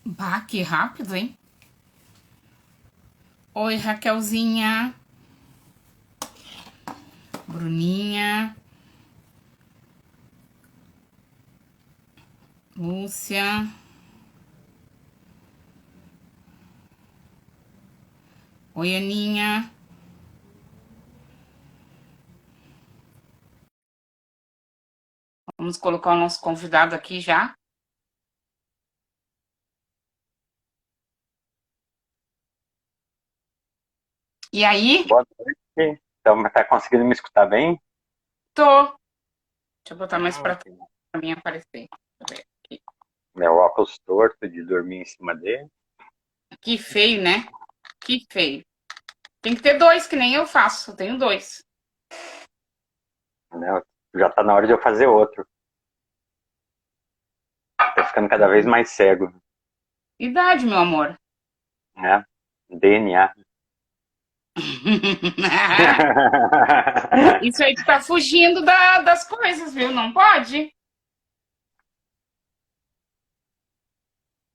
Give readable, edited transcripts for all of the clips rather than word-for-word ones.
Bah, que rápido, hein? Oi, Raquelzinha, Bruninha, Lúcia. Oi, Aninha. Vamos colocar o nosso convidado aqui já. E aí? Boa noite. Então, tá conseguindo me escutar bem? Tô. Deixa eu botar mais Ah, pra trás pra mim aparecer. Deixa eu ver aqui. meu óculos torto de dormir em cima dele. Que feio, né? Que feio. Tem que ter dois, que nem eu faço. Eu tenho dois. Né? Já tá na hora de eu fazer outro. Tô ficando cada vez mais cego, Idade, meu amor. né? DNA. Isso aí tu tá fugindo das coisas, viu? Não pode.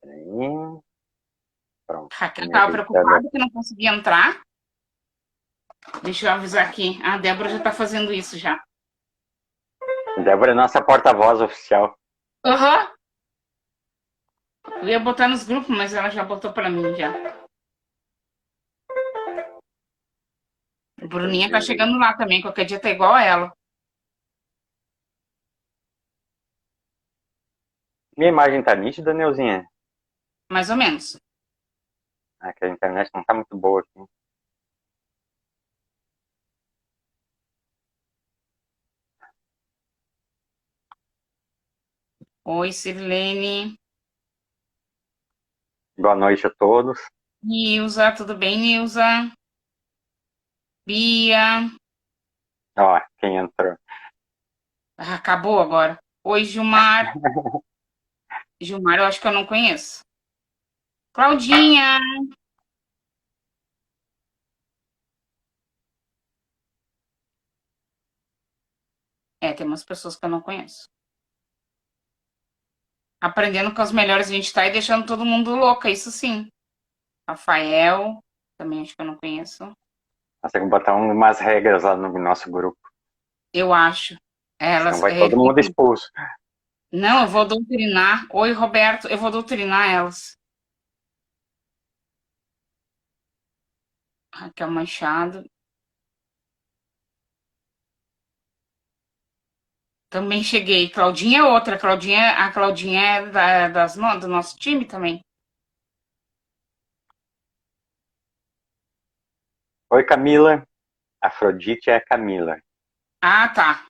Aí, pronto, tô Raquel me tava ajeitando. preocupada que não conseguia entrar. Deixa eu avisar aqui. A Débora já tá fazendo isso já. Débora é nossa porta-voz oficial. Aham. Uhum. Eu ia botar nos grupos, mas ela já botou pra mim já. A Deixa eu Bruninha tá ver. chegando lá também. Qualquer dia tá igual a ela. Minha imagem tá nítida, Neuzinha? Mais ou menos. É que a internet não tá muito boa aqui. Oi, Sirlene. Boa noite a todos. Nilza, tudo bem, Nilza? Bia. Ó, quem entrou? Ah, acabou agora. Oi, Gilmar. Gilmar, eu acho que eu não conheço. Claudinha. É, tem umas pessoas que eu não conheço. Aprendendo com as melhores a gente tá e deixando todo mundo louca, isso sim. Rafael, também acho que eu não conheço. Nós temos que botar umas regras lá no nosso grupo. Eu acho. Senão Elas. vai todo mundo expulso. Não, eu vou doutrinar. Oi, Roberto, eu vou doutrinar elas. Raquel Machado. Também cheguei. Claudinha é outra. A Claudinha é do nosso time também. Oi, Camila. Afrodite é a Camila. Ah, tá.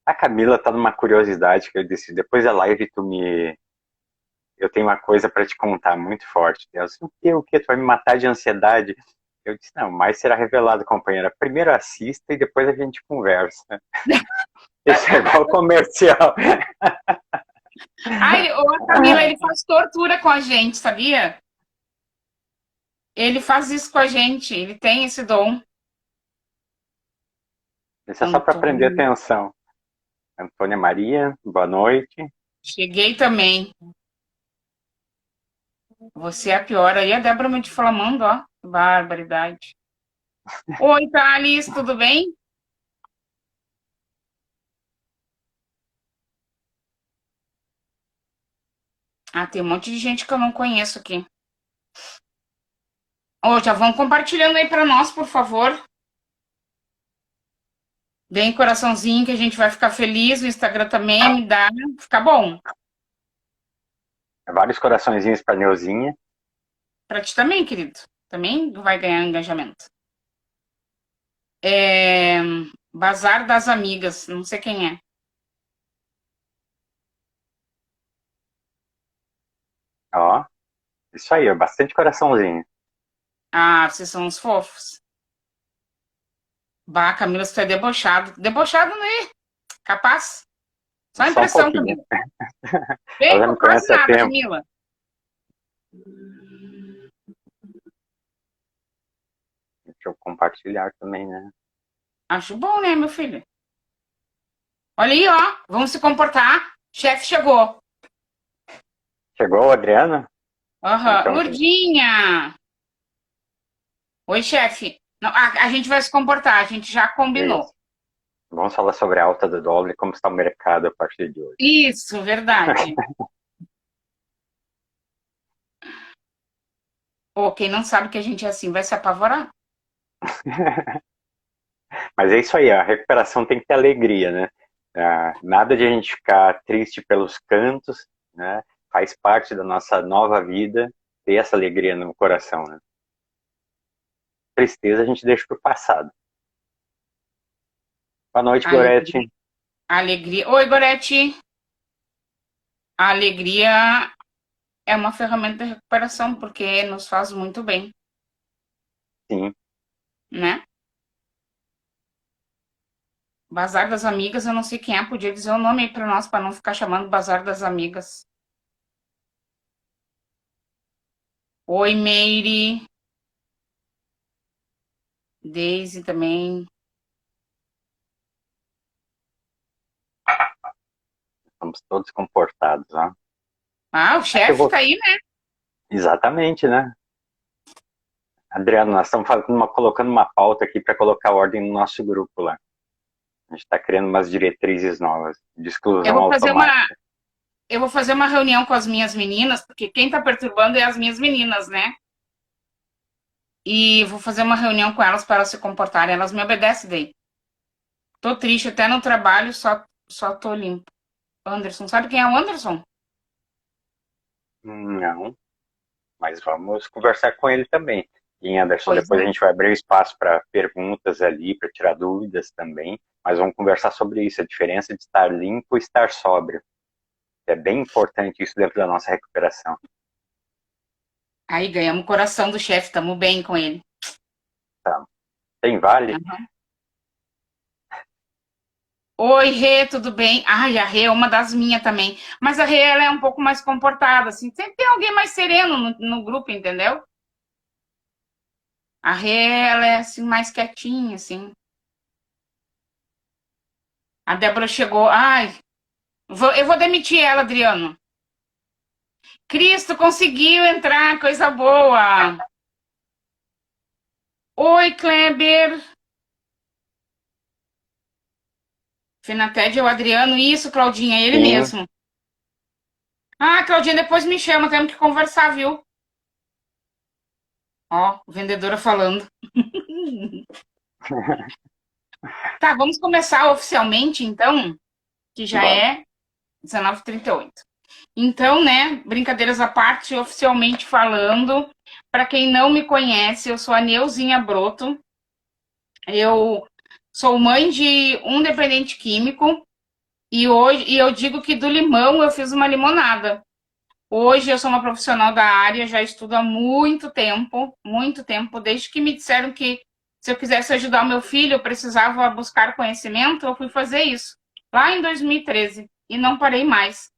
A Camila tá numa curiosidade que eu disse, depois da live tu me... Eu tenho uma coisa para te contar muito forte. Ela disse, o que? Tu vai me matar de ansiedade? Eu disse, não, mais será revelado, companheira. Primeiro assista e depois a gente conversa. Isso é igual comercial. Ai, ô, Camila, ele faz tortura com a gente, sabia? Ele faz isso com a gente. Ele tem esse dom. Isso é só para prender Antônio. atenção. Antônia Maria, boa noite. Cheguei também. Você é a pior. Aí a Débora me falando, ó. Barbaridade. Oi, Thales, tudo bem? Ah, tem um monte de gente que eu não conheço aqui. Ô, já vão compartilhando aí para nós, por favor. Deem coraçãozinho que a gente vai ficar feliz. O Instagram também me dá. Fica bom. Vários coraçõezinhos para Neuzinha. Para ti também, querido. Também vai ganhar engajamento. É... Bazar das Amigas. Não sei quem é. Ó, isso aí, ó, bastante coraçãozinho. Ah, vocês são uns fofos. Bah, Camila, você é debochado. Debochado, né? Capaz? Só Só um impressão pouquinho. também. Ela Bem, já me capaz conhece há nada, tempo. Camila. Deixa eu compartilhar também, né? Acho bom, né, meu filho? Olha aí, ó. Vamos se comportar. Chefe chegou. Chegou o Adriano? Aham. Então, Lourdinha! Oi, chefe. Não, a gente vai se comportar, a gente já combinou. isso. Vamos falar sobre a alta do dólar e como está o mercado a partir de hoje. Isso, verdade. Pô, quem não sabe que a gente é assim vai se apavorar. Mas é isso aí, a recuperação tem que ter alegria, né? Nada de a gente ficar triste pelos cantos, né? Faz parte da nossa nova vida ter essa alegria no coração, né? Tristeza a gente deixa pro passado. Boa noite, Alegria. Gorete. Alegria. Oi, Gorete. A alegria é uma ferramenta de recuperação, porque nos faz muito bem, Sim, né? Bazar das Amigas, eu não sei quem é, podia dizer o nome aí pra nós, para não ficar chamando Bazar das Amigas. Oi, Meire. Daisy também. estamos todos comportados, né? Ah, o Acho que eu chefe vou. tá aí, né? Exatamente, né? Adriano, nós estamos colocando uma pauta aqui para colocar ordem no nosso grupo lá. A gente está criando umas diretrizes novas de Eu exclusão vou fazer uma, automática. eu vou fazer uma reunião com as minhas meninas, porque quem tá perturbando é as minhas meninas, né? E vou fazer uma reunião com elas para elas se comportarem. Elas me obedecem daí. Tô triste até no trabalho, só tô limpo. Anderson, sabe quem é o Anderson? Não, mas vamos conversar com ele também. E Anderson, Pois depois a é. gente vai abrir espaço para perguntas ali, para tirar dúvidas também. Mas vamos conversar sobre isso, a diferença de estar limpo e estar sóbrio. É bem importante isso dentro da nossa recuperação. Aí ganhamos o coração do chefe, tamo bem com ele. Tá. Tem vale? Uhum. Oi, Rê, tudo bem? Ai, a Rê é uma das minhas também. Mas a Rê, ela é um pouco mais comportada, assim. Sempre tem alguém mais sereno no grupo, entendeu? A Rê, ela é, assim, mais quietinha, assim. A Débora chegou. Ai, eu vou demitir ela, Adriano. Cristo conseguiu entrar, coisa boa. Oi, Kleber. Finated é o Adriano. Isso, Claudinha, é ele Sim. mesmo. Ah, Claudinha, depois me chama, temos que conversar, viu? Ó, vendedora falando. Tá, vamos começar oficialmente, então, que já Vamos. é 19h38. Então, né, brincadeiras à parte, oficialmente falando, para quem não me conhece, eu sou a Neuzinha Broto. Eu sou mãe de um dependente químico e eu digo que do limão eu fiz uma limonada. Hoje eu sou uma profissional da área, já estudo há muito tempo, desde que me disseram que se eu quisesse ajudar o meu filho, eu precisava buscar conhecimento, eu fui fazer isso, lá em 2013, e não parei mais.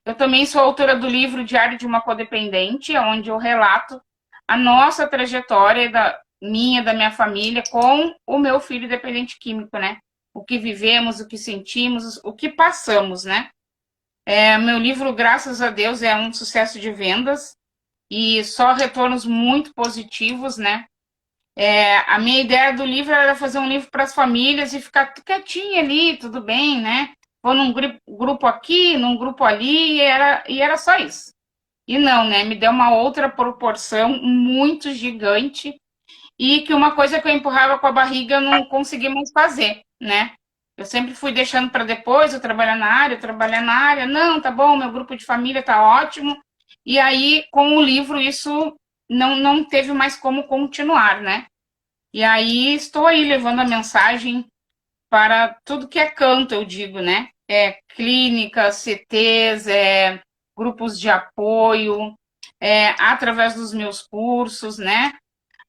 Eu também sou autora do livro Diário de uma Codependente, onde eu relato a nossa trajetória da minha família com o meu filho dependente químico, né? O que vivemos, o que sentimos, o que passamos, né? Meu livro, graças a Deus, é um sucesso de vendas e só retornos muito positivos, né? A minha ideia do livro era fazer um livro para as famílias e ficar quietinha ali, tudo bem, né? Vou num grupo aqui, num grupo ali, e era só isso. E não, né? Me deu uma outra proporção muito gigante e que uma coisa que eu empurrava com a barriga eu não consegui mais fazer, né? Eu sempre fui deixando para depois, eu trabalhar na área. Não, tá bom, meu grupo de família tá ótimo. E aí, com o livro, isso não teve mais como continuar, né? E aí, estou aí levando a mensagem para tudo que é canto, eu digo, né? Clínicas, CTs, grupos de apoio, através dos meus cursos, né?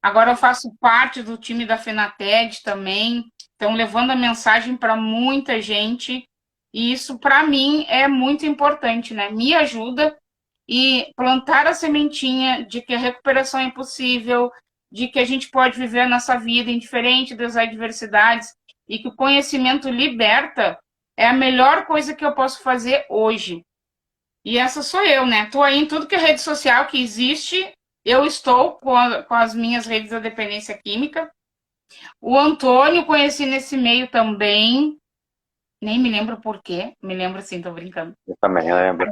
Agora eu faço parte do time da FENATED também, então levando a mensagem para muita gente, e isso para mim é muito importante, né? Me ajuda e plantar a sementinha de que a recuperação é possível, de que a gente pode viver a nossa vida indiferente das adversidades, e que o conhecimento liberta, é a melhor coisa que eu posso fazer hoje. E essa sou eu, né? Tô aí em tudo que é rede social que existe, eu estou com as minhas redes da dependência química. O Antônio conheci nesse meio também, nem me lembro por quê, me lembro assim, tô brincando. Eu também lembro.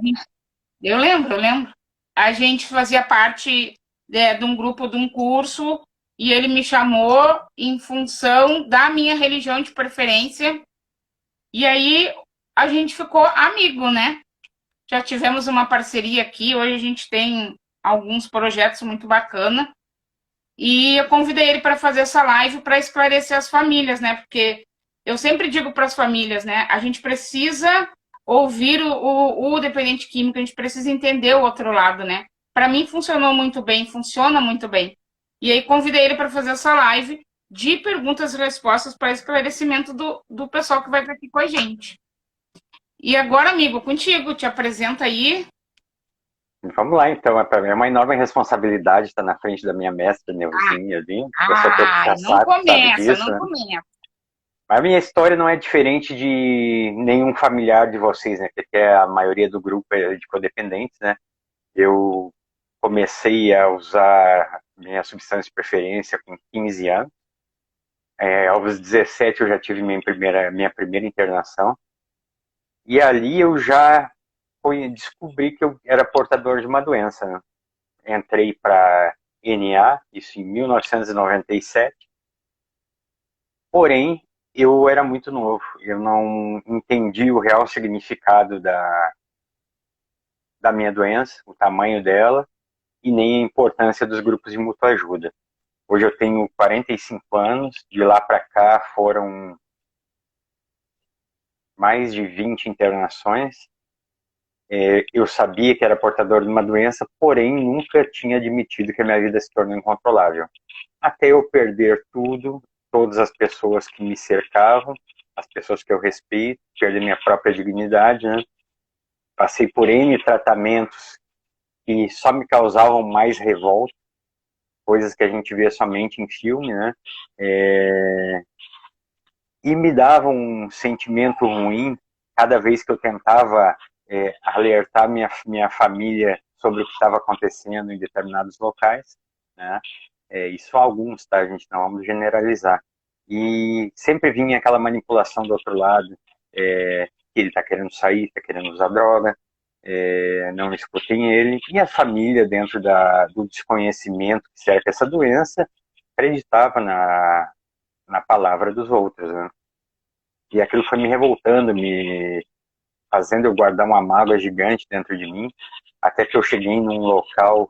Eu lembro. A gente fazia parte de um grupo de um curso e ele me chamou em função da minha religião de preferência. E aí a gente ficou amigo, né? Já tivemos uma parceria aqui, hoje a gente tem alguns projetos muito bacanas. E eu convidei ele para fazer essa live para esclarecer as famílias, né? Porque eu sempre digo para as famílias, né? A gente precisa ouvir o dependente químico, a gente precisa entender o outro lado, né? Para mim funcionou muito bem, funciona muito bem. E aí convidei ele para fazer essa live de perguntas e respostas para esclarecimento do pessoal que vai estar aqui com a gente. E agora, amigo, contigo, te apresenta aí. Vamos lá, então. Para mim é uma enorme responsabilidade estar na frente da minha mestra Neuzinha ali. Eu sei que Ai, já não sabe começa, disso, não né? começa. Mas a minha história não é diferente de nenhum familiar de vocês, né? Porque a maioria do grupo é de codependentes, né? Eu comecei a usar minha substância de preferência com 15 anos. Aos 17 eu já tive minha primeira internação. E ali eu já descobri que eu era portador de uma doença, né? Entrei para NA, isso em 1997. Porém, eu era muito novo. Eu não entendi o real significado da minha doença, o tamanho dela, e nem a importância dos grupos de mútua ajuda. Hoje eu tenho 45 anos, de lá para cá foram mais de 20 internações. Eu sabia que era portador de uma doença, porém nunca tinha admitido que a minha vida se tornou incontrolável. Até eu perder tudo, todas as pessoas que me cercavam, as pessoas que eu respeito, perder minha própria dignidade, né? Passei por N tratamentos que só me causavam mais revolta, coisas que a gente vê somente em filme, né? E me davam um sentimento ruim cada vez que eu tentava alertar minha família sobre o que estava acontecendo em determinados locais, né? Isso alguns, tá, gente? Não vamos generalizar. E sempre vinha aquela manipulação do outro lado, que ele está querendo sair, está querendo usar droga, não escutem ele. E a família, dentro do desconhecimento que cerca essa doença, acreditava na palavra dos outros, né? E aquilo foi me revoltando, me fazendo eu guardar uma mágoa gigante dentro de mim, até que eu cheguei num local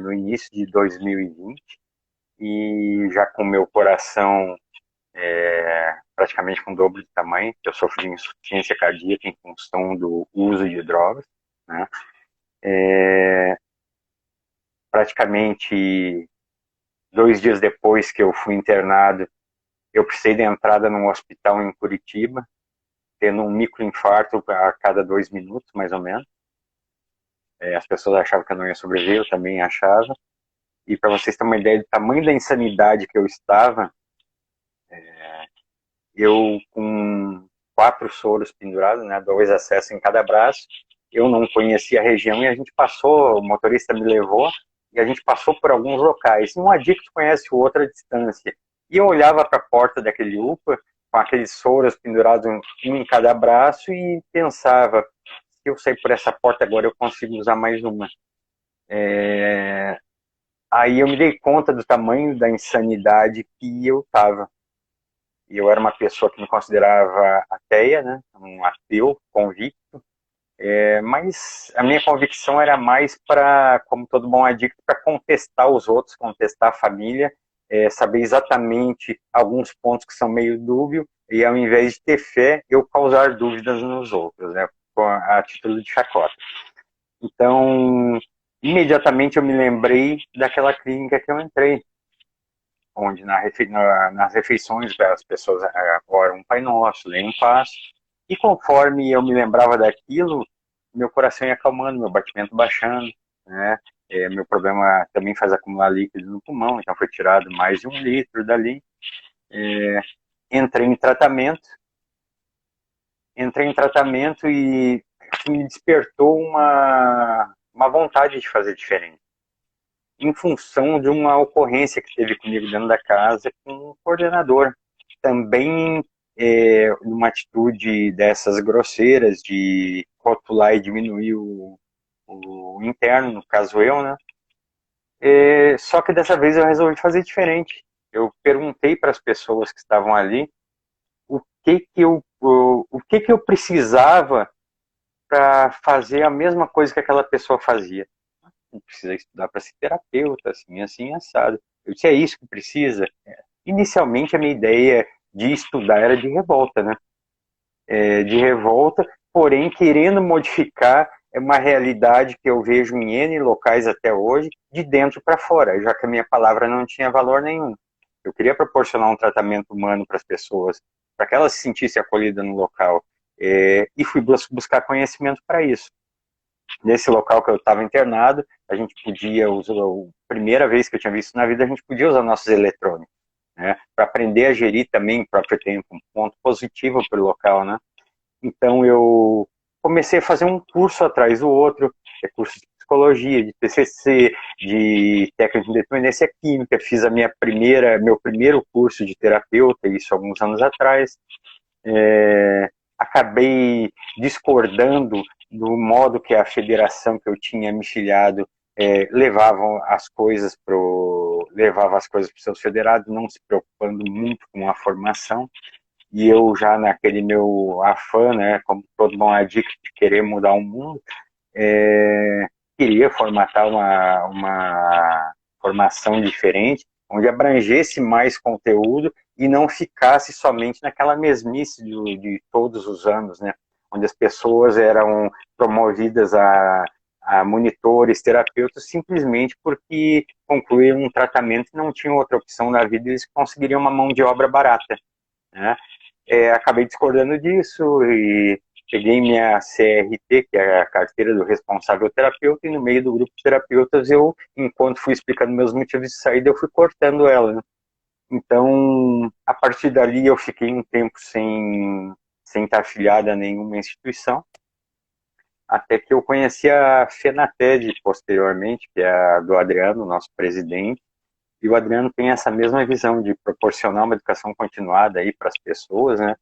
no início de 2020 e já com meu coração praticamente com o dobro de tamanho, eu sofro de insuficiência cardíaca em função do uso de drogas, né? Praticamente 2 dias depois que eu fui internado, eu precisei de entrada num hospital em Curitiba, tendo um microinfarto a cada 2 minutos, mais ou menos. As pessoas achavam que eu não ia sobreviver, eu também achava. E para vocês terem uma ideia do tamanho da insanidade que eu estava, eu com 4 soros pendurados, né, 2 acessos em cada braço, eu não conhecia a região e a gente passou, o motorista me levou e a gente passou por alguns locais. Um adicto conhece o outro à distância. E eu olhava para a porta daquele UPA, com aqueles soros pendurados um em cada braço e pensava, se eu sair por essa porta agora eu consigo usar mais uma. Aí eu me dei conta do tamanho da insanidade que eu estava. E eu era uma pessoa que me considerava ateia, né? Um ateu convicto. Mas a minha convicção era mais para, como todo bom adicto, para contestar os outros, contestar a família, saber exatamente alguns pontos que são meio dúbios, e ao invés de ter fé, eu causar dúvidas nos outros, né? A título de chacota. Então, imediatamente eu me lembrei daquela clínica que eu entrei, onde nas refeições as pessoas oram um Pai Nosso, leem um passo, e conforme eu me lembrava daquilo, meu coração ia acalmando, meu batimento baixando, né? Meu problema também faz acumular líquido no pulmão, então foi tirado mais de 1 litro dali. entrei em tratamento e me despertou uma vontade de fazer diferente, em função de uma ocorrência que teve comigo dentro da casa com um coordenador, também numa atitude dessas grosseiras de rotular e diminuir o interno, no caso eu, né? Só que dessa vez eu resolvi fazer diferente. Eu perguntei para as pessoas que estavam ali o que que eu precisava para fazer a mesma coisa que aquela pessoa fazia. Não precisa estudar para ser terapeuta, assim, assim, assado. Eu disse, é isso que precisa? Inicialmente a minha ideia de estudar era de revolta, né? De revolta, porém querendo modificar uma realidade que eu vejo em N locais até hoje, de dentro para fora, já que a minha palavra não tinha valor nenhum. Eu queria proporcionar um tratamento humano para as pessoas, para que elas se sentissem acolhidas no local, e fui buscar conhecimento para isso. Nesse local que eu estava internado, a gente podia usar, a primeira vez que eu tinha visto na vida, a gente podia usar nossos eletrônicos, né, para aprender a gerir também o próprio tempo, um ponto positivo para o local, né. Então eu comecei a fazer um curso atrás do outro, curso de psicologia, de TCC, de técnica de dependência química, fiz meu primeiro curso de terapeuta, isso alguns anos atrás. Acabei discordando do modo que a federação que eu tinha me filiado levava as coisas para os seus federados, não se preocupando muito com a formação. E eu já naquele meu afã, né, como todo bom adicto de querer mudar o mundo, queria formatar uma formação diferente, onde abrangesse mais conteúdo e não ficasse somente naquela mesmice de todos os anos, né, onde as pessoas eram promovidas a monitores, terapeutas, simplesmente porque concluíram um tratamento e não tinham outra opção na vida, eles conseguiriam uma mão de obra barata, né? Acabei discordando disso e peguei minha CRT, que é a carteira do responsável terapeuta, e no meio do grupo de terapeutas, enquanto fui explicando meus motivos de saída, eu fui cortando ela, né? Então, a partir dali, eu fiquei um tempo sem estar afiliada a nenhuma instituição, até que eu conheci a FENATED posteriormente, que é a do Adriano, nosso presidente, e o Adriano tem essa mesma visão de proporcionar uma educação continuada aí para as pessoas, né?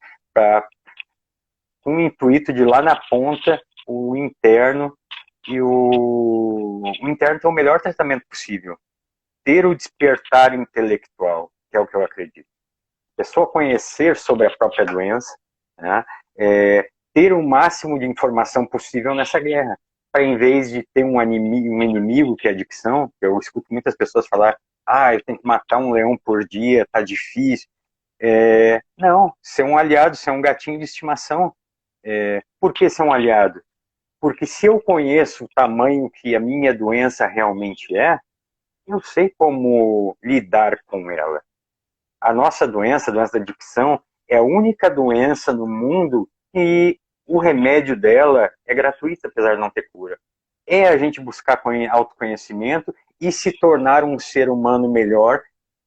Com o intuito de lá na ponta o interno o interno ter o melhor tratamento possível, ter o despertar intelectual, que é o que eu acredito. A pessoa conhecer sobre a própria doença, né? Ter o máximo de informação possível nessa guerra, para em vez de ter um inimigo que é a adicção, eu escuto muitas pessoas falar, eu tenho que matar um leão por dia, tá difícil. Não, ser um aliado, ser um gatinho de estimação. Por que ser um aliado? Porque se eu conheço o tamanho que a minha doença realmente eu sei como lidar com ela. A nossa doença, a doença da adicção, é a única doença no mundo que o remédio dela é gratuito, apesar de não ter cura. É a gente buscar autoconhecimento e se tornar um ser humano melhor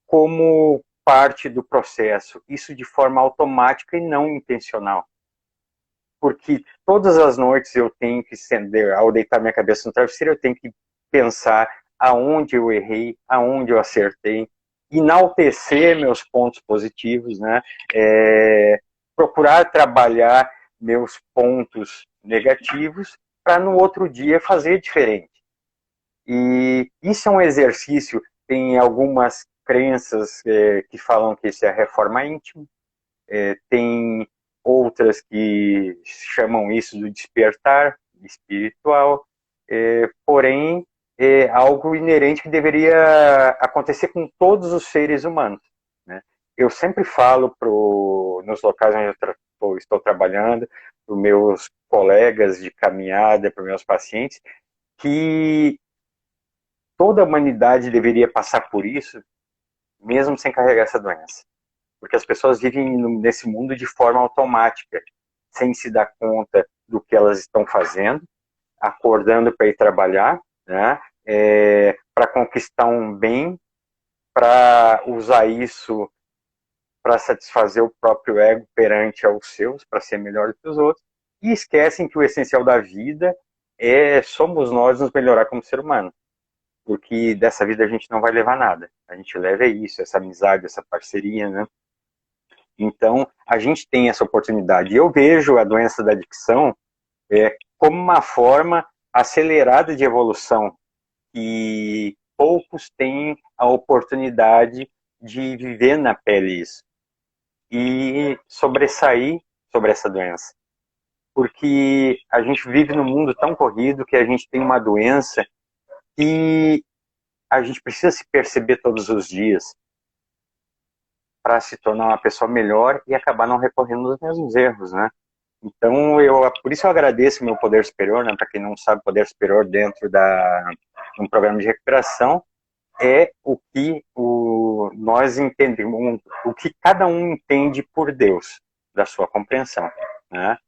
como parte do processo. Isso de forma automática e não intencional. Porque todas as noites eu tenho que acender, ao deitar minha cabeça no travesseiro, eu tenho que pensar aonde eu errei, aonde eu acertei, enaltecer meus pontos positivos, né? Procurar trabalhar meus pontos negativos para no outro dia fazer diferente. E isso é um exercício, tem algumas crenças que falam que isso é a reforma íntima, tem outras que chamam isso do despertar espiritual, porém é algo inerente que deveria acontecer com todos os seres humanos, né? Eu sempre falo nos locais onde eu estou trabalhando, para os meus colegas de caminhada, para os meus pacientes, que toda a humanidade deveria passar por isso, mesmo sem carregar essa doença. Porque as pessoas vivem nesse mundo de forma automática, sem se dar conta do que elas estão fazendo, acordando para ir trabalhar, né? Para conquistar um bem, para usar isso para satisfazer o próprio ego perante aos seus, para ser melhor do que os outros, e esquecem que o essencial da vida somos nós nos melhorar como ser humano, porque dessa vida a gente não vai levar nada, a gente leva isso, essa amizade, essa parceria, né? Então, a gente tem essa oportunidade. Eu vejo a doença da adicção como uma forma acelerada de evolução, que poucos têm a oportunidade de viver na pele isso e sobressair sobre essa doença. Porque a gente vive num mundo tão corrido que a gente tem uma doença que a gente precisa se perceber todos os dias para se tornar uma pessoa melhor e acabar não recorrendo aos mesmos erros, né? Então, por isso eu agradeço meu poder superior, né? Para quem não sabe, poder superior dentro de um programa de recuperação é o que nós entendemos, o que cada um entende por Deus, da sua compreensão, né?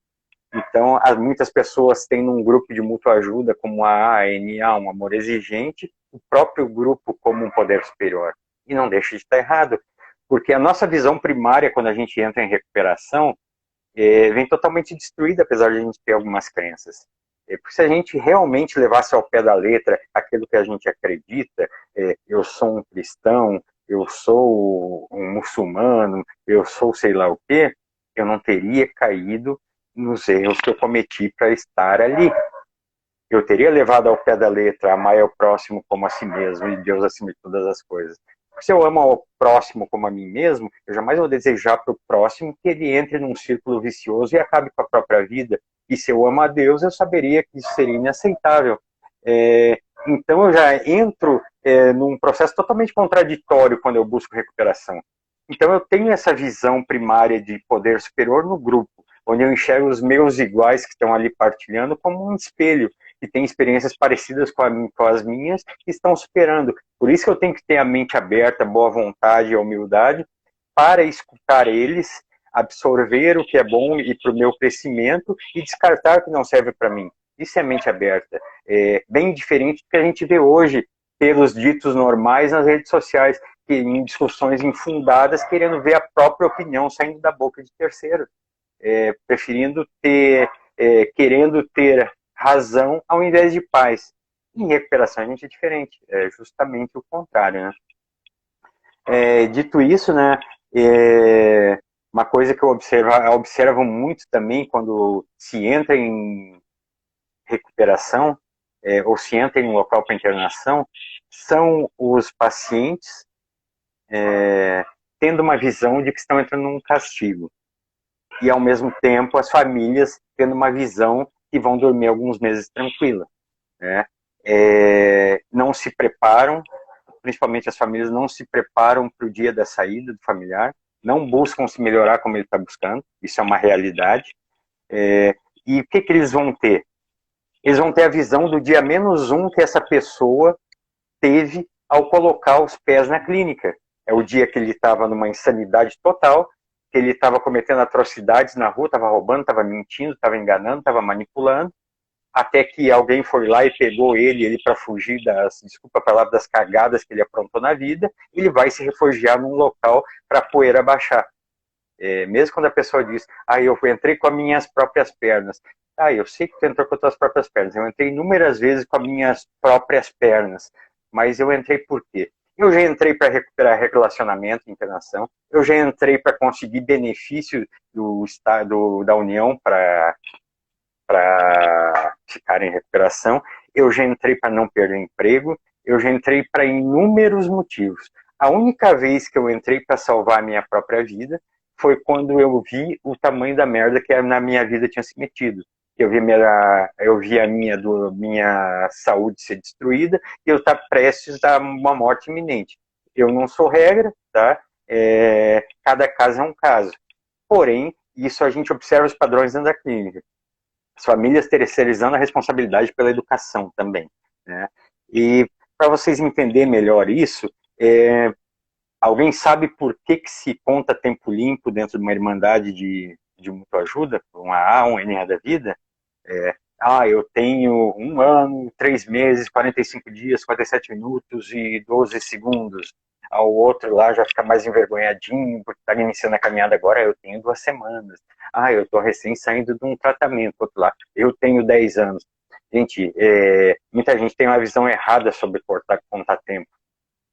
Então, muitas pessoas têm num grupo de mútua ajuda, como a ANA, um amor exigente, o próprio grupo como um poder superior. E não deixa de estar errado, porque a nossa visão primária, quando a gente entra em recuperação, vem totalmente destruída, apesar de a gente ter algumas crenças. Porque se a gente realmente levasse ao pé da letra aquilo que a gente acredita, eu sou um cristão, eu sou um muçulmano, eu sou sei lá o quê, eu não teria caído nos erros que eu cometi para estar ali. Eu teria levado ao pé da letra amar ao próximo como a si mesmo e Deus acima de todas as coisas. Se eu amo ao próximo como a mim mesmo, eu jamais vou desejar para o próximo que ele entre num círculo vicioso e acabe com a própria vida. E se eu amo a Deus, eu saberia que isso seria inaceitável. Então eu já entro num processo totalmente contraditório quando eu busco recuperação. Então eu tenho essa visão primária de poder superior no grupo, onde eu enxergo os meus iguais que estão ali partilhando como um espelho, que tem experiências parecidas com as minhas e estão superando. Por isso que eu tenho que ter a mente aberta, boa vontade e humildade para escutar eles, absorver o que é bom e para o meu crescimento e descartar o que não serve para mim. Isso é mente aberta. Bem diferente do que a gente vê hoje pelos ditos normais nas redes sociais, que em discussões infundadas, querendo ver a própria opinião saindo da boca de terceiros. Preferindo querendo ter razão ao invés de paz. Em recuperação a gente é diferente, é justamente o contrário, né? Dito isso, né, uma coisa que eu observo muito também quando se entra em recuperação, ou se entra em um local para internação, são os pacientes tendo uma visão de que estão entrando num castigo. E, ao mesmo tempo, as famílias tendo uma visão que vão dormir alguns meses tranquila, né? Não se preparam, principalmente as famílias não se preparam para o dia da saída do familiar, não buscam se melhorar como ele está buscando, isso é uma realidade. E o que eles vão ter? Eles vão ter a visão do dia -1 que essa pessoa teve ao colocar os pés na clínica. É o dia que ele estava numa insanidade total, que ele estava cometendo atrocidades na rua, estava roubando, estava mentindo, estava enganando, estava manipulando, até que alguém foi lá e pegou ele para fugir desculpa a palavra, das cagadas que ele aprontou na vida, ele vai se refugiar num local para a poeira baixar. Mesmo quando a pessoa diz, eu entrei com as minhas próprias pernas. Eu sei que tu entrou com as tuas próprias pernas, eu entrei inúmeras vezes com as minhas próprias pernas, mas eu entrei por quê? Eu já entrei para recuperar relacionamento, internação. Eu já entrei para conseguir benefício do Estado, da União para ficar em recuperação. Eu já entrei para não perder emprego. Eu já entrei para inúmeros motivos. A única vez que eu entrei para salvar a minha própria vida foi quando eu vi o tamanho da merda que na minha vida tinha se metido. Eu vi a minha saúde ser destruída e eu estar prestes a uma morte iminente. Eu não sou regra, tá? Cada caso é um caso. Porém, isso a gente observa os padrões dentro da clínica. As famílias terceirizando a responsabilidade pela educação também, né? E para vocês entenderem melhor isso, alguém sabe por que se conta tempo limpo dentro de uma irmandade de mútua ajuda, uma A, um NA da vida? Eu tenho 1 ano, 3 meses, 45 dias, 47 minutos e 12 segundos. ao outro lá já fica mais envergonhadinho, porque está iniciando a caminhada agora, eu tenho 2 semanas. Ah, eu estou recém saindo de um tratamento, outro lá, eu tenho 10 anos. Gente, muita gente tem uma visão errada sobre contar tempo.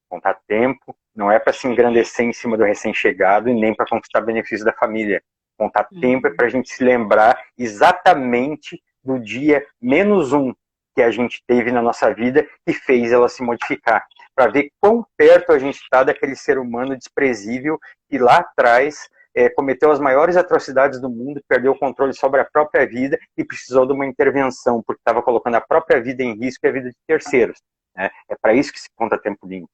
Contar tempo não é para se engrandecer em cima do recém-chegado e nem para conquistar benefícios da família. Contar tempo é para a gente se lembrar exatamente do dia -1 que a gente teve na nossa vida e fez ela se modificar. Para ver quão perto a gente está daquele ser humano desprezível que lá atrás cometeu as maiores atrocidades do mundo, perdeu o controle sobre a própria vida e precisou de uma intervenção, porque estava colocando a própria vida em risco e a vida de terceiros. Né? É para isso que se conta tempo limpo.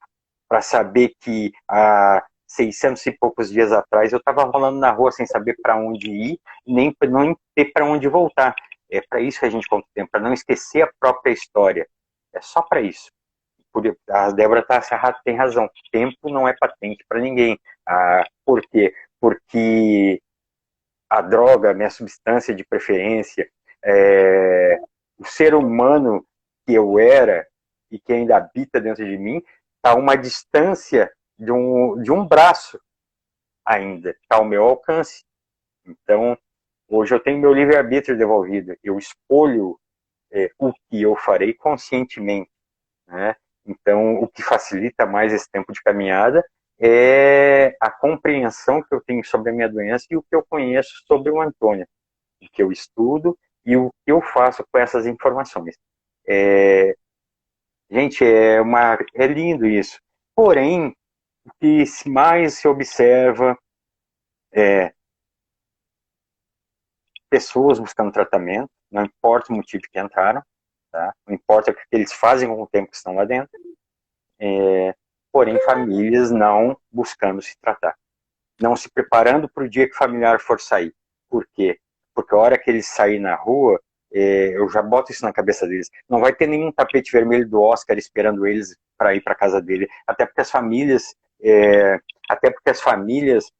Para saber que há 600 e poucos dias atrás eu estava rolando na rua sem saber para onde ir, nem não ter para onde voltar. É para isso que a gente conta o tempo, para não esquecer a própria história. É só para isso. A Débora tem razão. Tempo não é patente para ninguém. Por quê? Porque a droga, minha substância de preferência, o ser humano que eu era e que ainda habita dentro de mim, está a uma distância de um braço ainda, está ao meu alcance. Então, hoje eu tenho meu livre-arbítrio devolvido. Eu escolho o que eu farei conscientemente. Né? Então, o que facilita mais esse tempo de caminhada é a compreensão que eu tenho sobre a minha doença e o que eu conheço sobre o Antônio, o que eu estudo e o que eu faço com essas informações. Gente, é lindo isso. Porém, o que mais se observa é pessoas buscando tratamento, não importa o motivo que entraram, tá? Não importa o que eles fazem com o tempo que estão lá dentro, porém famílias não buscando se tratar, não se preparando para o dia que o familiar for sair. Por quê? Porque a hora que eles saírem na rua, eu já boto isso na cabeça deles, não vai ter nenhum tapete vermelho do Oscar esperando eles para ir para casa dele, até porque as famílias,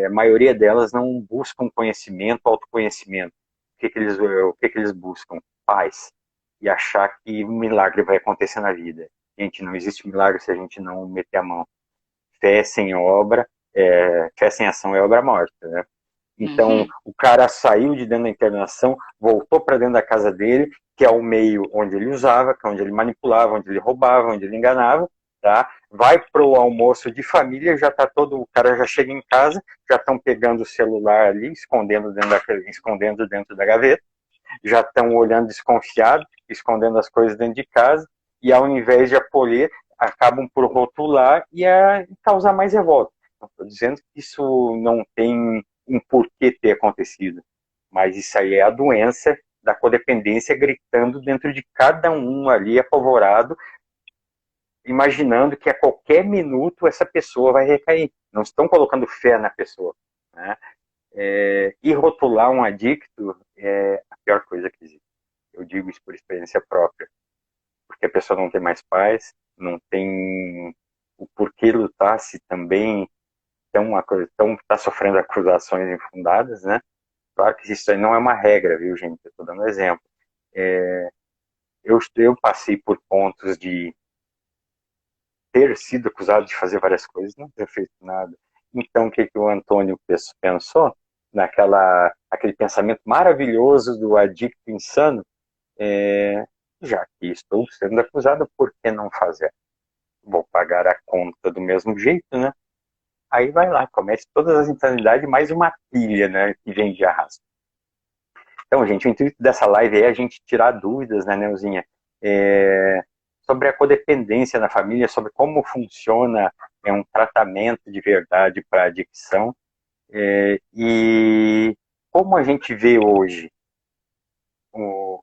a maioria delas não buscam conhecimento, autoconhecimento. O que eles buscam? Paz. E achar que um milagre vai acontecer na vida. Gente, não existe milagre se a gente não meter a mão. Fé sem obra, fé sem ação é obra morta, né? Então, o cara saiu de dentro da internação, voltou para dentro da casa dele, que é o meio onde ele usava, que é onde ele manipulava, onde ele roubava, onde ele enganava, tá? Vai pro almoço de família, o cara já chega em casa, já estão pegando o celular ali, escondendo dentro da gaveta, já estão olhando desconfiado, escondendo as coisas dentro de casa, e ao invés de acolher, acabam por rotular e causar mais revolta. Não estou dizendo que isso não tem um porquê ter acontecido, mas isso aí é a doença da codependência gritando dentro de cada um ali, apavorado, imaginando que a qualquer minuto essa pessoa vai recair. Não estão colocando fé na pessoa. Né? E rotular um adicto é a pior coisa que existe. Eu digo isso por experiência própria. Porque a pessoa não tem mais paz, não tem o porquê lutar se também está sofrendo acusações infundadas, né? Claro que isso aí não é uma regra, viu, gente? Eu estou dando um exemplo. Eu passei por pontos de ter sido acusado de fazer várias coisas, não ter feito nada. Então, o que o Antônio pensou? Aquele pensamento maravilhoso do adicto insano, já que estou sendo acusado, por que não fazer? Vou pagar a conta do mesmo jeito, né? Aí vai lá, comete todas as insanidades, mais uma pilha, né, que vem de arrasto. Então, gente, o intuito dessa live é a gente tirar dúvidas, né, Neuzinha, sobre a codependência na família, sobre como funciona um tratamento de verdade para a adicção, e como a gente vê hoje o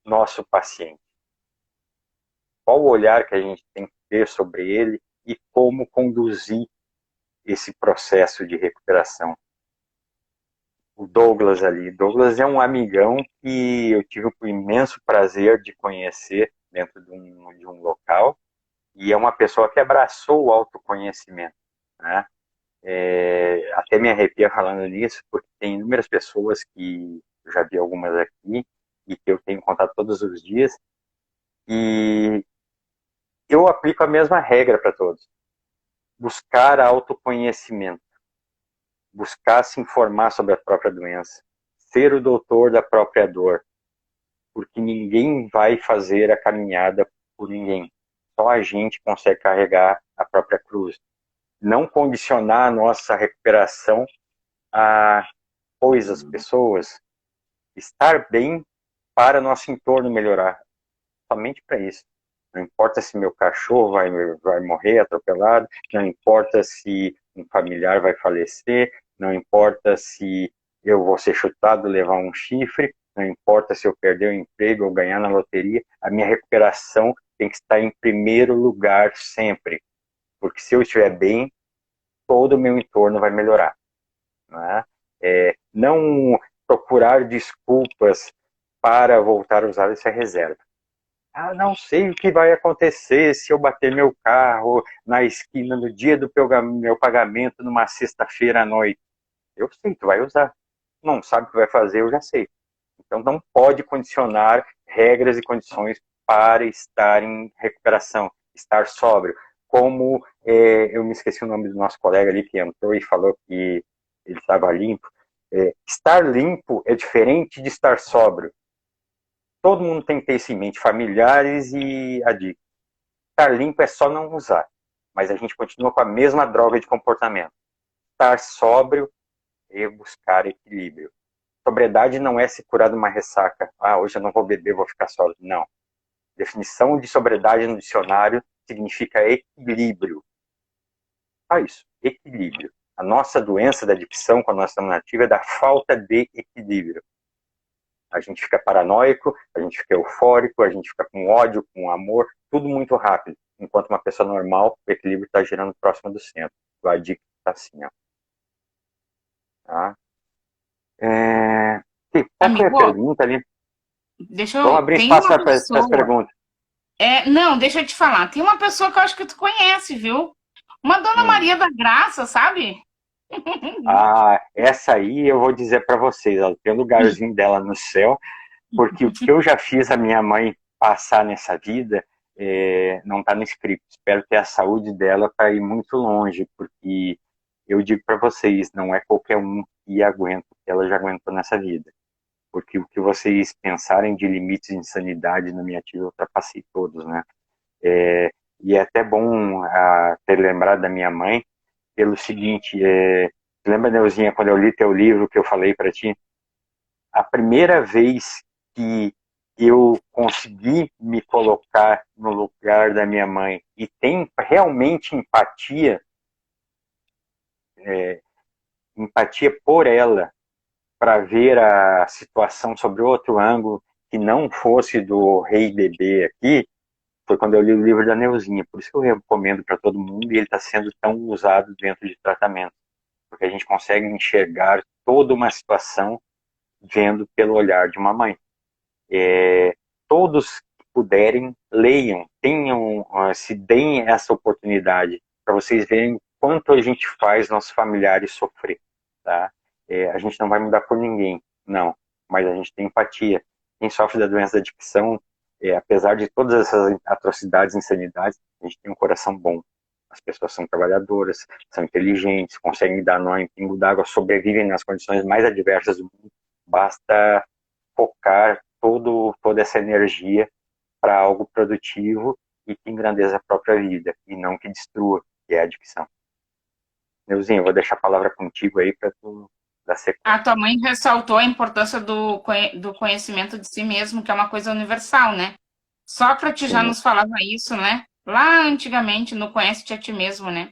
nosso paciente. Qual o olhar que a gente tem que ter sobre ele e como conduzir esse processo de recuperação. O Douglas ali. Douglas é um amigão que eu tive o imenso prazer de conhecer dentro de um local e é uma pessoa que abraçou o autoconhecimento. Né? Até me arrepia falando nisso, porque tem inúmeras pessoas que eu já vi algumas aqui e que eu tenho contato todos os dias e eu aplico a mesma regra para todos. buscar autoconhecimento, buscar se informar sobre a própria doença, ser o doutor da própria dor, porque ninguém vai fazer a caminhada por ninguém. Só a gente consegue carregar a própria cruz. Não condicionar a nossa recuperação a coisas, pessoas. Estar bem para nosso entorno melhorar. Somente para isso. Não importa se meu cachorro vai morrer atropelado, não importa se um familiar vai falecer, não importa se eu vou ser chutado, levar um chifre, não importa se eu perder o emprego ou ganhar na loteria, a minha recuperação tem que estar em primeiro lugar sempre. Porque se eu estiver bem, todo o meu entorno vai melhorar. Não procurar desculpas para voltar a usar essa reserva. Não sei o que vai acontecer se eu bater meu carro na esquina no dia do meu pagamento numa sexta-feira à noite. Eu sei, tu vai usar. Não sabe o que vai fazer, eu já sei. Então não pode condicionar regras e condições para estar em recuperação, estar sóbrio. Como eu me esqueci o nome do nosso colega ali que entrou e falou que ele estava limpo. Estar limpo é diferente de estar sóbrio. Todo mundo tem que ter isso em mente, familiares e adictos. Estar limpo é só não usar, mas a gente continua com a mesma droga de comportamento. Estar sóbrio é buscar equilíbrio. Sobriedade não é se curar de uma ressaca. Hoje eu não vou beber, vou ficar sóbrio. Não. Definição de sobriedade no dicionário significa equilíbrio. Só isso, equilíbrio. A nossa doença da adicção, quando nós estamos nativa, é da falta de equilíbrio. A gente fica paranoico, a gente fica eufórico, a gente fica com ódio, com amor, tudo muito rápido. Enquanto uma pessoa normal, o equilíbrio está girando próximo do centro. O adicto está assim, ó. Tá? Qual foi a Amigo, pergunta ali? Vamos abrir tem espaço uma para as pessoa. perguntas. Não, deixa eu te falar. Tem uma pessoa que eu acho que tu conhece, viu? Uma Dona Hum. Maria da Graça, sabe? Essa aí eu vou dizer para vocês, ela tem um lugarzinho dela no céu, porque o que eu já fiz a minha mãe passar nessa vida não está no script. Espero ter a saúde dela para ir muito longe, porque eu digo para vocês, não é qualquer um que aguenta o que ela já aguentou nessa vida. Porque o que vocês pensarem de limites de insanidade na minha ativa, eu ultrapassei todos, né? E é até bom ter lembrado da minha mãe, pelo seguinte, lembra, Neuzinha, quando eu li teu livro que eu falei para ti? A primeira vez que eu consegui me colocar no lugar da minha mãe e tem realmente empatia por ela, para ver a situação sobre outro ângulo que não fosse do Rei Bebê aqui, foi quando eu li o livro da Neuzinha. Por isso que eu recomendo para todo mundo e ele está sendo tão usado dentro de tratamento. Porque a gente consegue enxergar toda uma situação vendo pelo olhar de uma mãe. Todos que puderem, leiam, se deem essa oportunidade para vocês verem quanto a gente faz nossos familiares sofrer. Tá? A gente não vai mudar por ninguém, não, mas a gente tem empatia. Quem sofre da doença da adicção, apesar de todas essas atrocidades e insanidades, a gente tem um coração bom. As pessoas são trabalhadoras, são inteligentes, conseguem dar nó em pingo d'água, sobrevivem nas condições mais adversas do mundo. Basta focar toda essa energia para algo produtivo e que engrandeça a própria vida, e não que destrua, que é a adicção. Neuzinho, eu vou deixar a palavra contigo aí para tu dar sequência. A tua mãe ressaltou a importância do conhecimento de si mesmo, que é uma coisa universal, né? Sócrates já Sim. nos falava isso, né? Lá antigamente, no Conhece-te a ti mesmo, né?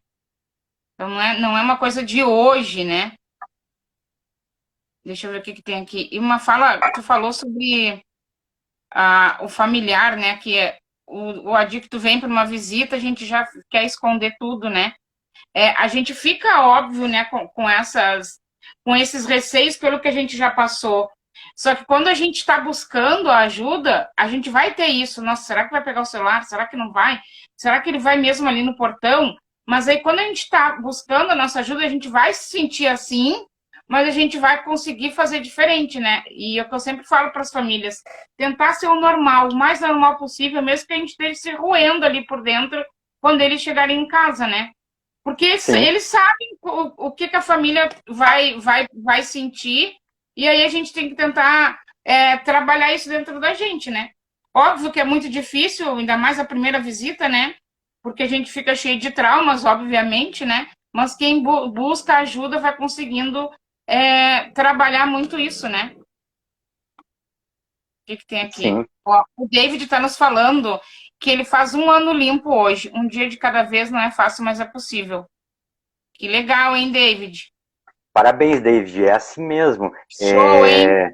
Então não é uma coisa de hoje, né? Deixa eu ver o que tem aqui. E tu falou sobre o familiar, né? Que o adicto vem para uma visita, a gente já quer esconder tudo, né? A gente fica óbvio, né, com esses receios pelo que a gente já passou. Só que quando a gente está buscando a ajuda, a gente vai ter isso. Nossa, será que vai pegar o celular? Será que não vai? Será que ele vai mesmo ali no portão? Mas aí, quando a gente está buscando a nossa ajuda, a gente vai se sentir assim, mas a gente vai conseguir fazer diferente, né? E é o que eu sempre falo para as famílias: tentar ser o normal, o mais normal possível, mesmo que a gente esteja se roendo ali por dentro quando eles chegarem em casa, né? Porque Sim, eles sabem o que a família vai sentir, e aí a gente tem que tentar trabalhar isso dentro da gente, né? Óbvio que é muito difícil, ainda mais a primeira visita, né? Porque a gente fica cheio de traumas, obviamente, né? Mas quem busca ajuda vai conseguindo trabalhar muito isso, né? O que, que tem aqui? sim. Ó, o David está nos falando que ele faz um ano limpo hoje. Um dia de cada vez não é fácil, mas é possível. Que legal, hein, David? Parabéns, David. É assim mesmo. Show, hein?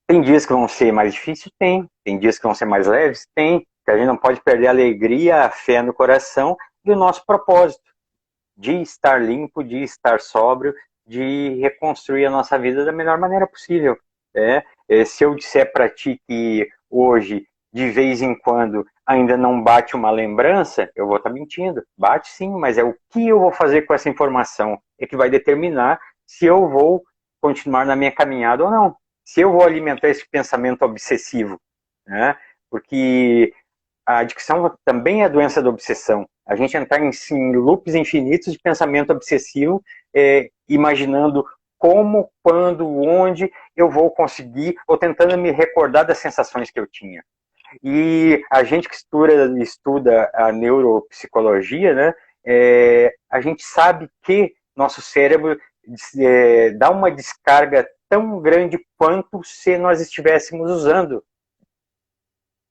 Tem dias que vão ser mais difíceis? Tem. Tem dias que vão ser mais leves? Tem. Que a gente não pode perder a alegria, a fé no coração e o nosso propósito de estar limpo, de estar sóbrio, de reconstruir a nossa vida da melhor maneira possível. Se eu disser para ti que hoje, de vez em quando, ainda não bate uma lembrança, eu vou estar mentindo. Bate sim, mas é o que eu vou fazer com essa informação é que vai determinar se eu vou continuar na minha caminhada ou não. Se eu vou alimentar esse pensamento obsessivo, né? Porque a adicção também é a doença da obsessão. A gente entrar em loops infinitos de pensamento obsessivo, imaginando como, quando, onde eu vou conseguir, ou tentando me recordar das sensações que eu tinha. E a gente que estuda a neuropsicologia, né, a gente sabe que nosso cérebro dá uma descarga tão grande quanto se nós estivéssemos usando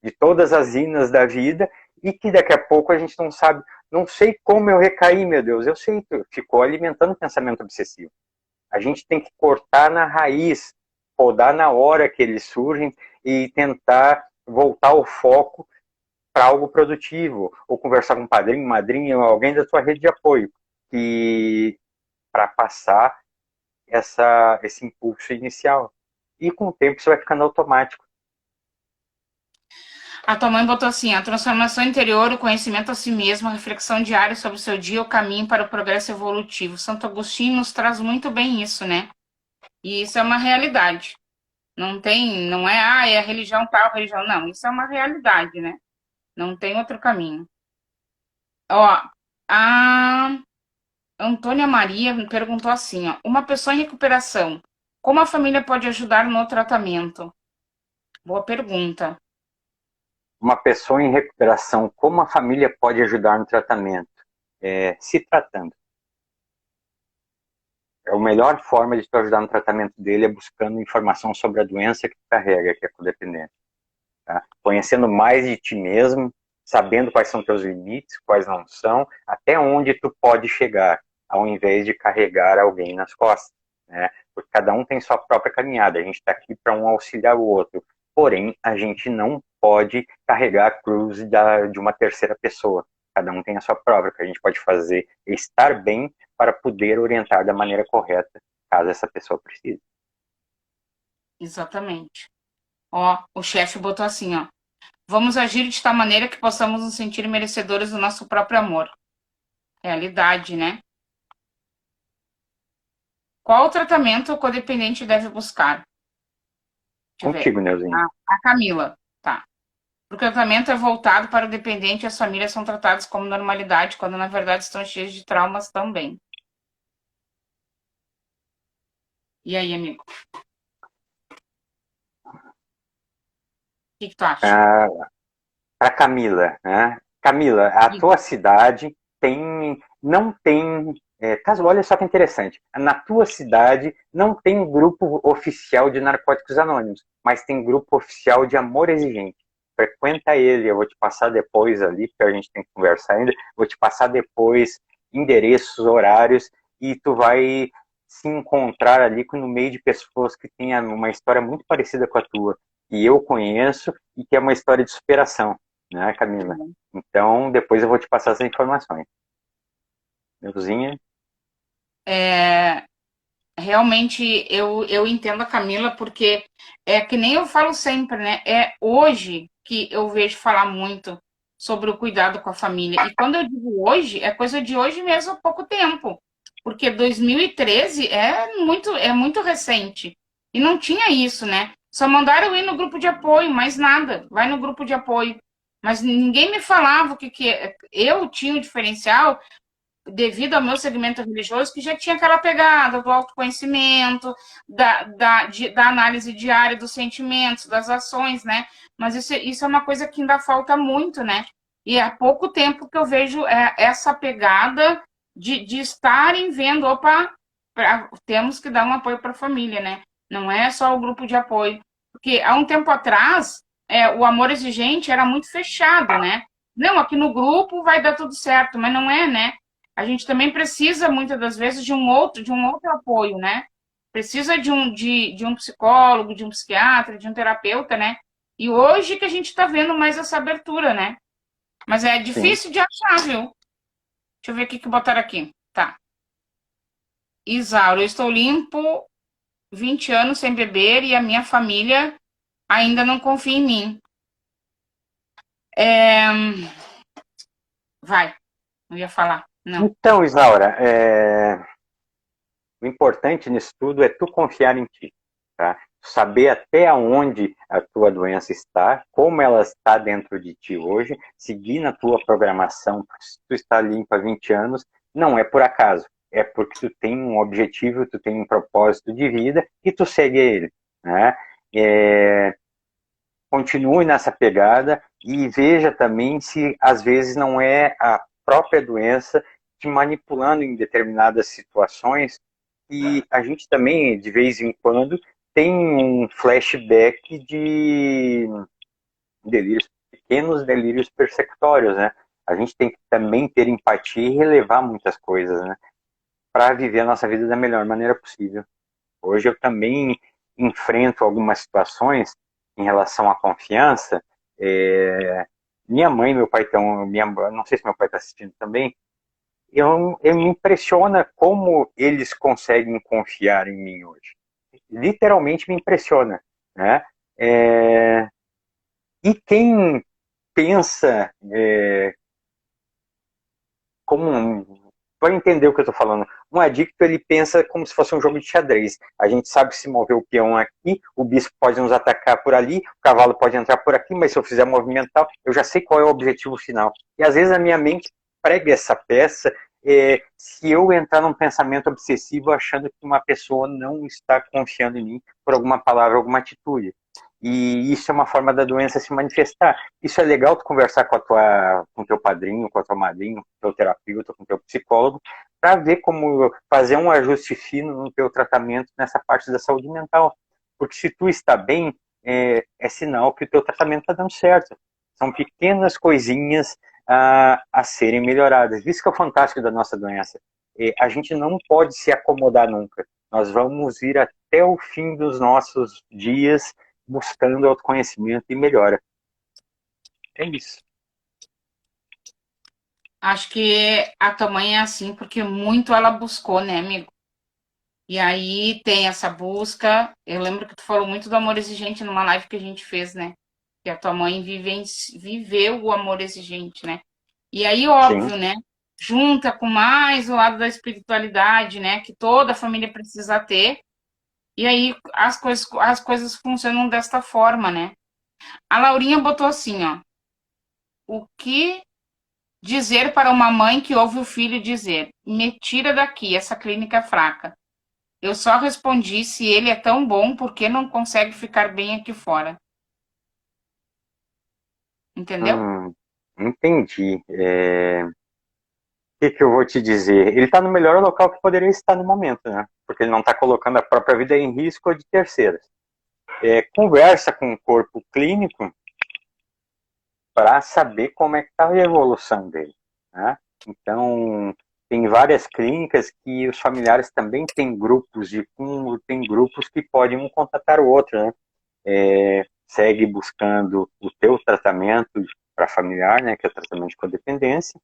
de todas as inas da vida e que daqui a pouco a gente não sabe, não sei como eu recaí, meu Deus, eu sei, ficou alimentando o pensamento obsessivo. A gente tem que cortar na raiz, podar na hora que eles surgem e tentar voltar o foco para algo produtivo, ou conversar com um padrinho, madrinha, alguém da sua rede de apoio, que para passar esse impulso inicial. E com o tempo isso vai ficando automático. A tua mãe botou assim: a transformação interior, o conhecimento a si mesmo, a reflexão diária sobre o seu dia, o caminho para o progresso evolutivo. Santo Agostinho nos traz muito bem isso, né? E isso é uma realidade. Não tem, não é, é a religião tal, religião. Não, isso é uma realidade, né? Não tem outro caminho. Ó, a Antônia Maria me perguntou assim, ó: uma pessoa em recuperação, como a família pode ajudar no tratamento? Boa pergunta. Uma pessoa em recuperação, como a família pode ajudar no tratamento? Se tratando. A melhor forma de tu ajudar no tratamento dele é buscando informação sobre a doença que tu carrega, que é a codependência. Tá? Conhecendo mais de ti mesmo, sabendo quais são teus limites, quais não são, até onde tu pode chegar, ao invés de carregar alguém nas costas. Né? Porque cada um tem sua própria caminhada, a gente está aqui para um auxiliar o outro. Porém, a gente não pode carregar a cruz de uma terceira pessoa. Cada um tem a sua própria, que a gente pode fazer é estar bem para poder orientar da maneira correta, caso essa pessoa precise. Exatamente. Ó, o chefe botou assim, ó: vamos agir de tal maneira que possamos nos sentir merecedores do nosso próprio amor. Realidade, né? Qual o tratamento o codependente deve buscar? Deixa eu ver. Contigo, Neuzinho. A Camila, tá. O tratamento é voltado para o dependente e as famílias são tratadas como normalidade, quando na verdade estão cheias de traumas também. E aí, amigo? O que tu acha? Ah, para Camila, né? Camila, a tua cidade não tem, olha só que interessante, na tua cidade não tem grupo oficial de Narcóticos Anônimos, mas tem grupo oficial de Amor Exigente. Frequenta ele, eu vou te passar depois ali, porque a gente tem que conversar ainda, vou te passar depois endereços, horários, e tu vai se encontrar ali no meio de pessoas que têm uma história muito parecida com a tua, que eu conheço e que é uma história de superação, né, Camila? Então, depois eu vou te passar essas informações. Neuzinha? É, realmente eu entendo a Camila, porque é que nem eu falo sempre, né? É hoje que eu vejo falar muito sobre o cuidado com a família. E quando eu digo hoje, é coisa de hoje mesmo, há pouco tempo. Porque 2013 é muito recente. E não tinha isso, né? Só mandaram eu ir no grupo de apoio, mais nada. Vai no grupo de apoio. Mas ninguém me falava o que eu tinha o diferencial devido ao meu segmento religioso, que já tinha aquela pegada do autoconhecimento, da análise diária dos sentimentos, das ações, né? Mas isso é uma coisa que ainda falta muito, né? E há pouco tempo que eu vejo essa pegada de estarem vendo, opa, temos que dar um apoio para a família, né? Não é só o grupo de apoio. Porque há um tempo atrás, o amor exigente era muito fechado, né? Não, aqui no grupo vai dar tudo certo, mas não é, né? A gente também precisa, muitas das vezes, de um outro apoio, né? Precisa de um psicólogo, de um psiquiatra, de um terapeuta, né? E hoje que a gente está vendo mais essa abertura, né? Mas é Sim. difícil de achar, viu? Deixa eu ver o que botaram aqui. Tá. Isauro, eu estou limpo, 20 anos sem beber e a minha família ainda não confia em mim. Vai, não ia falar. Não. Então, Isaura, o importante nisso tudo é tu confiar em ti, tá? Saber até onde a tua doença está, como ela está dentro de ti hoje, seguir na tua programação. Se tu está limpo há 20 anos, não é por acaso, é porque tu tem um objetivo, tu tem um propósito de vida e tu segue ele, né? Continue nessa pegada e veja também se às vezes não é a própria doença te manipulando em determinadas situações e a gente também, de vez em quando, tem um flashback de delírios, pequenos delírios persecutórios, né? A gente tem que também ter empatia e relevar muitas coisas, né? Para viver a nossa vida da melhor maneira possível. Hoje eu também enfrento algumas situações em relação à confiança. Minha mãe e meu pai estão, não sei se meu pai está assistindo também, eu me impressiona como eles conseguem confiar em mim hoje. Literalmente me impressiona, né? E quem pensa como para entender o que eu estou falando, um adicto ele pensa como se fosse um jogo de xadrez. A gente sabe se mover o peão aqui, o bispo pode nos atacar por ali, o cavalo pode entrar por aqui, mas se eu fizer movimento tal, eu já sei qual é o objetivo final. E às vezes a minha mente prega essa peça se eu entrar num pensamento obsessivo achando que uma pessoa não está confiando em mim por alguma palavra, alguma atitude. E isso é uma forma da doença se manifestar. Isso é legal tu conversar com teu padrinho, com a tua madrinha, com o teu terapeuta, com o teu psicólogo, para ver como fazer um ajuste fino no teu tratamento nessa parte da saúde mental. Porque se tu está bem, é sinal que o teu tratamento está dando certo. São pequenas coisinhas a serem melhoradas. Isso que é o fantástico da nossa doença. A gente não pode se acomodar nunca. Nós vamos ir até o fim dos nossos dias buscando autoconhecimento e melhora. É isso. Acho que a tua mãe é assim, porque muito ela buscou, né, amigo? E aí tem essa busca. Eu lembro que tu falou muito do amor exigente numa live que a gente fez, né? Que a tua mãe viveu o amor exigente, né? E aí, Sim. óbvio, né? Junta com mais o lado da espiritualidade, né? Que toda a família precisa ter. E aí as coisas funcionam desta forma, né? A Laurinha botou assim, ó. O que dizer para uma mãe que ouve o filho dizer: me tira daqui, essa clínica é fraca. Eu só respondi: se ele é tão bom, por que não consegue ficar bem aqui fora? Entendeu? Entendi. O que eu vou te dizer? Ele está no melhor local que poderia estar no momento, né? Porque ele não está colocando a própria vida em risco ou de terceiras. Conversa com o corpo clínico para saber como é que está a evolução dele, né? Então, tem várias clínicas que os familiares também têm grupos tem grupos que podem um contatar o outro, né? Segue buscando o teu tratamento para familiar, né, que é o tratamento de codependência,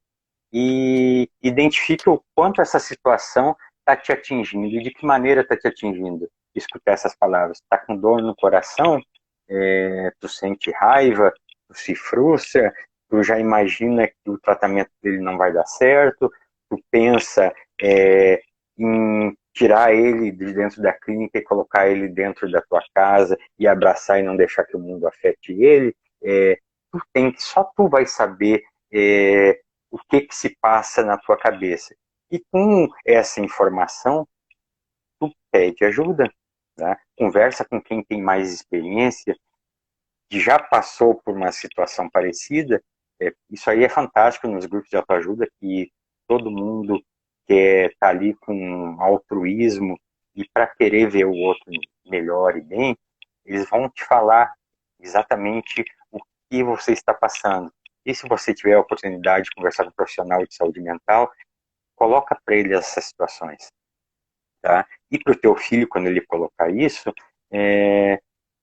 e identifica o quanto essa situação está te atingindo e de que maneira está te atingindo. Escutar essas palavras. Está com dor no coração? Tu sente raiva? Tu se frustra? Tu já imagina que o tratamento dele não vai dar certo? Tu pensa em tirar ele de dentro da clínica e colocar ele dentro da tua casa e abraçar e não deixar que o mundo afete ele? Só tu vai saber o que se passa na tua cabeça. E com essa informação, tu pede ajuda, tá? Conversa com quem tem mais experiência, que já passou por uma situação parecida. Isso aí é fantástico nos grupos de autoajuda, que todo mundo quer estar ali com altruísmo e para querer ver o outro melhor e bem, eles vão te falar exatamente o que você está passando. E se você tiver a oportunidade de conversar com um profissional de saúde mental, coloca para ele essas situações, tá? E para o teu filho, quando ele colocar isso,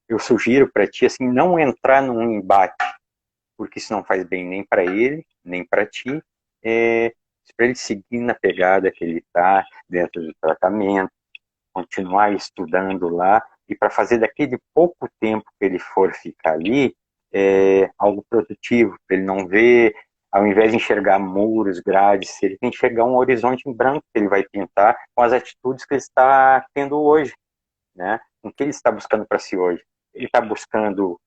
eu sugiro para ti assim, não entrar num embate, porque isso não faz bem nem para ele, nem para ti, para ele seguir na pegada que ele está dentro do tratamento, continuar estudando lá, e para fazer daquele pouco tempo que ele for ficar ali, algo produtivo, para ele não ver, ao invés de enxergar muros, grades, ele tem que enxergar um horizonte em branco que ele vai pintar com as atitudes que ele está tendo hoje, né? O que ele está buscando para si hoje? Ele está buscando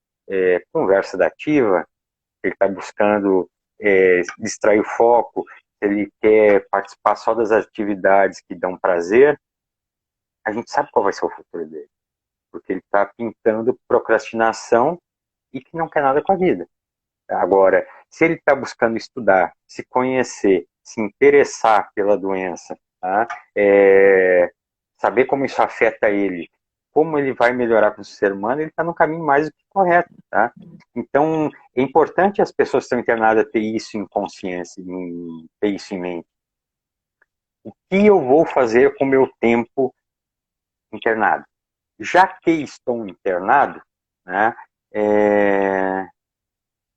conversa dativa, ele está buscando distrair o foco, ele quer participar só das atividades que dão prazer, a gente sabe qual vai ser o futuro dele. Porque ele está pintando procrastinação e que não quer nada com a vida. Agora, se ele está buscando estudar, se conhecer, se interessar pela doença, tá? Saber como isso afeta ele, como ele vai melhorar como ser humano, ele está no caminho mais do que correto. Tá? Então, é importante as pessoas que estão internadas ter isso em consciência, ter isso em mente. O que eu vou fazer com o meu tempo internado? Já que estou internado, né,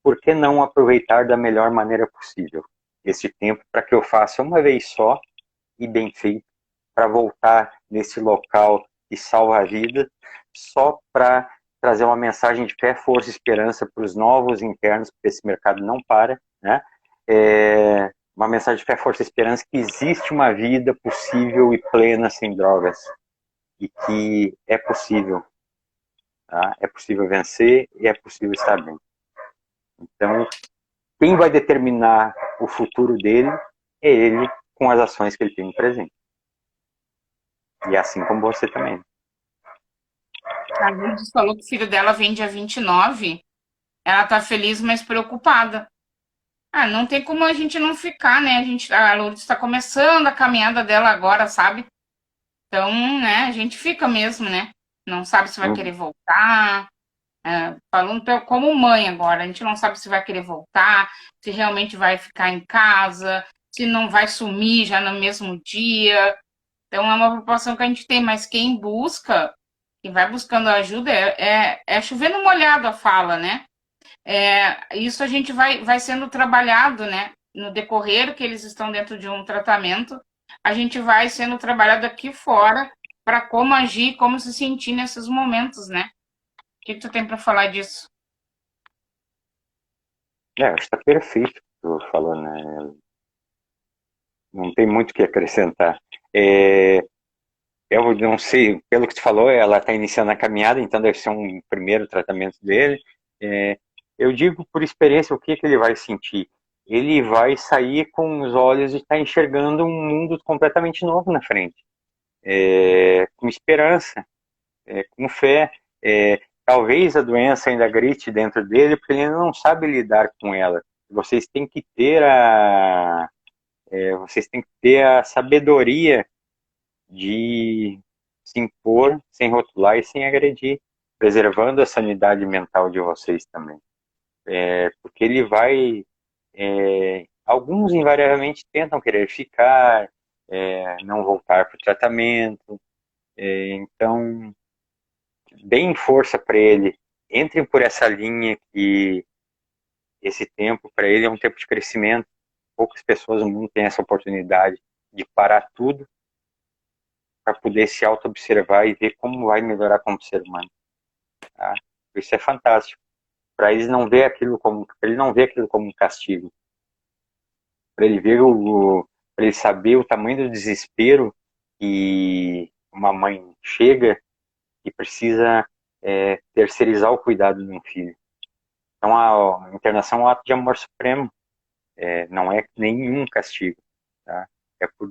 por que não aproveitar da melhor maneira possível esse tempo para que eu faça uma vez só e bem feito, para voltar nesse local que salva a vida, só para trazer uma mensagem de fé, força e esperança para os novos internos, porque esse mercado não para, né? Uma mensagem de fé, força e esperança que existe uma vida possível e plena sem drogas e que é possível, tá? É possível vencer e é possível estar bem. Então, quem vai determinar o futuro dele é ele, com as ações que ele tem no presente. E assim como você também. A Lourdes falou que o filho dela vem dia 29. Ela tá feliz, mas preocupada. Ah, não tem como a gente não ficar, né? A Lourdes está começando a caminhada dela agora, sabe? Então, né, a gente fica mesmo, né? Não sabe se vai querer voltar. Falando como mãe agora, a gente não sabe se vai querer voltar, se realmente vai ficar em casa, se não vai sumir já no mesmo dia. Então é uma preocupação que a gente tem, mas quem busca, quem vai buscando ajuda é chover no molhado a fala, né? Isso a gente vai sendo trabalhado, né? No decorrer que eles estão dentro de um tratamento, a gente vai sendo trabalhado aqui fora para como agir, como se sentir nesses momentos, né? O que tu tem para falar disso? Acho que está perfeito o que tu falou, né? Não tem muito o que acrescentar. Eu não sei, pelo que tu falou, ela está iniciando a caminhada, então deve ser um primeiro tratamento dele. Eu digo por experiência o que ele vai sentir. Ele vai sair com os olhos e estar enxergando um mundo completamente novo na frente. Com esperança, com fé. Talvez a doença ainda grite dentro dele, porque ele ainda não sabe lidar com ela. Vocês têm que ter vocês têm que ter a sabedoria de se impor sem rotular e sem agredir, preservando a sanidade mental de vocês também. Porque ele vai... alguns invariavelmente tentam querer ficar, não voltar para o tratamento. Então, deem força para ele, entrem por essa linha que esse tempo para ele é um tempo de crescimento. Poucas pessoas no mundo têm essa oportunidade de parar tudo para poder se auto-observar e ver como vai melhorar como ser humano. Tá? Isso é fantástico. Para ele não ver aquilo como um castigo, para ele ver para ele saber o tamanho do desespero que uma mãe chega e precisa terceirizar o cuidado de um filho. Então a internação é um ato de amor supremo, não é nenhum castigo, tá? É por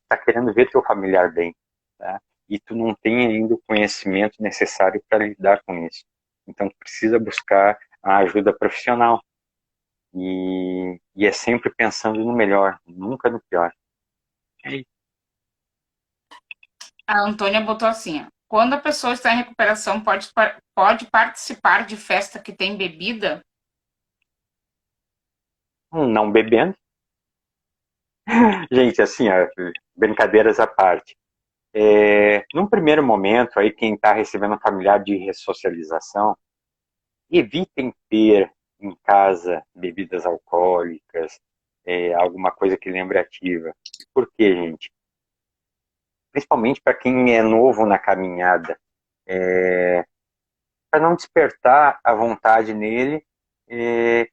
tá querendo ver teu familiar bem, tá? E tu não tem ainda o conhecimento necessário para lidar com isso. Então, tu precisa buscar a ajuda profissional. E é sempre pensando no melhor, nunca no pior. A Antônia botou assim, ó, quando a pessoa está em recuperação, pode participar de festa que tem bebida? Não bebendo. Gente, assim, ó, brincadeiras à parte. Num primeiro momento, aí quem está recebendo um familiar de ressocialização, evitem ter em casa bebidas alcoólicas, alguma coisa que lembre ativa. Por quê, gente? Principalmente para quem é novo na caminhada, para não despertar a vontade nele, é,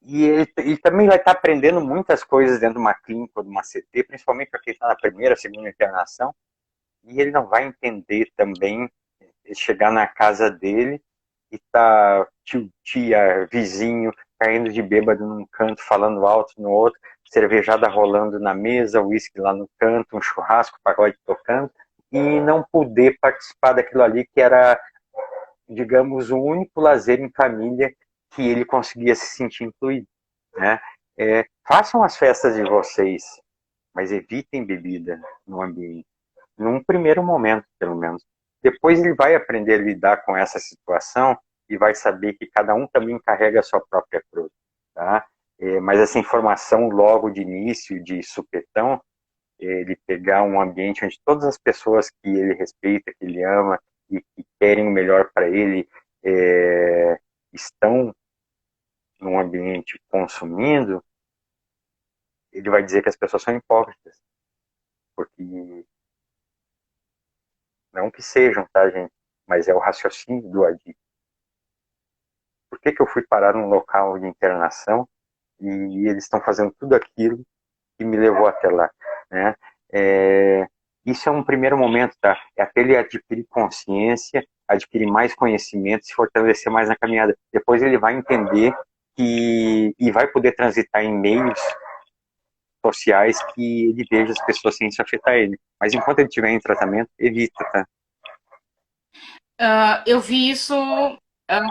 e ele também vai estar aprendendo muitas coisas dentro de uma clínica ou de uma CT, principalmente para quem está na primeira, segunda internação, e ele não vai entender também chegar na casa dele e tá tio, tia, vizinho, caindo de bêbado num canto, falando alto no outro, cervejada rolando na mesa, uísque lá no canto, um churrasco, pagode tocando, e não poder participar daquilo ali que era, digamos, o único lazer em família que ele conseguia se sentir incluído, né? Façam as festas de vocês, mas evitem bebida no ambiente, num primeiro momento, pelo menos. Depois ele vai aprender a lidar com essa situação e vai saber que cada um também carrega a sua própria cruz, tá? Mas essa informação logo de início, de supetão, ele pegar um ambiente onde todas as pessoas que ele respeita, que ele ama e que querem o melhor para ele estão num ambiente consumindo, ele vai dizer que as pessoas são hipócritas, porque não que sejam, tá, gente? Mas é o raciocínio do Adi. Por que eu fui parar num local de internação e eles estão fazendo tudo aquilo que me levou até lá, né? Isso é um primeiro momento, tá? É até ele adquirir consciência, adquirir mais conhecimento, se fortalecer mais na caminhada. Depois ele vai entender e vai poder transitar em meios sociais que ele veja as pessoas sem isso afetar ele. Mas enquanto ele estiver em tratamento, evita, tá? Eu vi isso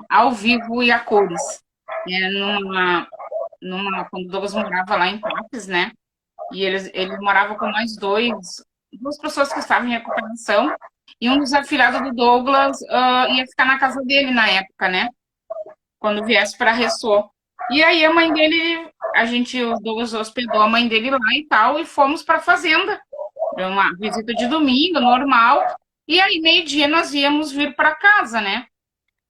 ao vivo e a cores. Quando o Douglas morava lá em Tapes, né? E ele morava com mais duas pessoas que estavam em recuperação. E um dos afilhados do Douglas ia ficar na casa dele na época, né? Quando viesse para Ressô. E aí a mãe dele, o Douglas hospedou a mãe dele lá e tal, e fomos para a fazenda. Uma visita de domingo, normal. E aí, meio-dia, nós íamos vir para casa, né?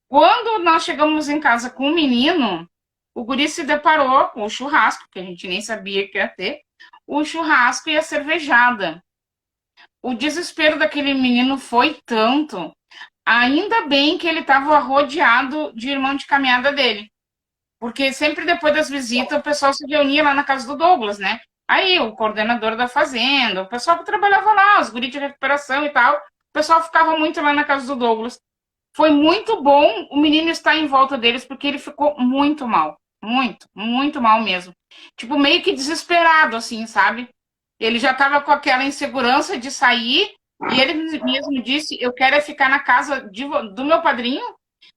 Quando nós chegamos em casa com o menino, o guri se deparou com o churrasco, que a gente nem sabia que ia ter, o churrasco e a cervejada. O desespero daquele menino foi tanto, ainda bem que ele estava rodeado de irmão de caminhada dele. Porque sempre depois das visitas o pessoal se reunia lá na casa do Douglas, né? Aí o coordenador da fazenda, o pessoal que trabalhava lá, os guris de recuperação e tal, o pessoal ficava muito lá na casa do Douglas. Foi muito bom o menino estar em volta deles, porque ele ficou muito mal. Muito, muito mal mesmo. Tipo, meio que desesperado, assim, sabe? Ele já estava com aquela insegurança de sair, e ele mesmo disse: Eu quero é ficar na casa do meu padrinho,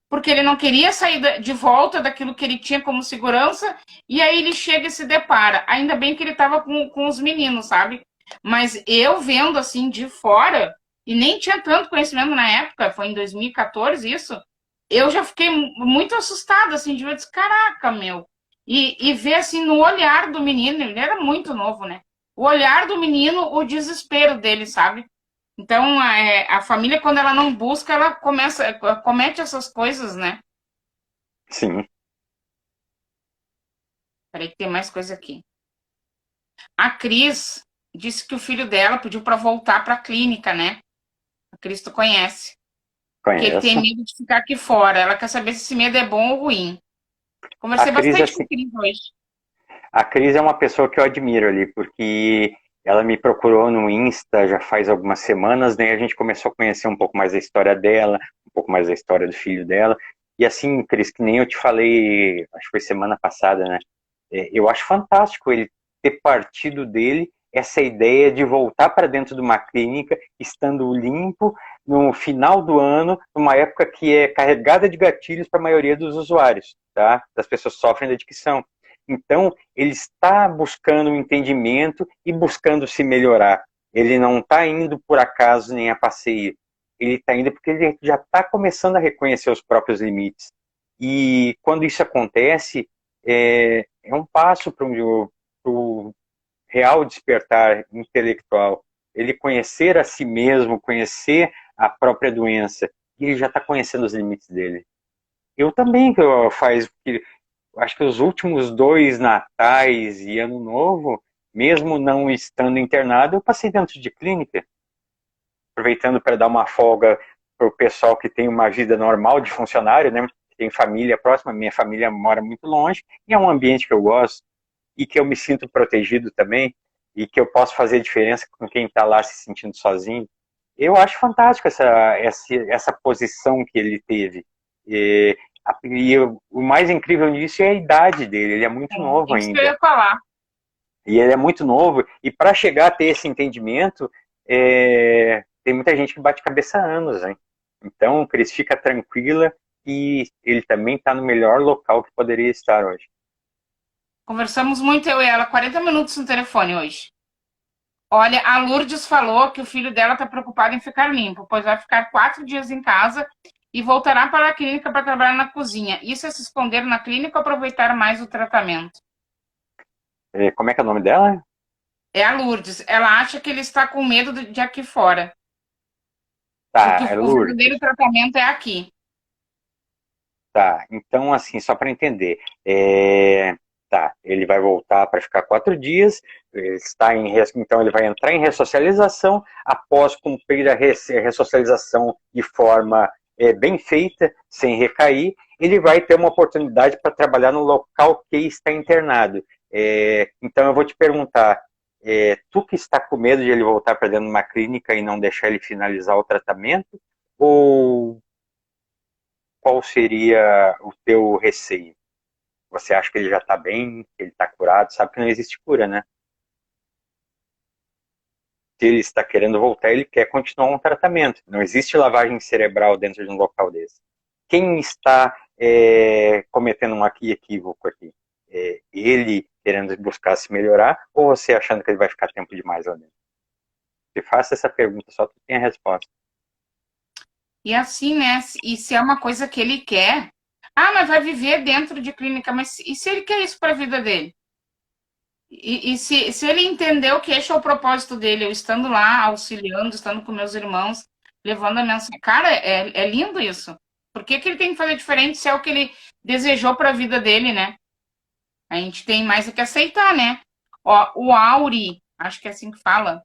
porque ele não queria sair de volta daquilo que ele tinha como segurança, e aí ele chega e se depara. Ainda bem que ele estava com os meninos, sabe? Mas eu vendo assim de fora, e nem tinha tanto conhecimento na época, foi em 2014 isso, eu já fiquei muito assustada, assim, de ver, caraca, meu. E ver, assim, no olhar do menino, ele era muito novo, né? O olhar do menino, o desespero dele, sabe? Então, a família, quando ela não busca, ela comete essas coisas, né? Sim. Peraí que tem mais coisa aqui. A Cris disse que o filho dela pediu para voltar para a clínica, né? A Cris tu conhece. Que ele tem Conheço. medo de ficar aqui fora. Ela quer saber se esse medo é bom ou ruim. A Conversei Cris, bastante com assim, a Cris hoje. a Cris é uma pessoa que eu admiro ali, porque ela me procurou no Insta já faz algumas semanas, né? A gente começou a conhecer um pouco mais da história dela, um pouco mais da história do filho dela. E assim, Cris, que nem eu te falei, acho que foi semana passada, né? Eu acho fantástico ele ter partido dele essa ideia de voltar para dentro de uma clínica, estando limpo, no final do ano, numa época que é carregada de gatilhos para a maioria dos usuários, tá? Das pessoas que sofrem de adicção. Então, ele está buscando um entendimento e buscando se melhorar. Ele não está indo por acaso nem a passeio. Ele está indo porque ele já está começando a reconhecer os próprios limites. E quando isso acontece, é um passo para o real despertar intelectual. Ele conhecer a si mesmo, conhecer a própria doença. E ele já está conhecendo os limites dele. Eu também, acho que os últimos 2 natais e ano novo, mesmo não estando internado, eu passei dentro de clínica, aproveitando para dar uma folga para o pessoal que tem uma vida normal de funcionário, né? Tem família próxima, minha família mora muito longe, e é um ambiente que eu gosto, e que eu me sinto protegido também, e que eu posso fazer diferença com quem está lá se sentindo sozinho. Eu acho fantástico essa posição que ele teve. O mais incrível nisso é a idade dele, ele é muito novo Isso que eu ainda. ia falar. E ele é muito novo, e para chegar a ter esse entendimento, tem muita gente que bate cabeça há anos, hein? Então, Cris, fica tranquila e ele também está no melhor local que poderia estar hoje. Conversamos muito, eu e ela, 40 minutos no telefone hoje. Olha, a Lourdes falou que o filho dela está preocupado em ficar limpo, pois vai ficar 4 dias em casa e voltará para a clínica para trabalhar na cozinha. Isso é se esconder na clínica ou aproveitar mais o tratamento? Como é que é o nome dela? É a Lourdes. Ela acha que ele está com medo de aqui fora. Porque Tá, é o verdadeiro Lourdes. tratamento é aqui. Tá, então assim, só para entender, tá, ele vai voltar para ficar 4 dias, então ele vai entrar em ressocialização, após cumprir a ressocialização de forma bem feita, sem recair, ele vai ter uma oportunidade para trabalhar no local que está internado. Então eu vou te perguntar, tu que está com medo de ele voltar para dentro de uma clínica e não deixar ele finalizar o tratamento, ou qual seria o teu receio? Você acha que ele já está bem, que ele está curado? Sabe que não existe cura, né? Se ele está querendo voltar, ele quer continuar um tratamento. Não existe lavagem cerebral dentro de um local desse. Quem está cometendo um equívoco aqui? Ele querendo buscar se melhorar ou você achando que ele vai ficar tempo demais lá dentro? Se faça essa pergunta, só tu tem a resposta. E assim, né? E se é uma coisa que ele quer. Ah, mas vai viver dentro de clínica. Mas e se ele quer isso para a vida dele? E se ele entendeu que esse é o propósito dele, eu estando lá, auxiliando, estando com meus irmãos, levando a mensagem. Cara, é lindo isso. Por que ele tem que fazer diferente se é o que ele desejou para a vida dele, né? A gente tem mais o que aceitar, né? Ó, o Auri, acho que é assim que fala.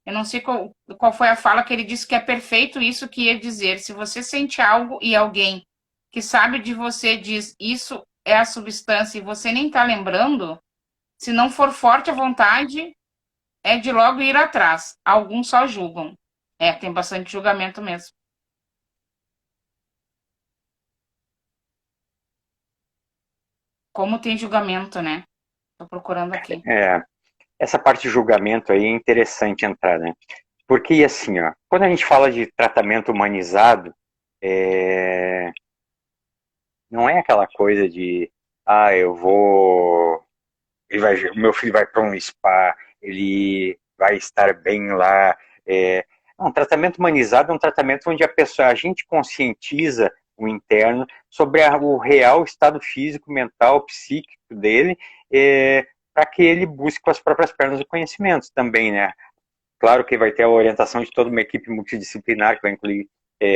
Eu não sei qual foi a fala que ele disse que é perfeito isso que ia dizer. Se você sente algo e alguém que sabe de você diz isso é a substância e você nem tá lembrando, se não for forte a vontade, é de logo ir atrás. Alguns só julgam. Tem bastante julgamento mesmo. Como tem julgamento, né? Tô procurando aqui. Essa parte de julgamento aí é interessante entrar, né? Porque, assim, ó, quando a gente fala de tratamento humanizado, não é aquela coisa de, eu vou. O meu filho vai para um spa, ele vai estar bem lá. Não, tratamento humanizado é um tratamento onde a gente conscientiza o interno sobre o real estado físico, mental, psíquico dele, para que ele busque com as próprias pernas o conhecimento também, né? Claro que vai ter a orientação de toda uma equipe multidisciplinar, que vai incluir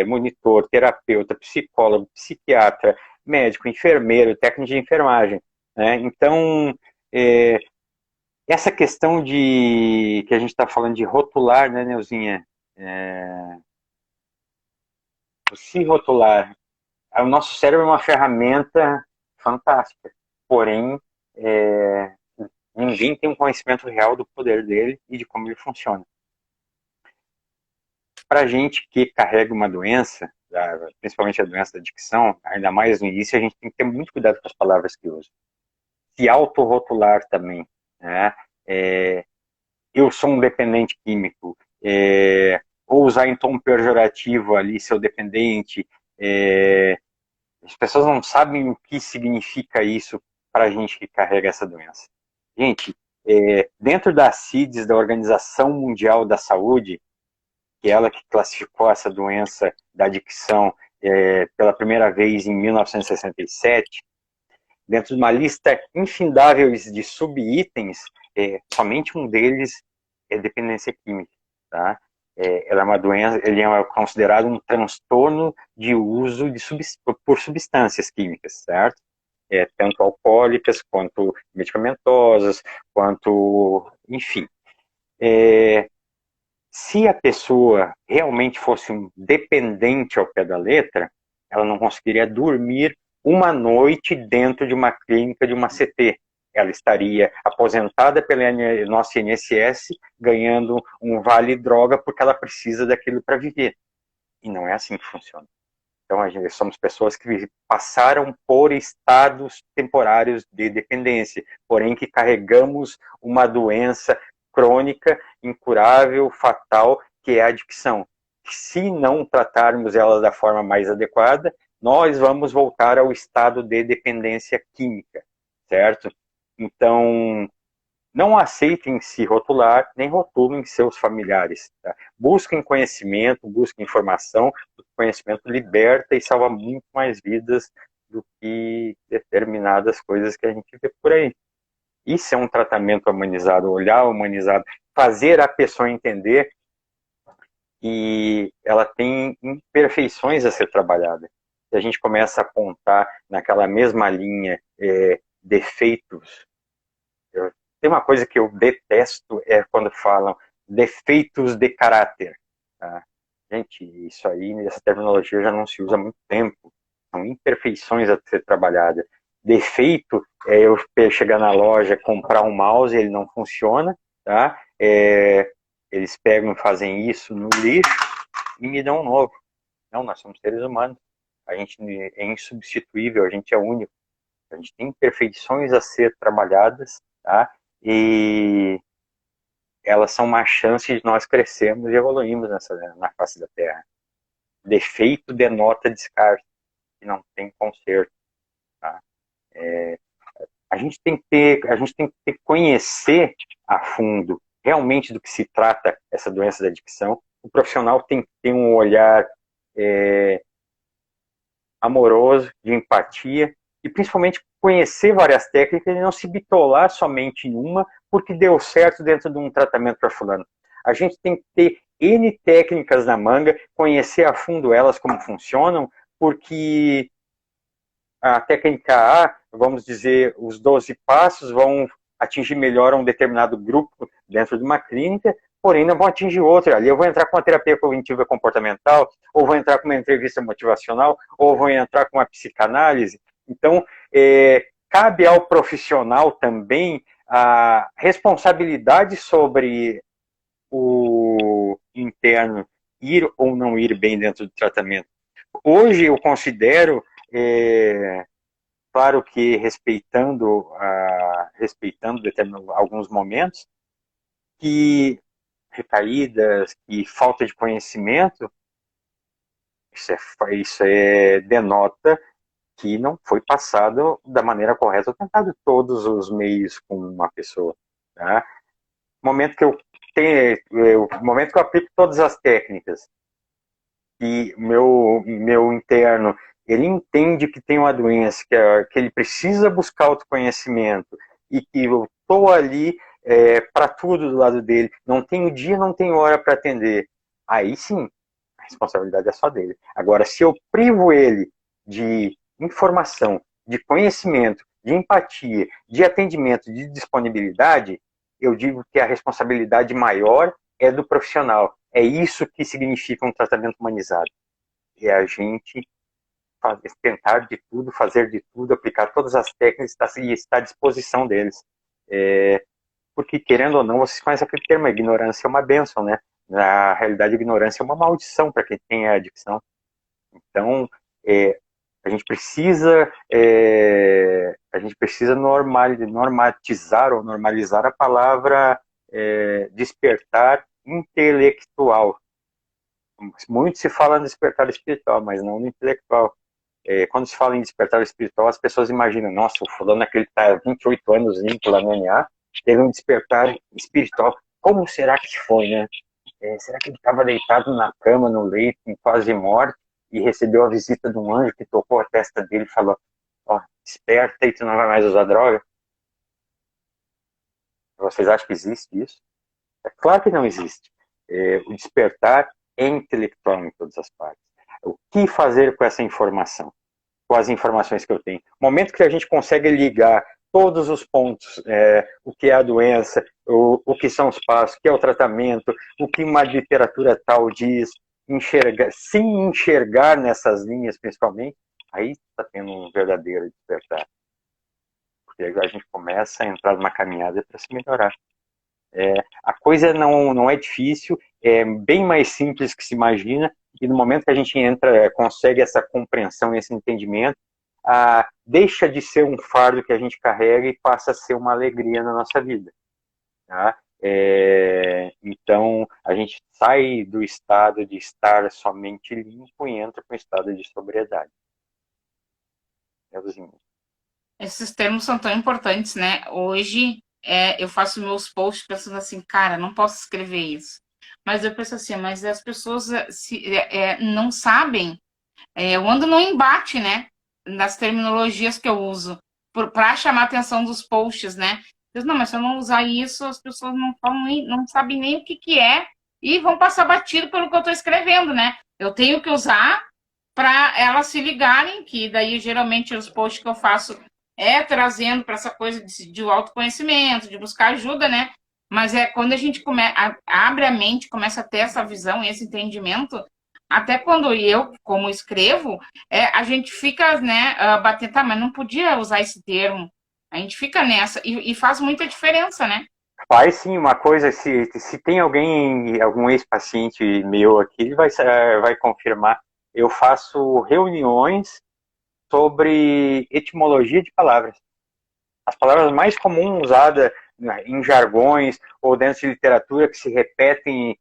monitor, terapeuta, psicólogo, psiquiatra, médico, enfermeiro, técnico de enfermagem, né? Então, essa questão que a gente está falando de rotular, né, Neuzinha? Se rotular, o nosso cérebro é uma ferramenta fantástica, porém, ninguém tem um conhecimento real do poder dele e de como ele funciona. Para a gente que carrega uma doença, principalmente a doença da adicção, ainda mais no início, a gente tem que ter muito cuidado com as palavras que usa. Se autorrotular também, né? eu sou um dependente químico, ou usar em tom pejorativo ali, seu dependente. As pessoas não sabem o que significa isso para a gente que carrega essa doença. Gente, dentro da CIDS, da Organização Mundial da Saúde, que é ela que classificou essa doença da adicção pela primeira vez em 1967, dentro de uma lista infindável de subitens, somente um deles é dependência química, tá? Ela é uma doença, ele é considerado um transtorno de uso por substâncias químicas, certo? Tanto alcoólicas, quanto medicamentosas, quanto, enfim. Se a pessoa realmente fosse um dependente ao pé da letra, ela não conseguiria dormir uma noite dentro de uma clínica de uma CT. Ela estaria aposentada pela nossa INSS, ganhando um vale-droga porque ela precisa daquilo para viver. E não é assim que funciona. Então, somos pessoas que passaram por estados temporários de dependência, porém que carregamos uma doença crônica, incurável, fatal, que é a adicção. Se não tratarmos ela da forma mais adequada, nós vamos voltar ao estado de dependência química, certo? Então, não aceitem se rotular, nem rotulem seus familiares. Tá? Busquem conhecimento, busquem informação, o conhecimento liberta e salva muito mais vidas do que determinadas coisas que a gente vê por aí. Isso é um tratamento humanizado, olhar humanizado, fazer a pessoa entender que ela tem imperfeições a ser trabalhada. Se a gente começa a apontar naquela mesma linha defeitos, tem uma coisa que eu detesto, é quando falam defeitos de caráter. Tá? Gente, isso aí, essa terminologia já não se usa há muito tempo. São imperfeições a ser trabalhada. Defeito é eu chegar na loja, comprar um mouse e ele não funciona, tá? Eles pegam e fazem isso no lixo e me dão um novo. Não, nós somos seres humanos. A gente é insubstituível, a gente é único. A gente tem imperfeições a ser trabalhadas, tá? E elas são uma chance de nós crescermos e evoluirmos na face da Terra. Defeito denota descarte, e não tem conserto. Tá? A gente tem que conhecer a fundo realmente do que se trata essa doença da adicção. O profissional tem que ter um olhar amoroso, de empatia, e principalmente conhecer várias técnicas e não se bitolar somente em uma, porque deu certo dentro de um tratamento para fulano. A gente tem que ter N técnicas na manga, conhecer a fundo elas, como funcionam, porque a técnica A, vamos dizer, os 12 passos vão atingir melhor um determinado grupo dentro de uma clínica, porém não vão atingir outro. Ali eu vou entrar com uma terapia cognitiva comportamental, ou vou entrar com uma entrevista motivacional, ou vou entrar com uma psicanálise. Então, cabe ao profissional também a responsabilidade sobre o interno ir ou não ir bem dentro do tratamento. Hoje eu considero, claro que respeitando alguns momentos, que recaídas, que falta de conhecimento, denota que não foi passado da maneira correta, ou tentado todos os meios com uma pessoa. Tá? No momento que no momento que eu aplico todas as técnicas e meu interno ele entende que tem uma doença, que ele precisa buscar autoconhecimento e que eu estou ali para tudo do lado dele, não tenho dia, não tenho hora para atender, aí sim, a responsabilidade é só dele. Agora, se eu privo ele de informação, de conhecimento, de empatia, de atendimento, de disponibilidade, eu digo que a responsabilidade maior é do profissional. É isso que significa um tratamento humanizado. É a gente tentar de tudo, fazer de tudo, aplicar todas as técnicas e estar à disposição deles. Porque, querendo ou não, vocês conhecem aquele termo, a ignorância é uma bênção, né? Na realidade, a ignorância é uma maldição para quem tem a adicção. Então, a gente precisa normatizar ou normalizar a palavra despertar intelectual. Muito se fala no despertar espiritual, mas não no intelectual. Quando se fala em despertar espiritual, as pessoas imaginam, nossa, o fulano aquele que está há 28 anos limpo lá no NA, teve um despertar espiritual. Como será que foi, né? Será que ele estava deitado na cama, no leito, em quase morte, e recebeu a visita de um anjo que tocou a testa dele e falou, ó, desperta e tu não vai mais usar droga? Vocês acham que existe isso? É claro que não existe. O despertar é intelectual em todas as partes. O que fazer com essa informação? Com as informações que eu tenho? No momento que a gente consegue ligar todos os pontos, o que é a doença, o que são os passos, o que é o tratamento, o que uma literatura tal diz, se enxergar nessas linhas principalmente, aí está tendo um verdadeiro despertar. Porque a gente começa a entrar numa caminhada para se melhorar. A coisa não é difícil, é bem mais simples que se imagina, e no momento que a gente entra, consegue essa compreensão, esse entendimento, deixa de ser um fardo que a gente carrega e passa a ser uma alegria na nossa vida. Tá? Então, a gente sai do estado de estar somente limpo e entra para o estado de sobriedade. Esses termos são tão importantes, né? Hoje, eu faço meus posts pensando assim, cara, não posso escrever isso. Mas eu penso assim, mas as pessoas não sabem. Eu ando no embate, né? Das terminologias que eu uso para chamar a atenção dos posts, né? Não, mas se eu não usar isso, as pessoas não sabem nem o que é e vão passar batido pelo que eu estou escrevendo, né? Eu tenho que usar para elas se ligarem, que daí geralmente os posts que eu faço trazendo para essa coisa de autoconhecimento, de buscar ajuda, né? Mas quando a gente abre a mente, começa a ter essa visão, esse entendimento, até quando eu, como escrevo, a gente fica, né, batendo, tá, mas não podia usar esse termo. A gente fica nessa e faz muita diferença, né? Faz sim, uma coisa, se tem algum ex-paciente meu aqui, ele vai confirmar. Eu faço reuniões sobre etimologia de palavras. As palavras mais comuns usadas em jargões ou dentro de literatura que se repetem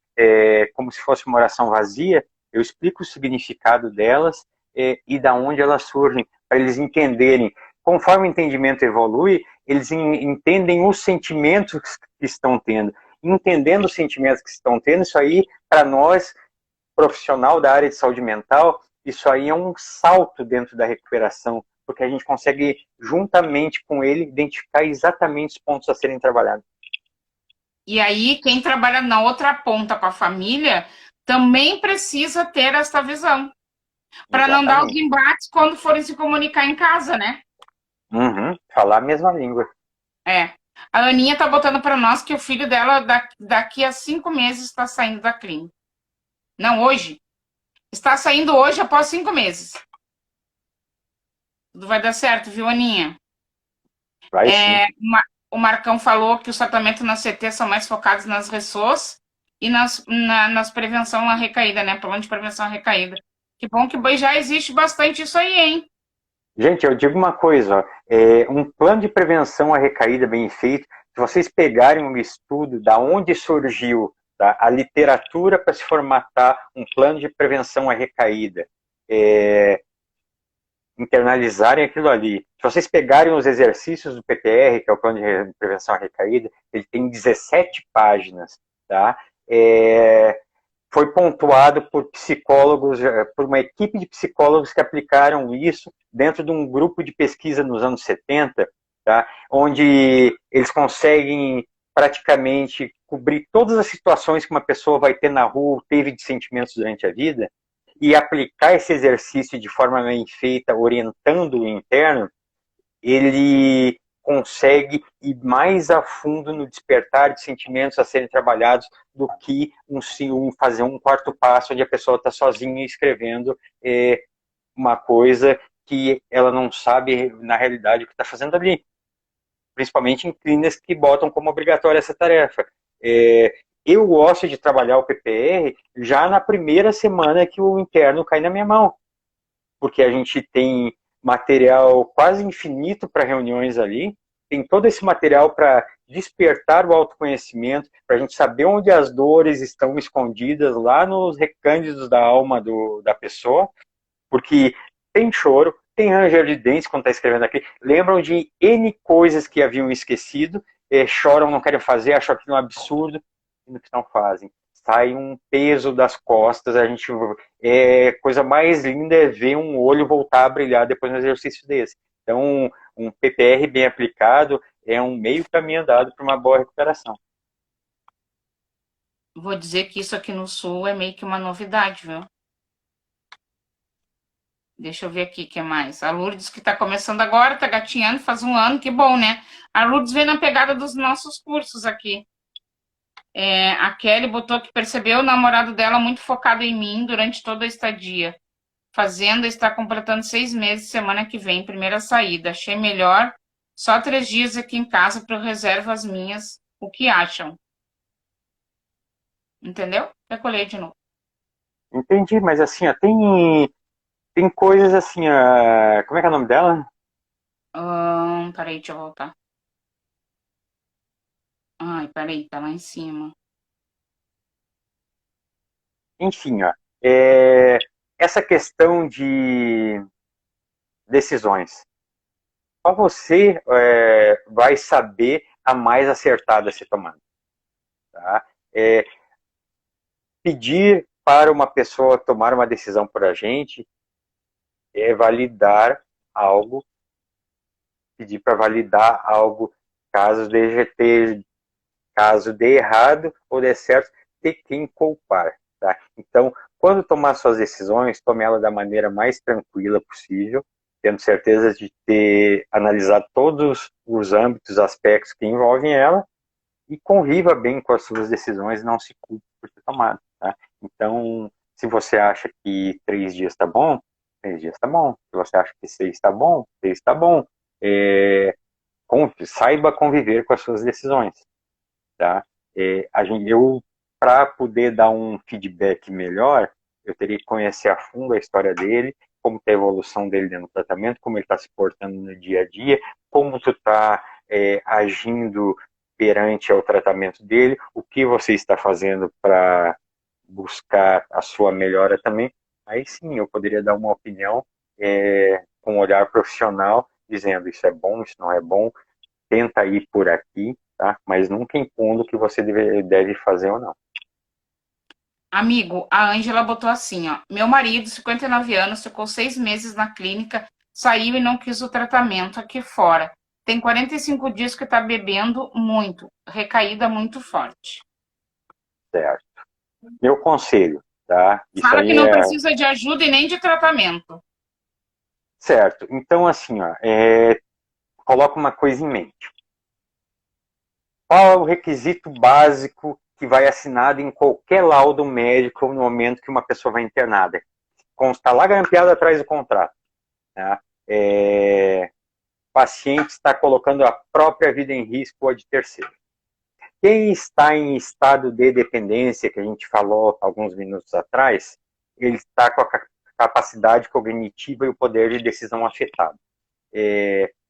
como se fosse uma oração vazia, eu explico o significado delas e da onde elas surgem, para eles entenderem. Conforme o entendimento evolui, eles entendem os sentimentos que estão tendo. Entendendo os sentimentos que estão tendo, isso aí, para nós, profissional da área de saúde mental, isso aí é um salto dentro da recuperação, porque a gente consegue, juntamente com ele, identificar exatamente os pontos a serem trabalhados. E aí, quem trabalha na outra ponta para a família também precisa ter essa visão. Para não dar os embates quando forem se comunicar em casa, né? Falar a mesma língua. A Aninha tá botando para nós que o filho dela, daqui a 5 meses, está saindo da clínica. Não, hoje. Está saindo hoje após 5 meses. Tudo vai dar certo, viu, Aninha? Vai sim. O Marcão falou que os tratamentos na CT são mais focados nas ressôs e nas prevenção à recaída, né? Plano de prevenção à recaída. Que bom que já existe bastante isso aí, hein? Gente, eu digo uma coisa, ó, um plano de prevenção à recaída bem feito, se vocês pegarem um estudo da onde surgiu a literatura para se formatar um plano de prevenção à recaída, internalizarem aquilo ali. Se vocês pegarem os exercícios do PPR, que é o plano de prevenção à recaída, ele tem 17 páginas, tá? Foi pontuado por psicólogos, por uma equipe de psicólogos que aplicaram isso dentro de um grupo de pesquisa nos anos 70, tá? Onde eles conseguem praticamente cobrir todas as situações que uma pessoa vai ter na rua ou teve de sentimentos durante a vida e aplicar esse exercício de forma bem feita, orientando o interno, ele consegue ir mais a fundo no despertar de sentimentos a serem trabalhados do que fazer um quarto passo onde a pessoa está sozinha escrevendo uma coisa que ela não sabe na realidade o que está fazendo ali. Principalmente em clínicas que botam como obrigatória essa tarefa. Eu gosto de trabalhar o PPR já na primeira semana que o interno cai na minha mão, porque a gente tem material quase infinito para reuniões ali, tem todo esse material para despertar o autoconhecimento, para a gente saber onde as dores estão escondidas lá nos recândidos da alma da pessoa, porque tem choro, tem ranger de dentes quando está escrevendo aqui, lembram de N coisas que haviam esquecido, choram, não querem fazer, acham aquilo um absurdo, e no final fazem. Sai um peso das costas, a gente coisa mais linda é ver um olho voltar a brilhar depois de um exercício desse. Então, um PPR bem aplicado é um meio caminho andado para uma boa recuperação. Vou dizer que isso aqui no Sul é meio que uma novidade, viu? Deixa eu ver aqui o que mais. A Lourdes, que está começando agora, está gatinhando, faz um ano, que bom, né? A Lourdes vem na pegada dos nossos cursos aqui. A Kelly botou que percebeu o namorado dela muito focado em mim durante toda a estadia. Fazenda está completando 6 meses, semana que vem, primeira saída. Achei melhor só 3 dias aqui em casa para eu reservar as minhas. O que acham? Entendeu? Recolhei de novo. Entendi, mas assim, ó, tem coisas assim, como é que é o nome dela? Peraí, deixa eu voltar. Ai, peraí, tá lá em cima. Enfim, ó, essa questão de decisões. Só você vai saber a mais acertada a ser tomada. Tá? Pedir para uma pessoa tomar uma decisão por a gente é validar algo, pedir para validar algo, caso dê errado ou dê certo, ter quem culpar. Tá? Então, quando tomar suas decisões, tome ela da maneira mais tranquila possível, tendo certeza de ter analisado todos os âmbitos, aspectos que envolvem ela, e conviva bem com as suas decisões, não se culpe por ter tomado. Tá? Então, se você acha que 3 dias está bom, 3 dias está bom. Se você acha que 6 está bom, 6 está bom. Saiba conviver com as suas decisões. Tá? Eu, para poder dar um feedback melhor, eu teria que conhecer a fundo a história dele, como está a evolução dele dentro do tratamento, como ele está se portando no dia a dia, como tu está agindo perante ao tratamento dele, o que você está fazendo para buscar a sua melhora também. Aí sim, eu poderia dar uma opinião com um olhar profissional, dizendo isso é bom, isso não é bom, tenta ir por aqui, tá? Mas nunca impondo o que você deve fazer ou não. Amigo, a Ângela botou assim, ó. Meu marido, 59 anos, ficou 6 meses na clínica, saiu e não quis o tratamento aqui fora. Tem 45 dias que tá bebendo muito, recaída muito forte. Certo. Meu conselho, tá? Isso Fala que aí não precisa de ajuda e nem de tratamento. certo. Então, assim, ó, coloca uma coisa em mente. Qual é o requisito básico que vai assinado em qualquer laudo médico no momento que uma pessoa vai internada? Consta lá grampeado atrás do contrato. Tá? Paciente está colocando a própria vida em risco ou a de terceiro. Quem está em estado de dependência, que a gente falou alguns minutos atrás, ele está com a capacidade cognitiva e o poder de decisão afetado.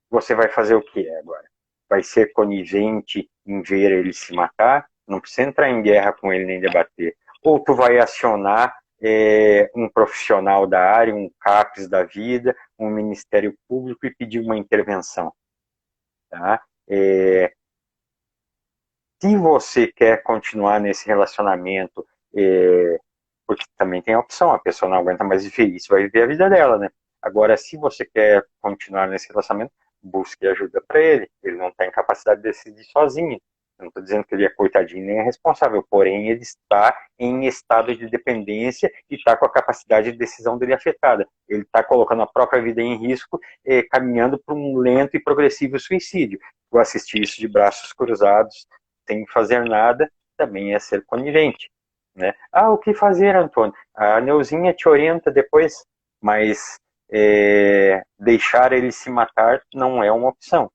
Você vai fazer o que agora? Vai ser conivente em ver ele se matar? Não precisa entrar em guerra com ele nem debater. Ou tu vai acionar um profissional da área, um CAPES da vida, um Ministério Público e pedir uma intervenção. Tá? Se você quer continuar nesse relacionamento, porque também tem a opção, a pessoa não aguenta mais viver isso, vai viver a vida dela, né? Agora, se você quer continuar nesse relacionamento, busque ajuda para ele. Ele não está em capacidade de decidir sozinho. Eu não estou dizendo que ele é coitadinho nem é responsável, porém ele está em estado de dependência e está com a capacidade de decisão dele afetada. Ele está colocando a própria vida em risco, caminhando para um lento e progressivo suicídio. Vou assistir isso de braços cruzados, sem fazer nada, também é ser conivente. Né? O que fazer, Antônio? A Neuzinha te orienta depois, mas deixar ele se matar não é uma opção.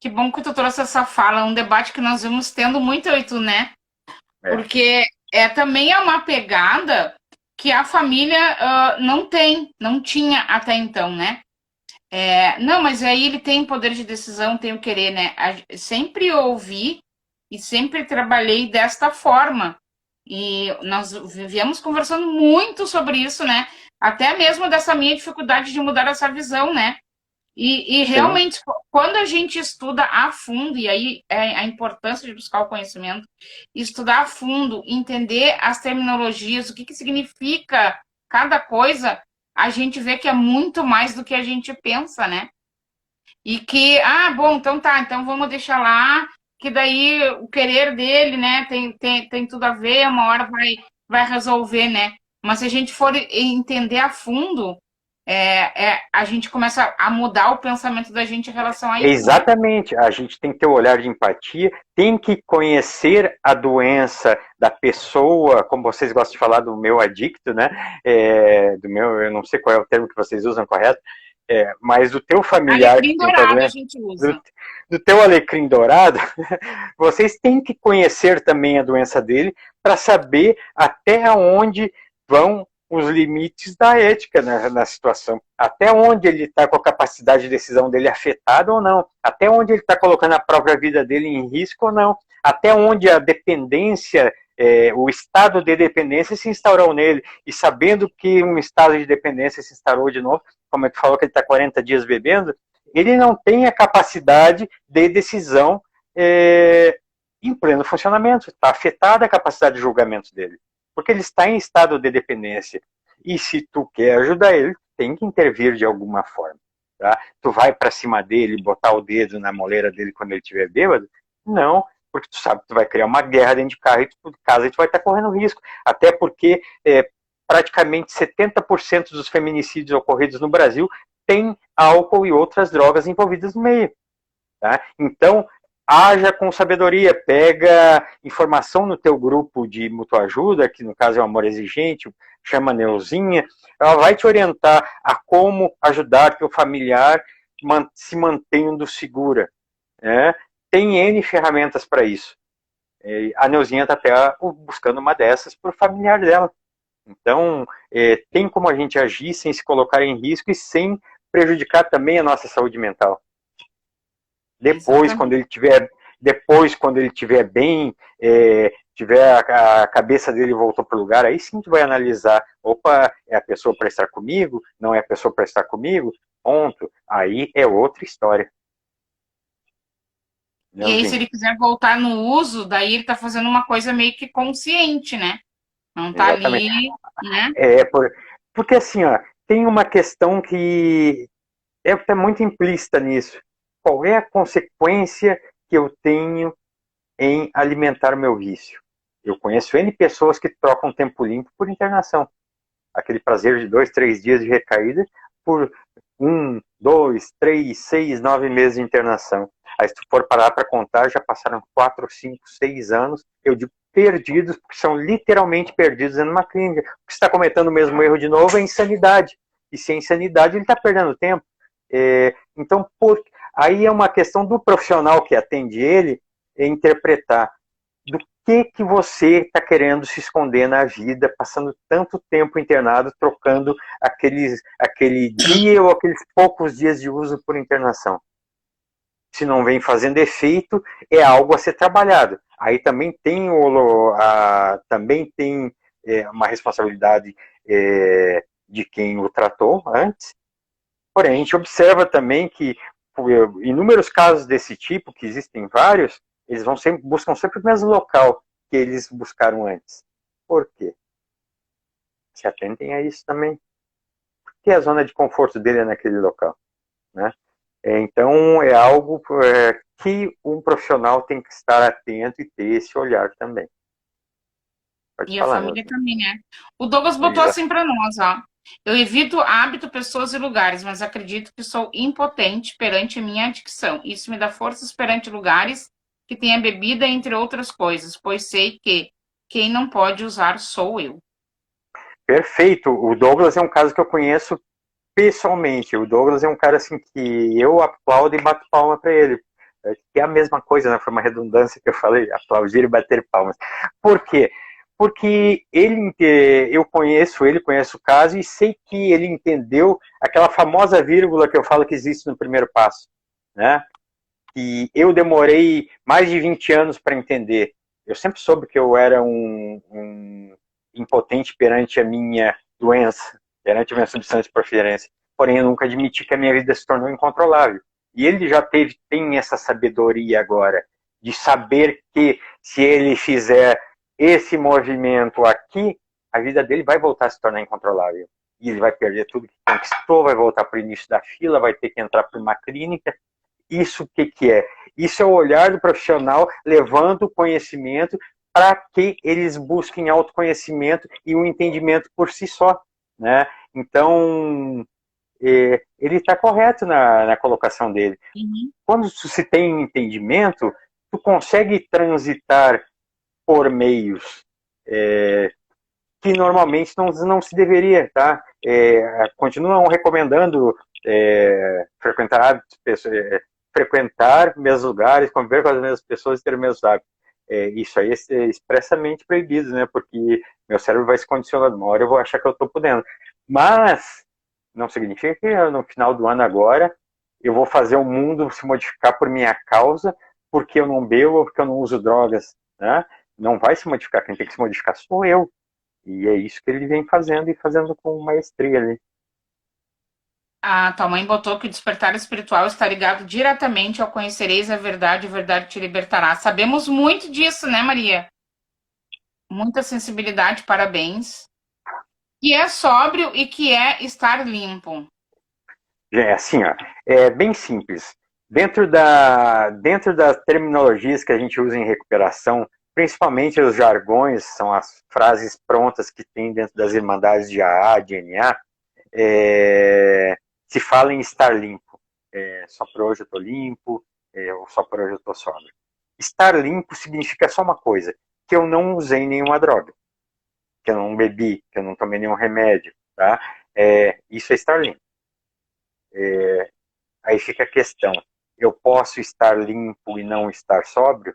Que bom que tu trouxe essa fala, um debate que nós vimos tendo muito, eu e tu, né? Porque também é uma pegada que a família não tinha até então, né? Não, mas aí ele tem poder de decisão, tem o querer, né? Sempre ouvi e sempre trabalhei desta forma. E nós viemos conversando muito sobre isso, né? Até mesmo dessa minha dificuldade de mudar essa visão, né? E Sim. realmente, quando a gente estuda a fundo, e aí é a importância de buscar o conhecimento, estudar a fundo, entender as terminologias, o que significa cada coisa, a gente vê que é muito mais do que a gente pensa, né? E que, bom, então tá, então vamos deixar lá, que daí o querer dele, né, tem tudo a ver, uma hora vai resolver, né? Mas se a gente for entender a fundo, a gente começa a mudar o pensamento da gente em relação a isso, né? Exatamente, a gente tem que ter um olhar de empatia, tem que conhecer a doença da pessoa, como vocês gostam de falar do meu adicto, né? Do meu, eu não sei qual é o termo que vocês usam correto, mas do teu familiar que Alecrim tem dourado a problema, gente do, usa. do teu alecrim dourado, vocês têm que conhecer também a doença dele para saber até onde vão os limites da ética na situação. Até onde ele está com a capacidade de decisão dele afetada ou não. Até onde ele está colocando a própria vida dele em risco ou não. Até onde a dependência, o estado de dependência se instaurou nele. E sabendo que um estado de dependência se instaurou de novo, como é que falou que ele está 40 dias bebendo, ele não tem a capacidade de decisão em pleno funcionamento. Está afetada a capacidade de julgamento dele. Porque ele está em estado de dependência. E se tu quer ajudar ele, tem que intervir de alguma forma. Tá? Tu vai para cima dele, botar o dedo na moleira dele quando ele estiver bêbado? Não, porque tu sabe que tu vai criar uma guerra dentro de casa e tu vai estar correndo risco. Até porque praticamente 70% dos feminicídios ocorridos no Brasil tem álcool e outras drogas envolvidas no meio. Tá? Então, haja com sabedoria, pega informação no teu grupo de mutua ajuda, que no caso é o Amor Exigente, chama a Neuzinha, ela vai te orientar a como ajudar teu familiar se mantendo segura. Né? Tem N ferramentas para isso. A Neuzinha está até buscando uma dessas para o familiar dela. Então, tem como a gente agir sem se colocar em risco e sem prejudicar também a nossa saúde mental. Depois, quando Exatamente. ele tiver bem, tiver a cabeça dele voltou para o lugar, aí sim tu vai analisar, opa, é a pessoa para estar comigo? Não é a pessoa para estar comigo? Ponto. Aí é outra história. E aí, se Leozinho. ele quiser voltar no uso, daí ele tá fazendo uma coisa meio que consciente, né? Não tá Exatamente. ali, né? Porque assim, ó, tem uma questão que é muito implícita nisso. Qual é a consequência que eu tenho em alimentar o meu vício? Eu conheço N pessoas que trocam tempo limpo por internação. Aquele prazer de 2, 3 dias de recaída por 1, 2, 3, 6, 9 meses de internação. Aí se tu for parar para contar, já passaram 4, 5, 6 anos, eu digo perdidos, porque são literalmente perdidos numa clínica. O que está cometendo o mesmo erro de novo é insanidade. E se é insanidade, ele está perdendo tempo. Então, aí é uma questão do profissional que atende ele interpretar do que você está querendo se esconder na vida, passando tanto tempo internado, trocando aquele dia ou aqueles poucos dias de uso por internação. Se não vem fazendo efeito, é algo a ser trabalhado. Aí também tem, uma responsabilidade de quem o tratou antes. Porém, a gente observa também que inúmeros casos desse tipo, que existem vários, eles buscam sempre o mesmo local que eles buscaram antes. Por quê? Se atentem a isso também. Porque a zona de conforto dele é naquele local. Né? Então, é algo que um profissional tem que estar atento e ter esse olhar também. Pode E a falar, família Neuzinho. também, né? O Douglas botou Exato. assim para nós, ó. Eu evito hábito, pessoas e lugares, mas acredito que sou impotente perante minha adicção. Isso me dá forças perante lugares que tenha bebida, entre outras coisas, pois sei que quem não pode usar sou eu. Perfeito. O Douglas é um caso que eu conheço pessoalmente. O Douglas é um cara assim que eu aplaudo e bato palma para ele. É a mesma coisa, né? Foi uma redundância que eu falei, aplaudir e bater palmas. Por quê? porque eu conheço ele, conheço o caso e sei que ele entendeu aquela famosa vírgula que eu falo que existe no primeiro passo, né? E eu demorei mais de 20 anos para entender. Eu sempre soube que eu era um impotente perante a minha doença, perante a minha substância de preferência. Porém, eu nunca admiti que a minha vida se tornou incontrolável. E ele já tem essa sabedoria agora, de saber que se ele fizer esse movimento aqui, a vida dele vai voltar a se tornar incontrolável. E ele vai perder tudo que conquistou, vai voltar para o início da fila, vai ter que entrar para uma clínica. Isso o que é? Isso é o olhar do profissional levando o conhecimento para que eles busquem autoconhecimento e um entendimento por si só, né? Então, ele está correto na colocação dele. Uhum. Quando se tem um entendimento, tu consegue transitar por meios que normalmente não se deveria, tá? Continuam recomendando frequentar hábitos, frequentar mesmos lugares, conviver com as mesmas pessoas e ter os mesmos hábitos. Isso aí é expressamente proibido, né? Porque meu cérebro vai se condicionando. Uma hora eu vou achar que eu estou podendo. Mas não significa que no final do ano agora eu vou fazer o mundo se modificar por minha causa, porque eu não bebo ou porque eu não uso drogas, né? Não vai se modificar. Quem tem que se modificar sou eu. E é isso que ele vem fazendo e fazendo com maestria ali. A tua mãe botou que o despertar espiritual está ligado diretamente ao conhecereis a verdade te libertará. Sabemos muito disso, né, Maria? Muita sensibilidade, parabéns. Que é sóbrio e que é estar limpo. É assim, ó, é bem simples. Dentro das terminologias que a gente usa em recuperação, principalmente os jargões, são as frases prontas que tem dentro das irmandades de AA, de NA, se fala em estar limpo. Só por hoje eu estou limpo, ou só por hoje eu estou sóbrio. Estar limpo significa só uma coisa, que eu não usei nenhuma droga, que eu não bebi, que eu não tomei nenhum remédio, tá? Isso é estar limpo. Aí fica a questão, eu posso estar limpo e não estar sóbrio?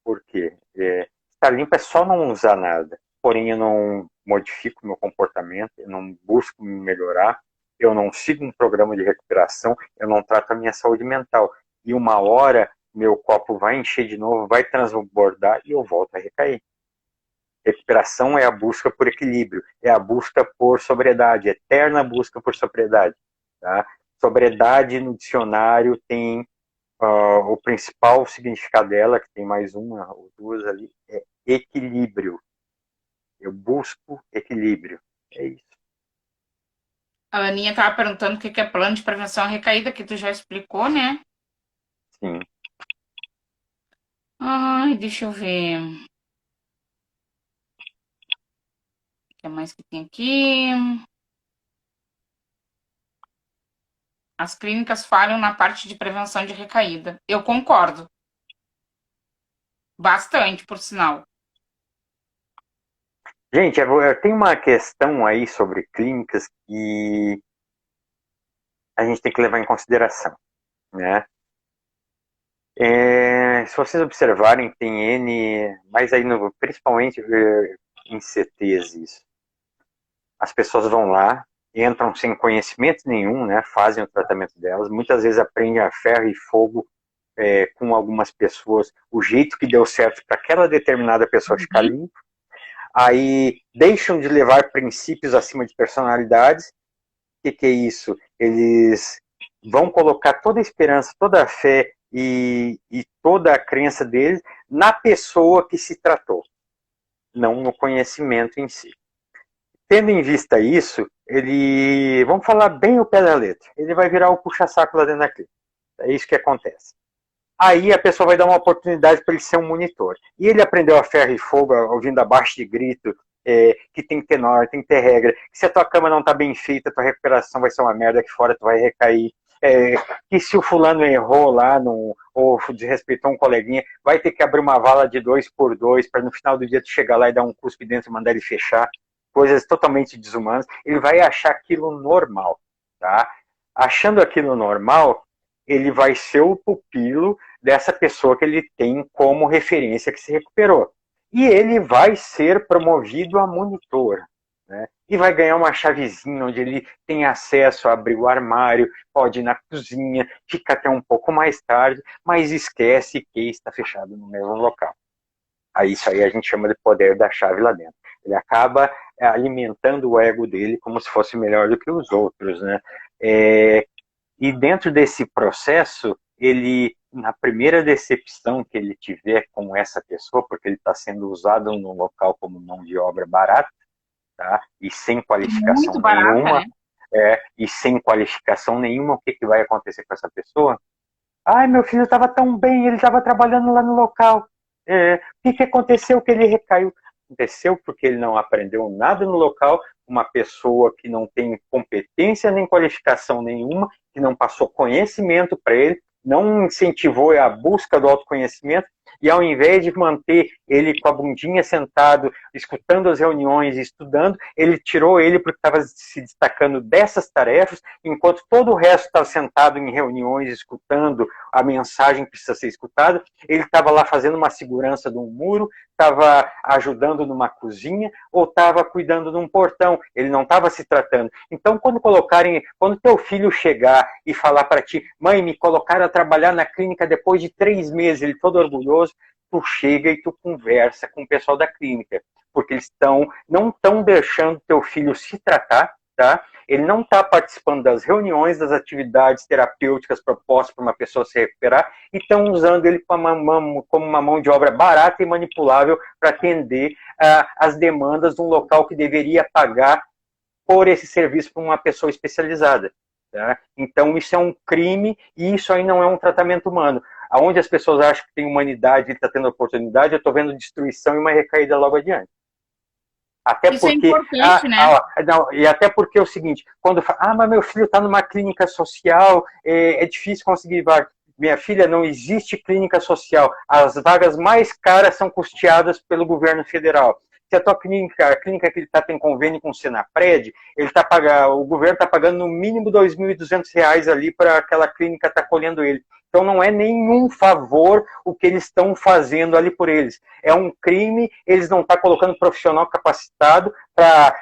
Por quê? Estar limpo é só não usar nada, porém eu não modifico meu comportamento, eu não busco me melhorar, eu não sigo um programa de recuperação, eu não trato a minha saúde mental. E uma hora meu copo vai encher de novo, vai transbordar e eu volto a recair. Recuperação é a busca por equilíbrio, é a busca por sobriedade, eterna busca por sobriedade. Tá? Sobriedade no dicionário tem o principal significado dela, que tem mais uma ou duas ali, é equilíbrio. Eu busco equilíbrio. É isso. A Aninha estava perguntando o que é plano de prevenção à recaída, que tu já explicou, né? Sim. Ai, deixa eu ver. O que mais que tem aqui? As clínicas falham na parte de prevenção de recaída. Eu concordo. Bastante, por sinal. Gente, tem uma questão aí sobre clínicas que a gente tem que levar em consideração, né? Se vocês observarem, tem N, mas aí principalmente em CTs isso. As pessoas vão lá, entram sem conhecimento nenhum, né? Fazem o tratamento delas, muitas vezes aprendem a ferro e fogo com algumas pessoas, o jeito que deu certo para aquela determinada pessoa ficar limpa, aí deixam de levar princípios acima de personalidades. O que é isso? Eles vão colocar toda a esperança, toda a fé e toda a crença deles na pessoa que se tratou, não no conhecimento em si. Tendo em vista isso, vamos falar bem o pé da letra, ele vai virar o puxa-saco lá dentro da clínica. É isso que acontece. Aí a pessoa vai dar uma oportunidade para ele ser um monitor. E ele aprendeu a ferro e fogo, ouvindo abaixo de grito, que tem que ter norma, tem que ter regra, que se a tua cama não está bem feita, a tua recuperação vai ser uma merda, que fora tu vai recair, que se o fulano errou lá, ou desrespeitou um coleguinha, vai ter que abrir uma vala de 2x2 para no final do dia tu chegar lá e dar um cuspe dentro e mandar ele fechar, coisas totalmente desumanas. Ele vai achar aquilo normal, tá? Achando aquilo normal, ele vai ser o pupilo dessa pessoa que ele tem como referência que se recuperou. e ele vai ser promovido a monitor, né? E vai ganhar uma chavezinha onde ele tem acesso a abrir o armário, pode ir na cozinha, fica até um pouco mais tarde, mas esquece que está fechado no mesmo local. Aí isso aí a gente chama de poder da chave lá dentro. Ele acaba alimentando o ego dele como se fosse melhor do que os outros, né? E dentro desse processo, ele, na primeira decepção que ele tiver com essa pessoa, porque ele está sendo usado num local como mão de obra barata, tá? E sem qualificação Muito barata, nenhuma, né? o que, que vai acontecer com essa pessoa? Ai, meu filho estava tão bem, ele estava trabalhando lá no local. O que aconteceu que ele recaiu? Aconteceu porque ele não aprendeu nada no local, uma pessoa que não tem competência nem qualificação nenhuma, que não passou conhecimento para ele, não incentivou a busca do autoconhecimento, e ao invés de manter ele com a bundinha sentado, escutando as reuniões, estudando, ele tirou ele porque estava se destacando dessas tarefas, enquanto todo o resto estava sentado em reuniões, escutando a mensagem que precisa ser escutada, ele estava lá fazendo uma segurança de um muro, estava ajudando numa cozinha, ou estava cuidando de um portão, ele não estava se tratando. Então, quando teu filho chegar e falar para ti, mãe, me colocaram a trabalhar na clínica depois de 3 meses, ele todo orgulhoso, tu chega e tu conversa com o pessoal da clínica, porque eles não estão deixando teu filho se tratar, tá? Ele não está participando das reuniões, das atividades terapêuticas propostas para uma pessoa se recuperar, e estão usando ele como uma mão de obra barata e manipulável para atender as demandas de um local que deveria pagar por esse serviço para uma pessoa especializada. Tá? Então, isso é um crime e isso aí não é um tratamento humano. Onde as pessoas acham que tem humanidade e está tendo oportunidade, eu estou vendo destruição e uma recaída logo adiante. Até Isso é porque, importante, né? e até porque é o seguinte, quando fala, mas meu filho está numa clínica social, é difícil conseguir vaga. Minha filha, não existe clínica social. As vagas mais caras são custeadas pelo governo federal. Se a tua clínica, a clínica que ele está tem convênio com o Senapred, o governo está pagando no mínimo R$ 2.200 ali para aquela clínica estar colhendo ele. Então não é nenhum favor o que eles estão fazendo ali por eles. É um crime, eles não estão colocando profissional capacitado para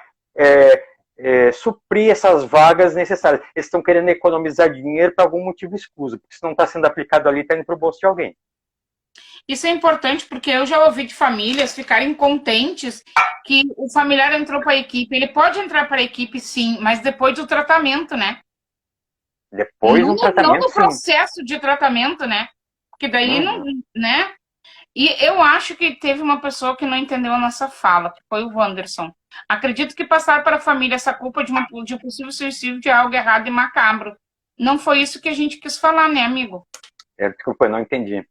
suprir essas vagas necessárias. Eles estão querendo economizar dinheiro para algum motivo escuso, porque se não está sendo aplicado ali, está indo para o bolso de alguém. Isso é importante porque eu já ouvi de famílias ficarem contentes que o familiar entrou para a equipe. Ele pode entrar para a equipe, sim, mas depois do tratamento, né? Depois do Não tratamento, no sim. processo de tratamento, né? Porque daí não, né? E eu acho que teve uma pessoa que não entendeu a nossa fala, que foi o Wanderson. Acredito que passar para a família essa culpa de um possível suicídio de algo errado e macabro. Não foi isso que a gente quis falar, né, amigo? Desculpa, eu não entendi.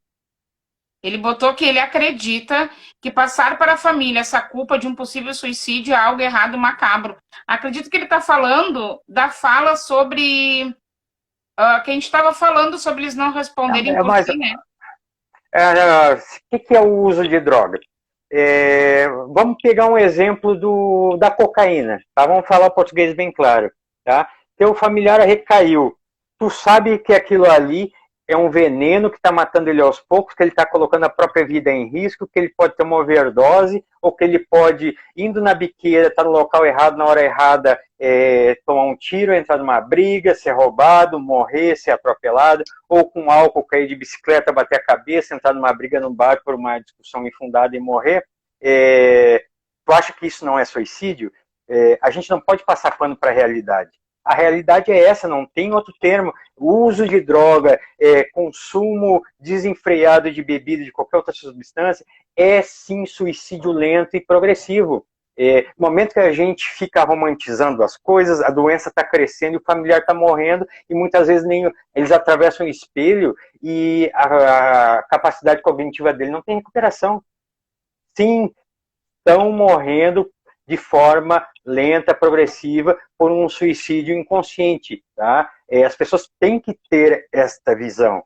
Ele botou que ele acredita que passar para a família essa culpa de um possível suicídio é algo errado e macabro. Acredito que ele está falando da fala sobre... que a gente estava falando sobre eles não responderem por si, né? O que é o uso de droga? Vamos pegar um exemplo da cocaína, tá? Vamos falar português bem claro, tá? Teu familiar recaiu, tu sabe que aquilo ali é um veneno que está matando ele aos poucos, que ele está colocando a própria vida em risco, que ele pode ter uma overdose, ou que ele pode, indo na biqueira, estar no local errado, na hora errada, tomar um tiro, entrar numa briga, ser roubado, morrer, ser atropelado, ou com álcool cair de bicicleta, bater a cabeça, entrar numa briga num bar por uma discussão infundada e morrer. Tu acha que isso não é suicídio? A gente não pode passar pano para a realidade. A realidade é essa, não tem outro termo. O uso de droga, consumo desenfreado de bebida, de qualquer outra substância, é sim suicídio lento e progressivo. No momento que a gente fica romantizando as coisas, a doença está crescendo e o familiar está morrendo, e muitas vezes eles atravessam o espelho e a capacidade cognitiva dele não tem recuperação. Sim, estão morrendo de forma lenta, progressiva, por um suicídio inconsciente. Tá? As pessoas têm que ter esta visão,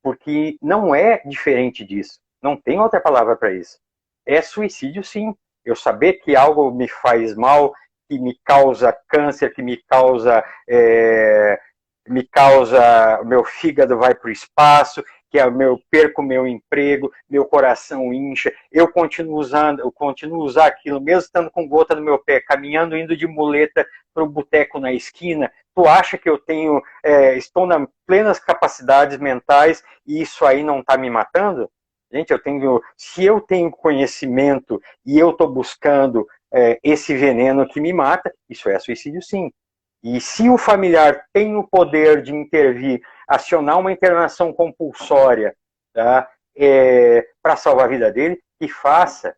porque não é diferente disso. Não tem outra palavra para isso. É suicídio, sim. Eu saber que algo me faz mal, que me causa câncer, que me causa meu fígado vai para o espaço, que perco meu emprego, meu coração incha, eu continuo a usar aquilo, mesmo estando com gota no meu pé, caminhando, indo de muleta para o boteco na esquina. Tu acha que eu estou nas plenas capacidades mentais e isso aí não está me matando? Gente, se eu tenho conhecimento e eu estou buscando esse veneno que me mata, isso é suicídio sim. E se o familiar tem o poder de intervir, acionar uma internação compulsória, tá, para salvar a vida dele, que faça,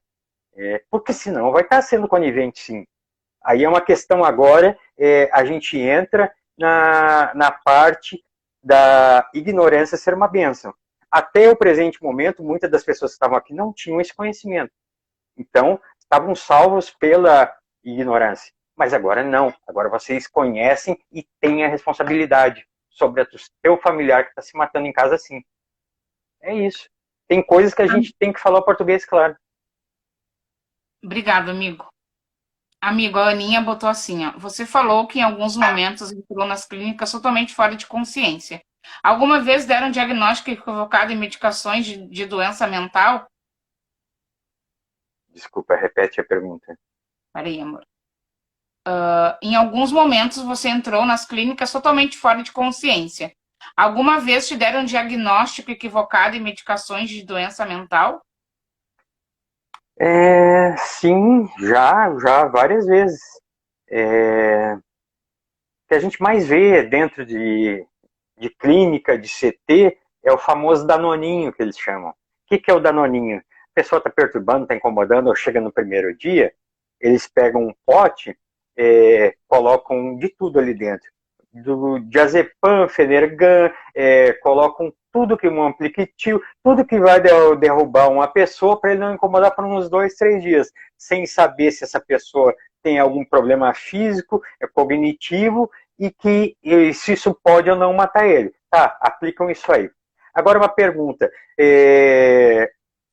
porque senão vai estar sendo conivente sim. Aí é uma questão agora, a gente entra na parte da ignorância ser uma bênção. Até o presente momento, muitas das pessoas que estavam aqui não tinham esse conhecimento. Então, estavam salvos pela ignorância. Mas agora não. Agora vocês conhecem e têm a responsabilidade sobre o seu familiar que está se matando em casa assim. É isso. Tem coisas que a gente tem que falar o português, claro. Obrigado, amigo. Amigo, a Aninha botou assim, ó. Você falou que em alguns momentos entrou nas clínicas totalmente fora de consciência. Alguma vez deram diagnóstico equivocado em medicações de doença mental? Desculpa, repete a pergunta. Peraí, amor. Em alguns momentos você entrou nas clínicas totalmente fora de consciência. Alguma vez te deram diagnóstico equivocado em medicações de doença mental? Sim, já várias vezes. O que a gente mais vê dentro de clínica, de CT, é o famoso danoninho que eles chamam. O que é o danoninho? A pessoa está perturbando, está incomodando, ou chega no primeiro dia, eles pegam um pote, colocam de tudo ali dentro. Do diazepam, Fenergan, colocam tudo que um ampliquitil, tudo que vai derrubar uma pessoa para ele não incomodar por uns 2, 3 dias, sem saber se essa pessoa tem algum problema físico, cognitivo, e se isso pode ou não matar ele. Tá, aplicam isso aí. Agora uma pergunta.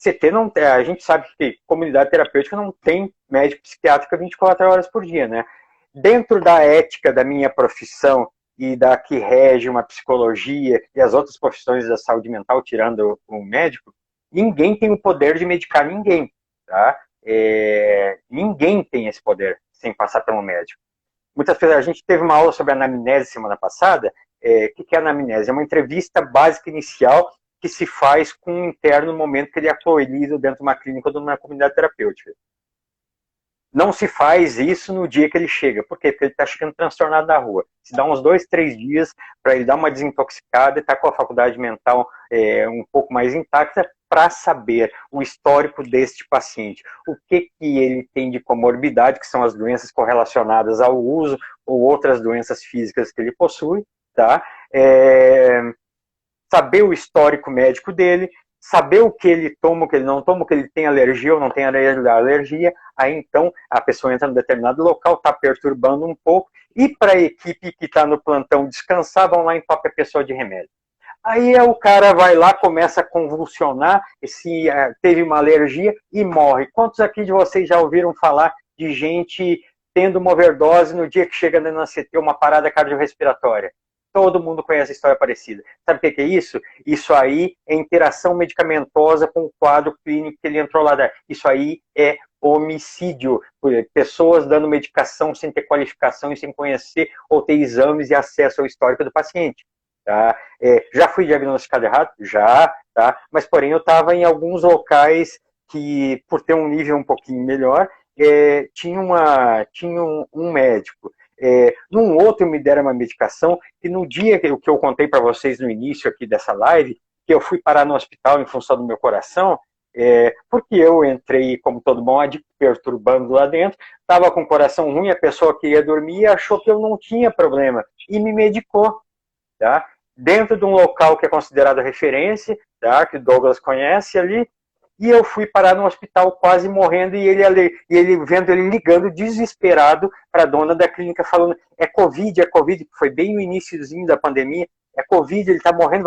CT não, a gente sabe que comunidade terapêutica não tem médico psiquiátrico 24 horas por dia, né? Dentro da ética da minha profissão e da que rege uma psicologia e as outras profissões da saúde mental, tirando o médico, ninguém tem o poder de medicar ninguém, tá? Ninguém tem esse poder sem passar pelo médico. Muitas vezes a gente teve uma aula sobre anamnese semana passada. O que é anamnese? É uma entrevista básica inicial que se faz com um interno no momento que ele é acolhido dentro de uma clínica ou de uma comunidade terapêutica. Não se faz isso no dia que ele chega. Por quê? Porque ele está chegando transtornado na rua. Se dá uns 2, 3 dias para ele dar uma desintoxicada e estar com a faculdade mental um pouco mais intacta para saber o histórico deste paciente. O que ele tem de comorbidade, que são as doenças correlacionadas ao uso ou outras doenças físicas que ele possui, tá? Saber o histórico médico dele, saber o que ele toma, o que ele não toma, o que ele tem alergia ou não tem alergia, aí então a pessoa entra em determinado local, está perturbando um pouco, e para a equipe que está no plantão descansar, vão lá e entope a pessoa de remédio. Aí o cara vai lá, começa a convulsionar, teve uma alergia e morre. Quantos aqui de vocês já ouviram falar de gente tendo uma overdose no dia que chega na CT, uma parada cardiorrespiratória? Todo mundo conhece a história parecida. Sabe o que é isso? Isso aí é interação medicamentosa com o quadro clínico que ele entrou lá. Isso aí é homicídio. Pessoas dando medicação sem ter qualificação e sem conhecer ou ter exames e acesso ao histórico do paciente. Tá? Já fui diagnosticado errado? Já, tá? Mas porém eu estava em alguns locais que, por ter um nível um pouquinho melhor, tinha um médico. Num outro me deram uma medicação que no dia que eu contei para vocês no início aqui dessa live, que eu fui parar no hospital em função do meu coração, porque eu entrei, como todo bom adicto, perturbando lá dentro, estava com o coração ruim, a pessoa que ia dormir achou que eu não tinha problema e me medicou, tá? Dentro de um local que é considerado referência, tá? Que o Douglas conhece ali, e eu fui parar no hospital quase morrendo, e ele vendo ele ligando desesperado para a dona da clínica falando, é Covid, foi bem no iniciozinho da pandemia, é Covid, ele está morrendo,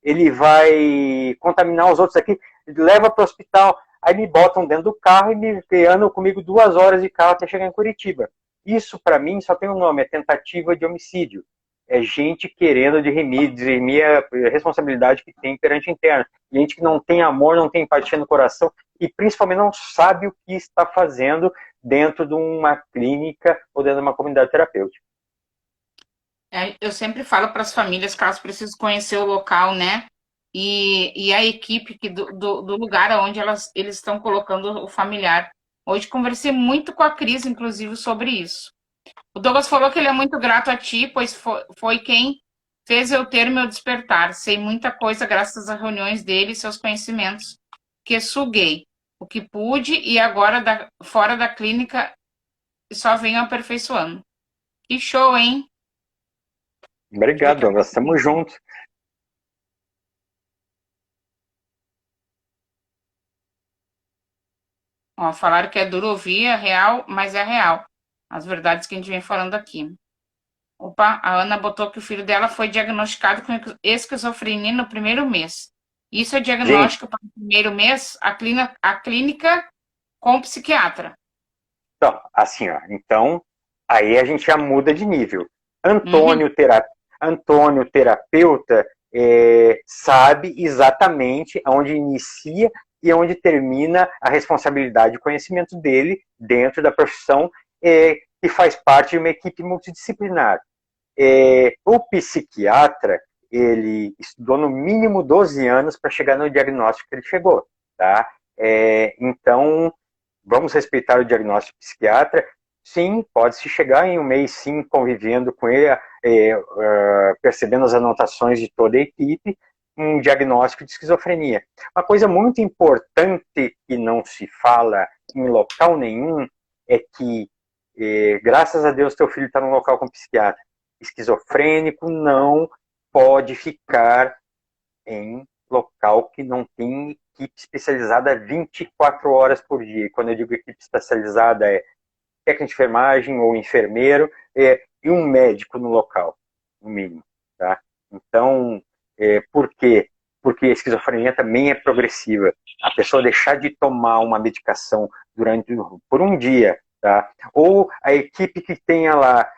ele vai contaminar os outros aqui, leva para o hospital. Aí me botam dentro do carro e andam comigo 2 horas de carro até chegar em Curitiba. Isso para mim só tem um nome, é tentativa de homicídio. é gente querendo dirimir a responsabilidade que tem perante o interno. Gente que não tem amor, não tem empatia no coração e principalmente não sabe o que está fazendo dentro de uma clínica ou dentro de uma comunidade terapêutica. Eu sempre falo para as famílias que elas precisam conhecer o local, né? E a equipe do lugar onde eles estão colocando o familiar. Hoje conversei muito com a Cris, inclusive, sobre isso. O Douglas falou que ele é muito grato a ti, pois foi quem fez eu ter meu despertar. Sei muita coisa graças às reuniões dele e seus conhecimentos, que suguei o que pude e agora fora da clínica só venho aperfeiçoando. Que show, hein? Obrigado, Douglas. Estamos juntos. Ó, falaram que é duro ouvir, é real, mas é real. As verdades que a gente vem falando aqui. Opa, a Ana botou que o filho dela foi diagnosticado com esquizofrenia no primeiro mês. Isso é Gente, diagnóstico para o primeiro mês, a clínica com o psiquiatra. então, assim, ó, então, aí a gente já muda de nível. Uhum. Antônio terapeuta, sabe exatamente onde inicia e onde termina a responsabilidade e conhecimento dele dentro da profissão, que faz parte de uma equipe multidisciplinar. O psiquiatra, ele estudou no mínimo 12 anos para chegar no diagnóstico que ele chegou, tá? Então, vamos respeitar o diagnóstico psiquiatra. Sim, pode-se chegar em um mês, sim, convivendo com ele, percebendo as anotações de toda a equipe, um diagnóstico de esquizofrenia. Uma coisa muito importante que não se fala em local nenhum é que, graças a Deus, teu filho está num local com psiquiatra. Esquizofrênico não pode ficar em local que não tem equipe especializada 24 horas por dia. E quando eu digo equipe especializada, é técnico de enfermagem ou enfermeiro e um médico no local, no mínimo. Tá? Então, por quê? Porque a esquizofrenia também é progressiva. A pessoa deixar de tomar uma medicação por um dia, tá? Ou a equipe que tenha lá,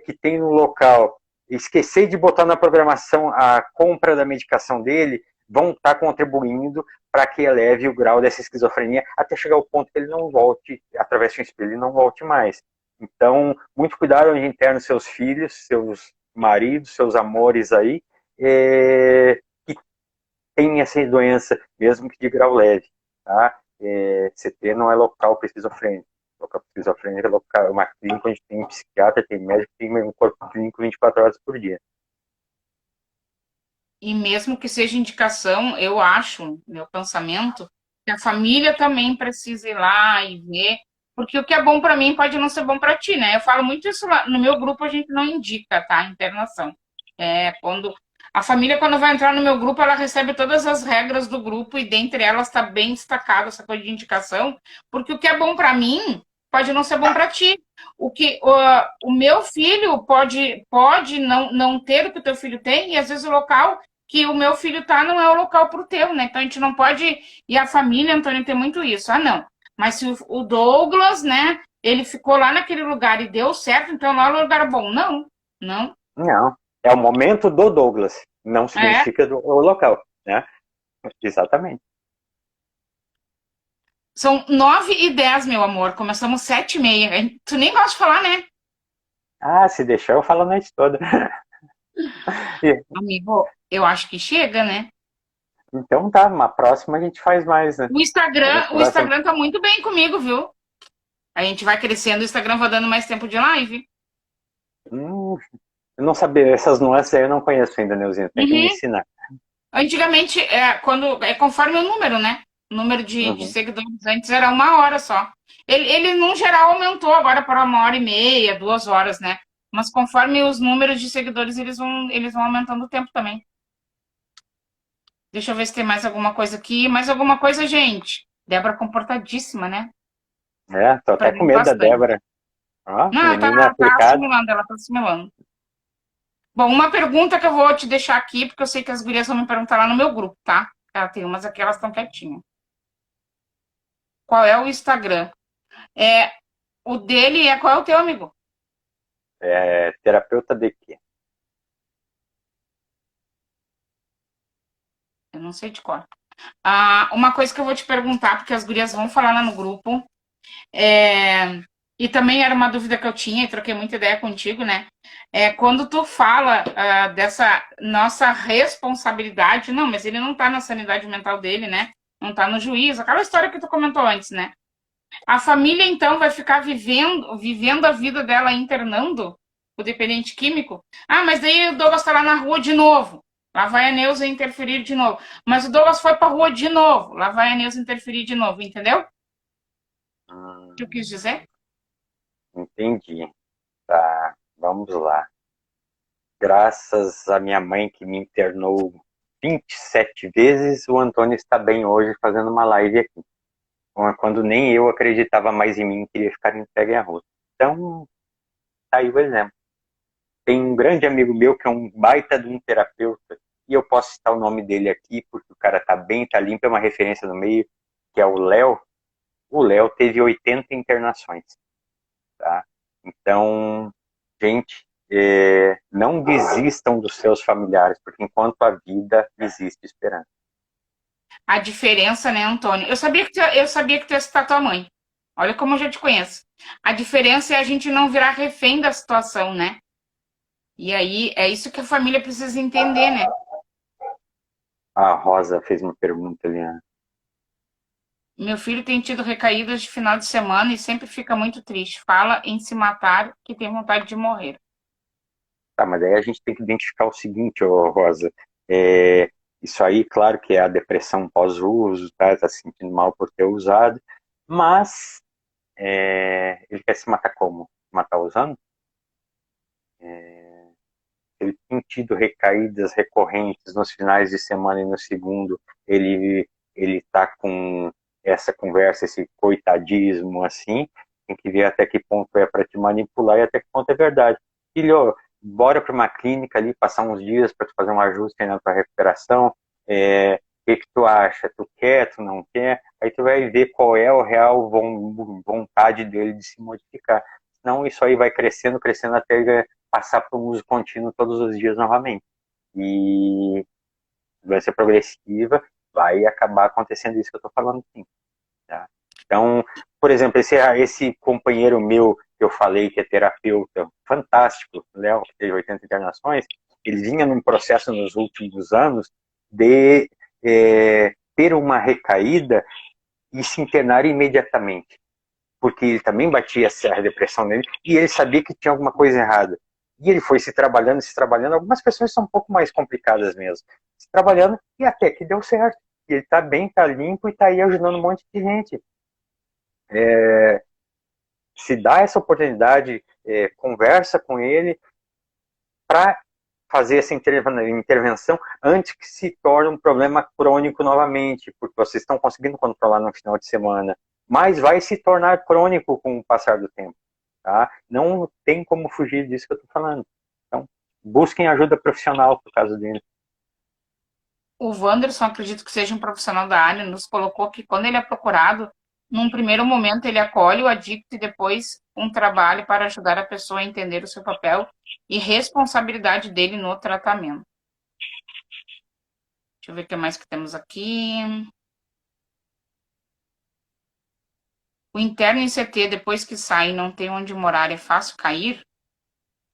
que tem no local, esquecer de botar na programação a compra da medicação dele, vão estar contribuindo para que eleve o grau dessa esquizofrenia até chegar ao ponto que ele não volte, através de um espelho, ele não volte mais. Então, muito cuidado onde interna seus filhos, seus maridos, seus amores aí, que tem essa doença, mesmo que de grau leve. Tá? CT não é local para esquizofrênico. Local para esquizofrênico é local, uma clínica onde tem um psiquiatra, tem médico, tem um corpo clínico 24 horas por dia. E mesmo que seja indicação, eu acho, meu pensamento, que a família também precisa ir lá e ver, porque o que é bom para mim pode não ser bom para ti, né? Eu falo muito isso lá no meu grupo, a gente não indica, tá? Internação. Quando a família, quando vai entrar no meu grupo, ela recebe todas as regras do grupo e dentre elas está bem destacado essa coisa de indicação, porque o que é bom para mim pode não ser bom para ti. O meu filho pode não ter o que o teu filho tem, e às vezes o local que o meu filho tá não é o local pro teu, né? Então a gente não pode. E a família, Antônio, tem muito isso. Ah, não. Mas se o Douglas, né, ele ficou lá naquele lugar e deu certo, então lá é um lugar bom. Não, não. Não, é o momento do Douglas, não É. significa o local, né? Exatamente. São 9h10, meu amor. Começamos 7h30. Tu nem gosta de falar, né? Ah, se deixar eu falo a noite toda. Amigo, eu acho que chega, né? Então tá, uma próxima a gente faz mais, né? O A gente Instagram, o conversa. Instagram tá muito bem comigo, viu? A gente vai crescendo, o Instagram vai dando mais tempo de live. Hum, eu não sabia, essas nuances aí eu não conheço ainda, Neuzinho, tem que me Uhum. ensinar. Antigamente, quando é conforme o número, né? O número de Uhum. seguidores antes era 1 hora só. Ele, no geral, aumentou agora para 1h30, 2 horas, né? Mas conforme os números de seguidores, eles vão aumentando o tempo também. Deixa eu ver se tem mais alguma coisa aqui. Mais alguma coisa, gente? Débora comportadíssima, né? Tô até com Aprendendo medo da bastante. Débora. Ó, Não, ela menina tá aplicada. assimilando, ela tá assimilando. Bom, uma pergunta que eu vou te deixar aqui, porque eu sei que as gurias vão me perguntar lá no meu grupo, tá? Ela tem umas aqui, elas estão quietinhas. Qual é o Instagram? O dele é qual é o teu, amigo? Terapeuta de quê? não sei de cor. Uma coisa que eu vou te perguntar, porque as gurias vão falar lá no grupo, e também era uma dúvida que eu tinha, e troquei muita ideia contigo, né? Quando tu fala dessa nossa responsabilidade, não, mas ele não tá na sanidade mental dele, né? Não tá no juízo, aquela história que tu comentou antes, né? A família, então, vai ficar vivendo a vida dela internando o dependente químico? Mas daí o Douglas tá lá na rua de novo. Lá vai a Neuza interferir de novo. Mas o Douglas foi pra rua de novo. Lá vai a Neuza interferir de novo, entendeu? O que eu quis dizer? Entendi. Tá, vamos lá. Graças à minha mãe que me internou 27 vezes, o Antônio está bem hoje fazendo uma live aqui. Quando nem eu acreditava mais em mim, queria ficar entregue à rua. Então, tá aí o exemplo. Tem um grande amigo meu que é um baita de um terapeuta, e eu posso citar o nome dele aqui, porque o cara tá bem, tá limpo, é uma referência no meio, que é o Léo. O Léo teve 80 internações, tá? Então, gente, não desistam dos seus familiares, porque enquanto a vida existe esperança. A diferença, né, Antônio? Eu sabia que tu ia citar tua mãe. Olha como eu já te conheço. A diferença é a gente não virar refém da situação, né? E aí é isso que a família precisa entender, né? A Rosa fez uma pergunta ali. Meu filho tem tido recaídas de final de semana e sempre fica muito triste. Fala em se matar, que tem vontade de morrer. Tá, mas daí a gente tem que identificar o seguinte, Rosa. Isso aí, claro que é a depressão pós-uso, tá se sentindo mal por ter usado, mas ele quer se matar como? Matar usando? Ele tem tido recaídas recorrentes nos finais de semana e no segundo, ele tá com essa conversa, esse coitadismo assim, tem que ver até que ponto é para te manipular e até que ponto é verdade. Filho, bora para uma clínica ali, passar uns dias para fazer um ajuste na tua recuperação, o que tu acha? Tu quer, tu não quer? Aí tu vai ver qual é a real vontade dele de se modificar. Senão isso aí vai crescendo, crescendo até passar por um uso contínuo todos os dias novamente. E doença progressiva vai acabar acontecendo isso que eu estou falando sim. Tá? Então, por exemplo, esse companheiro meu que eu falei que é terapeuta, fantástico, Léo, que teve 80 internações, ele vinha num processo nos últimos anos de ter uma recaída e se internar imediatamente, porque ele também batia a depressão nele e ele sabia que tinha alguma coisa errada. E ele foi se trabalhando. Algumas pessoas são um pouco mais complicadas mesmo. Se trabalhando e até que deu certo. E ele tá bem, tá limpo e tá aí ajudando um monte de gente. Se dá essa oportunidade, conversa com ele para fazer essa intervenção antes que se torne um problema crônico novamente, porque vocês estão conseguindo controlar no final de semana, mas vai se tornar crônico com o passar do tempo. Tá? Não tem como fugir disso que eu estou falando. Então, busquem ajuda profissional por caso dele. O Wanderson, acredito que seja um profissional da área, nos colocou que quando ele é procurado, num primeiro momento ele acolhe o adicto e depois um trabalho para ajudar a pessoa a entender o seu papel e responsabilidade dele no tratamento. Deixa eu ver o que mais que temos aqui. O interno em CT, depois que sai e não tem onde morar, é fácil cair?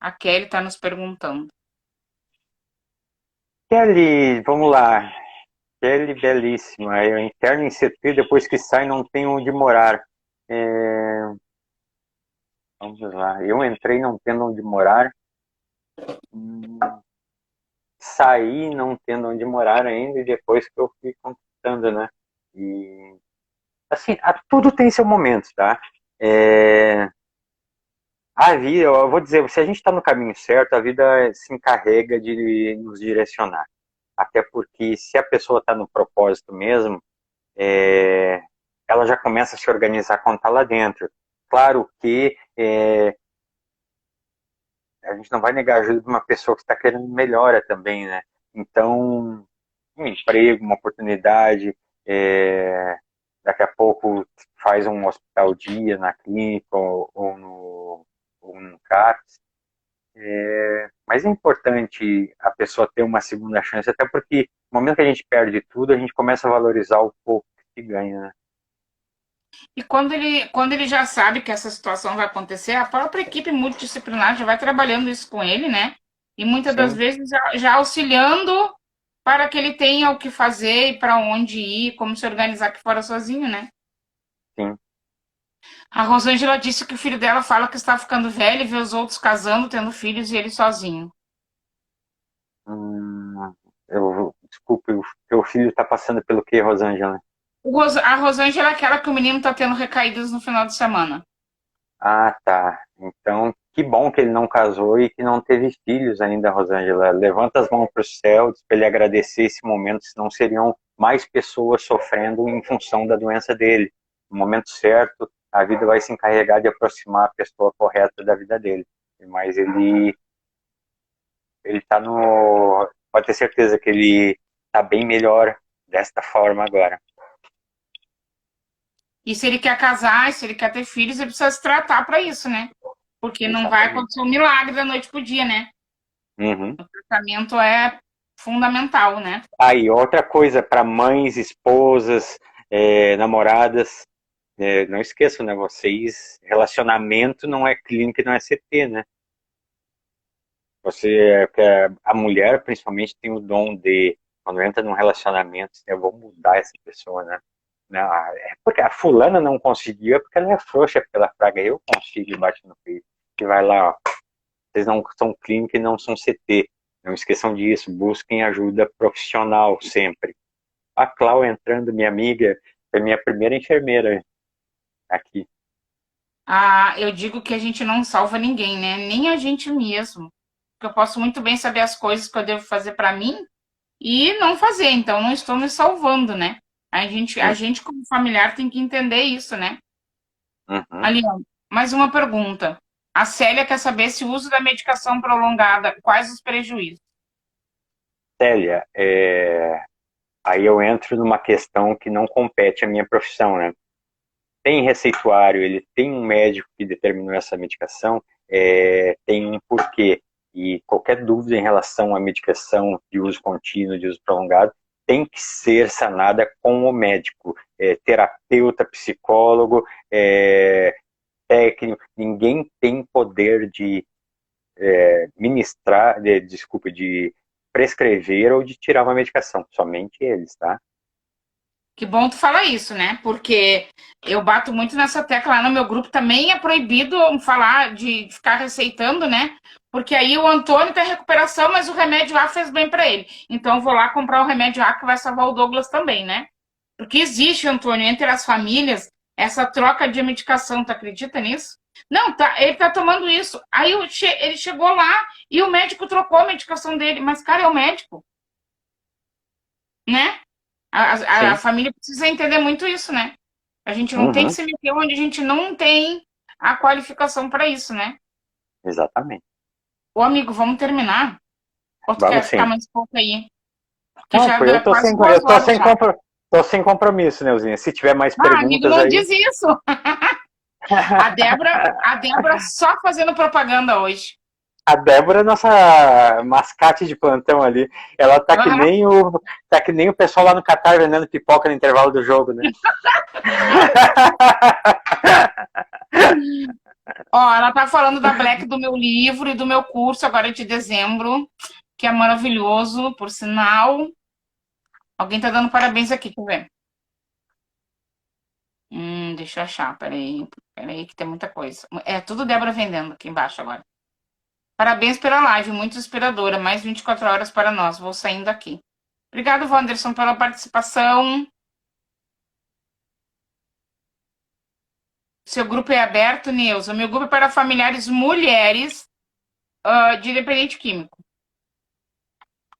A Kelly está nos perguntando. Kelly, vamos lá. Kelly, belíssima. Eu interno em CT, depois que sai, não tem onde morar. Vamos lá. Eu entrei não tendo onde morar. Saí não tendo onde morar ainda e depois que eu fui conquistando, né? E assim, tudo tem seu momento, tá? A vida, eu vou dizer, se a gente está no caminho certo, a vida se encarrega de nos direcionar. Até porque se a pessoa está no propósito mesmo, ela já começa a se organizar quando está lá dentro. Claro que a gente não vai negar a ajuda de uma pessoa que está querendo melhora também, né? Então, um emprego, uma oportunidade, daqui a pouco faz um hospital dia na clínica ou no CAPS. Mas é importante a pessoa ter uma segunda chance, até porque no momento que a gente perde tudo, a gente começa a valorizar o pouco que ganha, né? E quando ele já sabe que essa situação vai acontecer, a própria equipe multidisciplinar já vai trabalhando isso com ele, né? E muitas das Sim, vezes já auxiliando para que ele tenha o que fazer e para onde ir, como se organizar aqui fora sozinho, né? sim. A Rosângela disse que o filho dela fala que está ficando velho e vê os outros casando, tendo filhos e ele sozinho. Desculpe, o teu filho está passando pelo que, Rosângela? A Rosângela é aquela que o menino está tendo recaídas no final de semana. Ah, tá. Então, que bom que ele não casou e que não teve filhos ainda, Rosângela. Levanta as mãos para o céu, diz para ele agradecer esse momento, senão seriam mais pessoas sofrendo em função da doença dele. No momento certo, a vida vai se encarregar de aproximar a pessoa correta da vida dele. Mas ele está no. Pode ter certeza que ele está bem melhor desta forma agora. E se ele quer casar, se ele quer ter filhos, ele precisa se tratar para isso, né? Porque não vai Exatamente. acontecer um milagre da noite pro dia, né? Uhum. O tratamento é fundamental, né? Aí, outra coisa para mães, esposas, namoradas, não esqueçam, né? Vocês, relacionamento não é clínica, não é CT, né? A mulher, principalmente, tem o dom de, quando entra num relacionamento, assim, eu vou mudar essa pessoa, né? Não, é porque a fulana não conseguiu, é porque ela é frouxa pela praga. Eu consigo e bate no peito. E vai lá, ó. Vocês não são clínica e não são CT. Não esqueçam disso. Busquem ajuda profissional sempre. A Clau entrando, minha amiga, foi minha primeira enfermeira aqui. Ah, eu digo que a gente não salva ninguém, né? Nem a gente mesmo. Porque eu posso muito bem saber as coisas que eu devo fazer para mim e não fazer, então não estou me salvando, né? A Hum, gente como familiar tem que entender isso, né? uhum. Ali, ó, mais uma pergunta. A Célia quer saber se o uso da medicação prolongada, quais os prejuízos? Célia, aí eu entro numa questão que não compete à minha profissão, né? Tem receituário, ele tem um médico que determinou essa medicação, tem um porquê. E qualquer dúvida em relação à medicação de uso contínuo, de uso prolongado, tem que ser sanada com o médico, terapeuta, psicólogo, técnico. Ninguém tem poder de ministrar, desculpa, de prescrever ou de tirar uma medicação, somente eles, tá? Que bom tu falar isso, né? Porque eu bato muito nessa tecla lá no meu grupo. Também é proibido falar de ficar receitando, né? Porque aí o Antônio tem recuperação, mas o remédio A fez bem para ele. Então eu vou lá comprar o remédio A que vai salvar o Douglas também, né? Porque existe, Antônio, entre as famílias, essa troca de medicação. Tu acredita nisso? Não, tá, ele tá tomando isso. Aí ele chegou lá e o médico trocou a medicação dele. Mas, cara, é o médico, né? A Sim. família precisa entender muito isso, né? A gente não tem que Uhum, se meter onde a gente não tem a qualificação para isso, né? exatamente. Ô, amigo, vamos terminar? Ou tu quer Vamos ficar sim. mais pouco aí? Que Não, já pô, eu deu tô quase sem, duas eu horas já. tô sem compromisso, Neuzinha. Se tiver mais Ah, amigo, perguntas não aí. diz isso. A Débora só fazendo propaganda hoje. A Débora é nossa mascate de plantão ali. Ela Aham. tá que nem o pessoal lá no Catar vendendo pipoca no intervalo do jogo, né? Ó, ela tá falando da Black do meu livro e do meu curso agora de dezembro, que é maravilhoso, por sinal. Alguém tá dando parabéns aqui, deixa eu ver. Deixa eu achar, peraí. Peraí, que tem muita coisa. É tudo Débora vendendo aqui embaixo agora. Parabéns pela live, muito inspiradora. Mais 24 horas para nós. Vou saindo aqui. Obrigado, Wanderson, pela participação. Seu grupo é aberto, Neuza. Meu grupo é para familiares mulheres de dependente químico.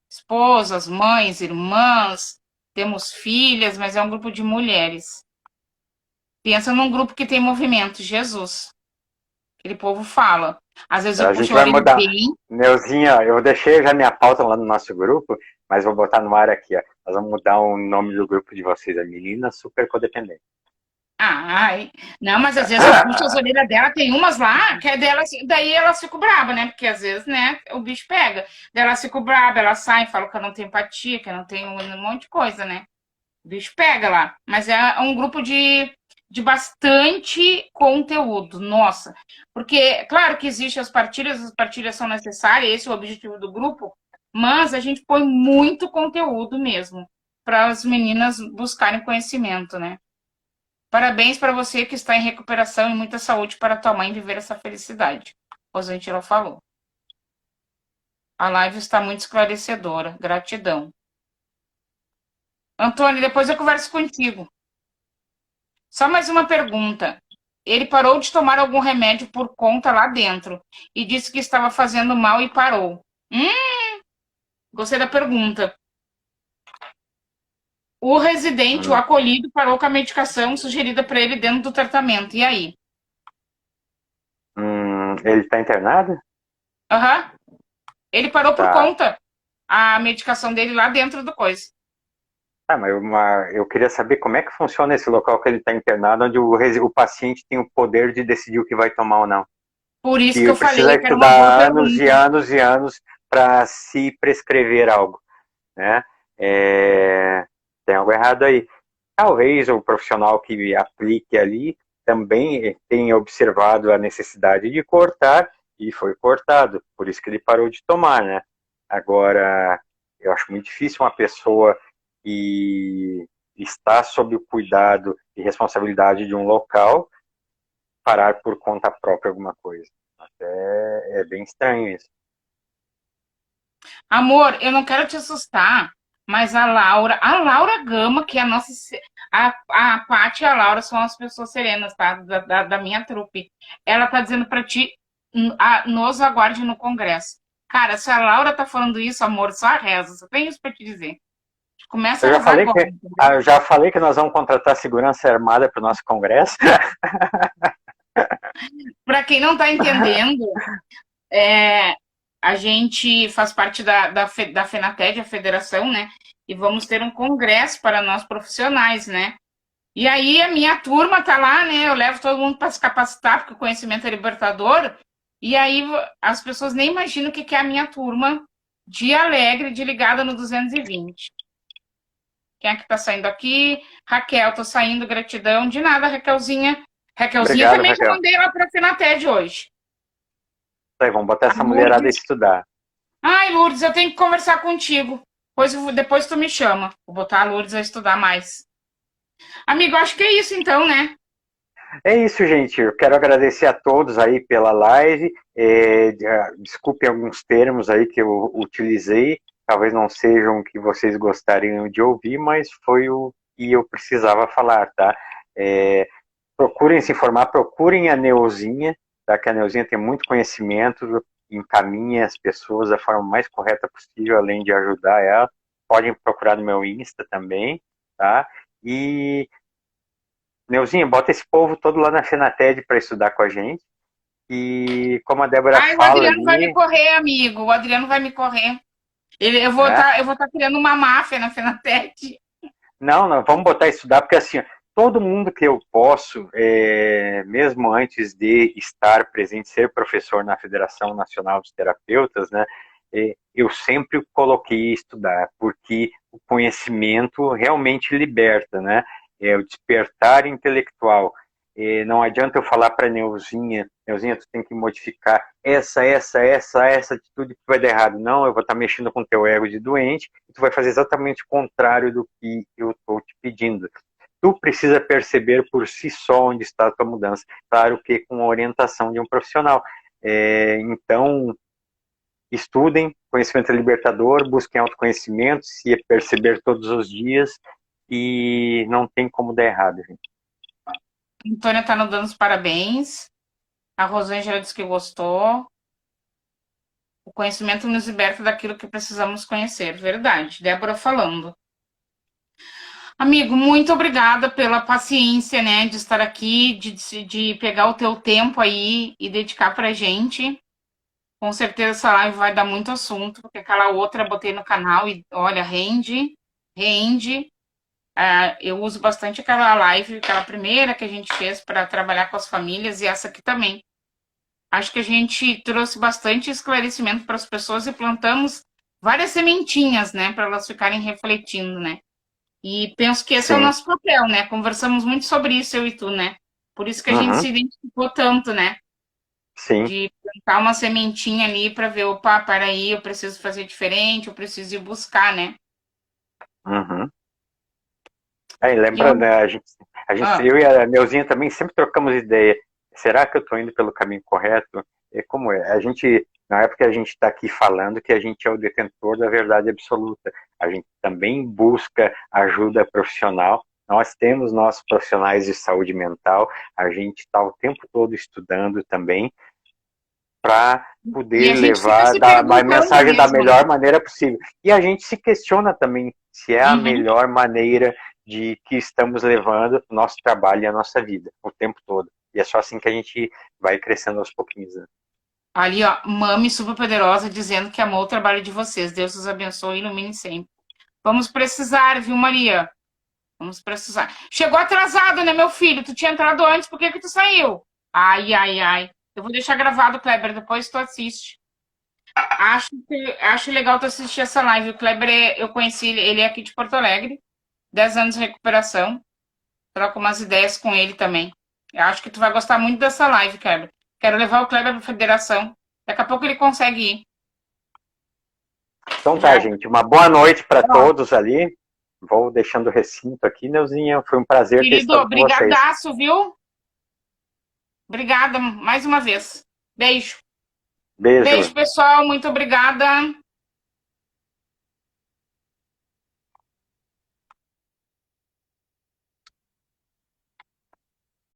Esposas, mães, irmãs. Temos filhas, mas é um grupo de mulheres. Pensa num grupo que tem movimento. Jesus. Aquele povo fala. Às vezes eu A puxo gente a vai orelha mudar. bem. Neuzinha, eu deixei já minha pauta lá no nosso grupo, mas vou botar no ar aqui, ó. Nós vamos mudar o nome do grupo de vocês, a Menina Super Codependente. Ai, não, mas às vezes eu puxo as orelhas dela, tem umas lá, que é dela, daí elas ficam braba, né? Porque às vezes, né, o bicho pega. Daí elas ficam braba, elas saem, falam que eu não tenho empatia, que eu não tenho um monte de coisa, né? O bicho pega lá. Mas é um grupo de bastante conteúdo, nossa. Porque, claro que existem as partilhas são necessárias, esse é o objetivo do grupo, mas a gente põe muito conteúdo mesmo, para as meninas buscarem conhecimento, né? Parabéns para você que está em recuperação e muita saúde para tua mãe viver essa felicidade. Rosângela falou. A live está muito esclarecedora. Gratidão. Antônio, depois eu converso contigo. Só mais uma pergunta. Ele parou de tomar algum remédio por conta lá dentro e disse que estava fazendo mal e parou. Gostei da pergunta. O residente, o Hum, acolhido, parou com a medicação sugerida para ele dentro do tratamento. E aí? ele está internado? Aham. Ele parou por Tá. conta a medicação dele lá dentro do coisa. Ah, mas eu queria saber como é que funciona esse local que ele está internado, onde o paciente tem o poder de decidir o que vai tomar ou não. Por isso que Que eu precisa falei que era uma boa estudar anos e pergunta. anos e anos para se prescrever algo, né? Tem algo errado aí. Talvez o profissional que aplique ali também tenha observado a necessidade de cortar e foi cortado, por isso que ele parou de tomar, né? Agora, eu acho muito difícil uma pessoa que está sob o cuidado e responsabilidade de um local parar por conta própria alguma coisa. Até é bem estranho isso. Amor, eu não quero te assustar, mas a Laura Gama, que é a nossa. A Paty e a Laura são as pessoas serenas, tá? Da minha trupe. Ela tá dizendo pra ti, nos aguarde no Congresso. Cara, se a Laura tá falando isso, amor, só reza. Só tenho isso pra te dizer. Começa a rezar agora, entendeu? Eu já falei que nós vamos contratar segurança armada para o nosso congresso. Pra quem não tá entendendo, é, a gente faz parte da FENATED, a federação, né? E vamos ter um congresso para nós profissionais, né? E aí a minha turma tá lá, né? Eu levo todo mundo para se capacitar, porque o conhecimento é libertador. E aí as pessoas nem imaginam o que é a minha turma de alegre, de ligada no 220. Quem é que tá saindo aqui? Raquel, tô saindo, gratidão. De nada, Raquelzinha. Raquelzinha Obrigado, também já Raquel. mandei lá para a FENATED hoje. Aí, vamos botar A essa mulherada a Lourdes. estudar. Ai, Lourdes, eu tenho que conversar contigo. Depois tu me chama. Vou botar a Lourdes a estudar mais. Amigo, acho que é isso então, né? É isso, gente. Eu quero agradecer a todos aí pela live. Desculpem alguns termos aí que eu utilizei. Talvez não sejam o que vocês gostariam de ouvir, mas foi o que eu precisava falar, tá? Procurem se informar, procurem a Neuzinha, tá? Que a Neuzinha tem muito conhecimento, encaminha as pessoas da forma mais correta possível, além de ajudar ela. Podem procurar no meu Insta também, tá? E Neuzinha, bota esse povo todo lá na FENATED para estudar com a gente. E como a Débora Ai, o fala Adriano vai me ali, correr, amigo. O Adriano vai me correr. Eu vou né? estar criando uma máfia na FENATEC. Não, não, vamos botar a estudar, porque assim, todo mundo que eu posso, mesmo antes de estar presente, ser professor na Federação Nacional dos Terapeutas, né? Eu sempre coloquei estudar, porque o conhecimento realmente liberta, né? É o despertar intelectual. Não adianta eu falar para a Neuzinha, tu tem que modificar essa atitude que vai dar errado. Não, eu vou estar mexendo com o teu ego de doente e tu vai fazer exatamente o contrário do que eu estou te pedindo. Tu precisa perceber por si só onde está a tua mudança. Claro que com a orientação de um profissional. Então, estudem, conhecimento é libertador, busquem autoconhecimento, se perceber todos os dias e não tem como dar errado, gente. A Antônia está nos dando os parabéns. A Rosângela disse que gostou. O conhecimento nos liberta daquilo que precisamos conhecer. Verdade. Débora falando. Amigo, muito obrigada pela paciência, né, de estar aqui, de pegar o teu tempo aí e dedicar pra gente. Com certeza essa live vai dar muito assunto, porque aquela outra eu botei no canal e olha, rende, rende. Eu uso bastante aquela live, aquela primeira que a gente fez para trabalhar com as famílias e essa aqui também. Acho que a gente trouxe bastante esclarecimento para as pessoas e plantamos várias sementinhas, né, para elas ficarem refletindo, né? E penso que esse é o Sim. nosso papel, né? Conversamos muito sobre isso, eu e tu, né? Por isso que a gente Uhum. se identificou tanto, né? Sim. De plantar uma sementinha ali para ver, opa, peraí, eu preciso fazer diferente, eu preciso ir buscar, né? Uhum. Aí, E eu, lembra, né, ah, eu e a Neuzinha também sempre trocamos ideia. Será que eu estou indo pelo caminho correto? É como é? A gente, na época a gente está aqui falando que a gente é o detentor da verdade absoluta. A gente também busca ajuda profissional. Nós temos nossos profissionais de saúde mental. A gente está o tempo todo estudando também para e a poder gente fica levar se a perguntando mensagem da mesmo, né? melhor maneira possível. E a gente se questiona também se é a Uhum. melhor maneira de que estamos levando o nosso trabalho e a nossa vida o tempo todo. E é só assim que a gente vai crescendo aos pouquinhos. Né? Ali, ó, Mami super poderosa dizendo que amou o trabalho de vocês. Deus os abençoe e ilumine sempre. Vamos precisar, viu, Maria? Vamos precisar. Chegou atrasado, né, meu filho? Tu tinha entrado antes, por que que tu saiu? Ai, ai, ai. Eu vou deixar gravado, Kleber, depois tu assiste. Acho legal tu assistir essa live. O Kleber, eu conheci ele é aqui de Porto Alegre, 10 anos de recuperação. Troco umas ideias com ele também. Eu acho que tu vai gostar muito dessa live, Kleber. Quero levar o Kleber para a federação. Daqui a pouco ele consegue ir. Então tá, Já. gente. Uma boa noite para todos ali. Vou deixando o recinto aqui, Neuzinha. Foi um prazer ter estado Querido, com vocês. brigadaço, viu? Obrigada mais uma vez. Beijo. Beijo. Beijo, pessoal. Muito obrigada.